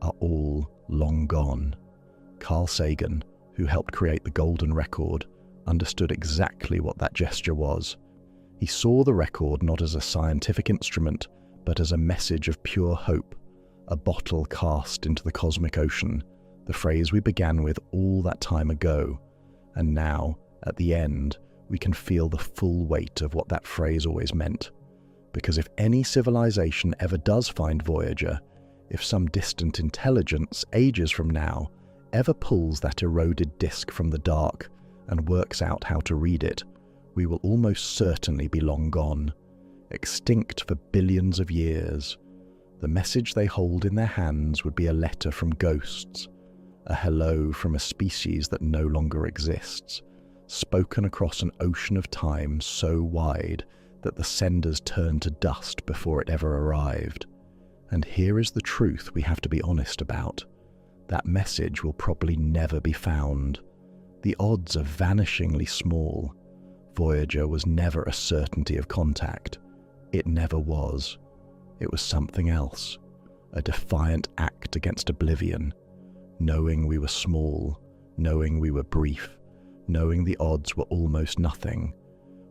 are all long gone. Carl Sagan, who helped create the golden record, understood exactly what that gesture was. He saw the record not as a scientific instrument, but as a message of pure hope, a bottle cast into the cosmic ocean, the phrase we began with all that time ago. And now, At the end, we can feel the full weight of what that phrase always meant. Because if any civilization ever does find Voyager, if some distant intelligence ages from now ever pulls that eroded disk from the dark and works out how to read it, we will almost certainly be long gone, extinct for billions of years. The message they hold in their hands would be a letter from ghosts, a hello from a species that no longer exists, spoken across an ocean of time so wide that the senders turned to dust before it ever arrived. And here is the truth we have to be honest about. That message will probably never be found. The odds are vanishingly small. Voyager was never a certainty of contact. It never was. It was something else, a defiant act against oblivion, knowing we were small, knowing we were brief, knowing the odds were almost nothing.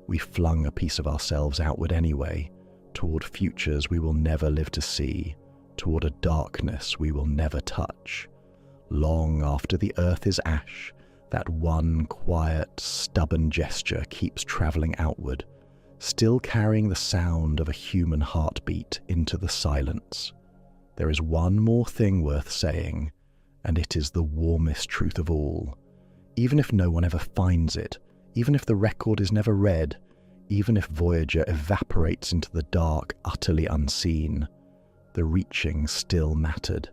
We flung a piece of ourselves outward anyway, toward futures we will never live to see, toward a darkness we will never touch. Long after the earth is ash, that one quiet, stubborn gesture keeps traveling outward, still carrying the sound of a human heartbeat into the silence. There is one more thing worth saying, and it is the warmest truth of all. Even if no one ever finds it, even if the record is never read, even if Voyager evaporates into the dark utterly unseen, the reaching still mattered.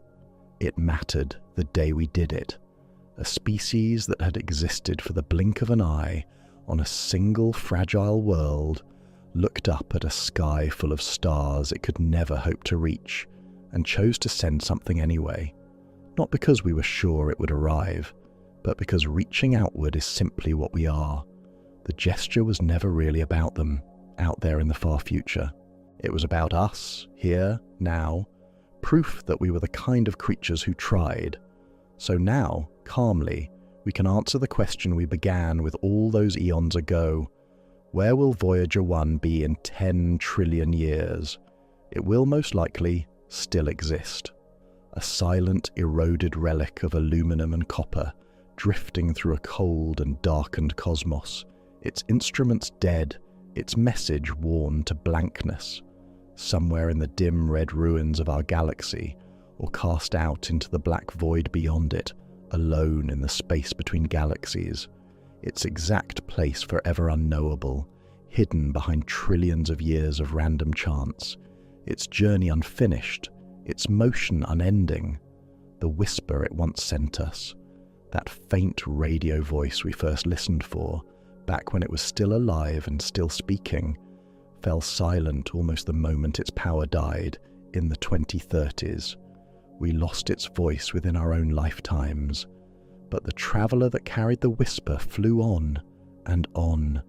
It mattered the day we did it. A species that had existed for the blink of an eye on a single fragile world looked up at a sky full of stars it could never hope to reach and chose to send something anyway. Not because we were sure it would arrive, but because reaching outward is simply what we are. The gesture was never really about them, out there in the far future. It was about us, here, now, proof that we were the kind of creatures who tried. So now, calmly, we can answer the question we began with all those eons ago. Where will Voyager 1 be in 10 trillion years? It will most likely still exist. A silent, eroded relic of aluminum and copper, drifting through a cold and darkened cosmos, its instruments dead, its message worn to blankness, somewhere in the dim red ruins of our galaxy, or cast out into the black void beyond it, alone in the space between galaxies, its exact place forever unknowable, hidden behind trillions of years of random chance, its journey unfinished, its motion unending, the whisper it once sent us, that faint radio voice we first listened for, back when it was still alive and still speaking, fell silent almost the moment its power died in the 2030s. We lost its voice within our own lifetimes, but the traveller that carried the whisper flew on and on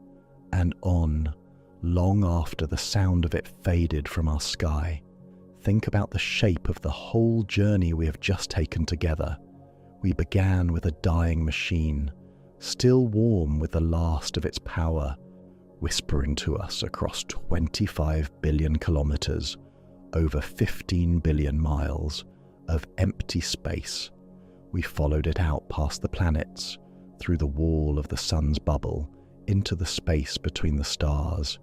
and on, long after the sound of it faded from our sky. Think about the shape of the whole journey we have just taken together. We began with a dying machine, still warm with the last of its power, whispering to us across 25 billion kilometers, over 15 billion miles of empty space. We followed it out past the planets, through the wall of the sun's bubble, into the space between the stars.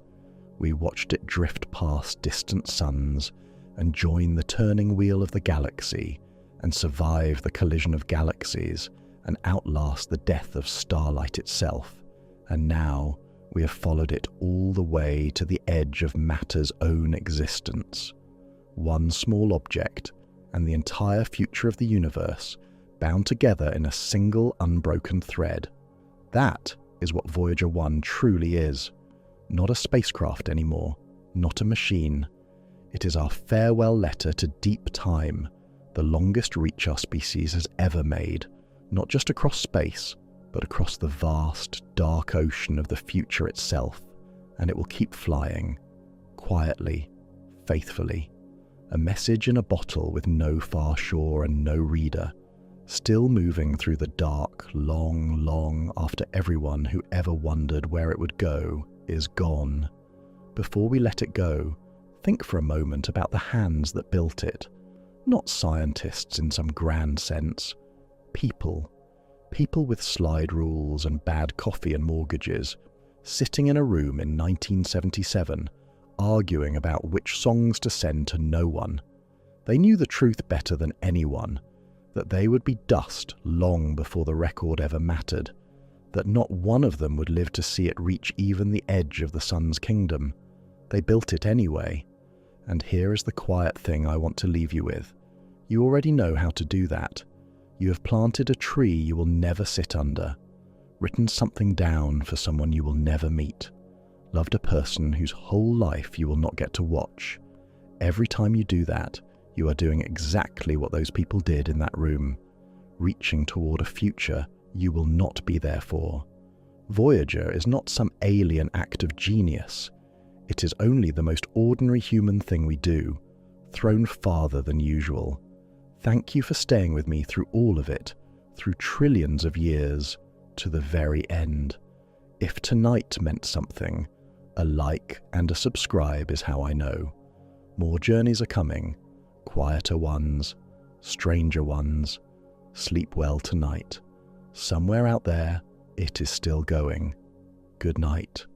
We watched it drift past distant suns and join the turning wheel of the galaxy and survive the collision of galaxies and outlast the death of starlight itself. And now we have followed it all the way to the edge of matter's own existence. One small object and the entire future of the universe bound together in a single unbroken thread. That is what Voyager 1 truly is. Not a spacecraft anymore, not a machine. It is our farewell letter to deep time, the longest reach our species has ever made, not just across space, but across the vast, dark ocean of the future itself. And it will keep flying, quietly, faithfully. A message in a bottle with no far shore and no reader, still moving through the dark, long after everyone who ever wondered where it would go is gone. Before we let it go, think for a moment about the hands that built it. Not scientists in some grand sense. People. People with slide rules and bad coffee and mortgages, sitting in a room in 1977, arguing about which songs to send to no one. They knew the truth better than anyone, that they would be dust long before the record ever mattered, that not one of them would live to see it reach even the edge of the sun's kingdom. They built it anyway. And here is the quiet thing I want to leave you with. You already know how to do that. You have planted a tree you will never sit under, written something down for someone you will never meet, loved a person whose whole life you will not get to watch. Every time you do that, you are doing exactly what those people did in that room, reaching toward a future you will not be there for. Voyager is not some alien act of genius. It is only the most ordinary human thing we do, thrown farther than usual. Thank you for staying with me through all of it, through trillions of years, to the very end. If tonight meant something, a like and a subscribe is how I know. More journeys are coming, quieter ones, stranger ones. Sleep well tonight. Somewhere out there, it is still going. Good night.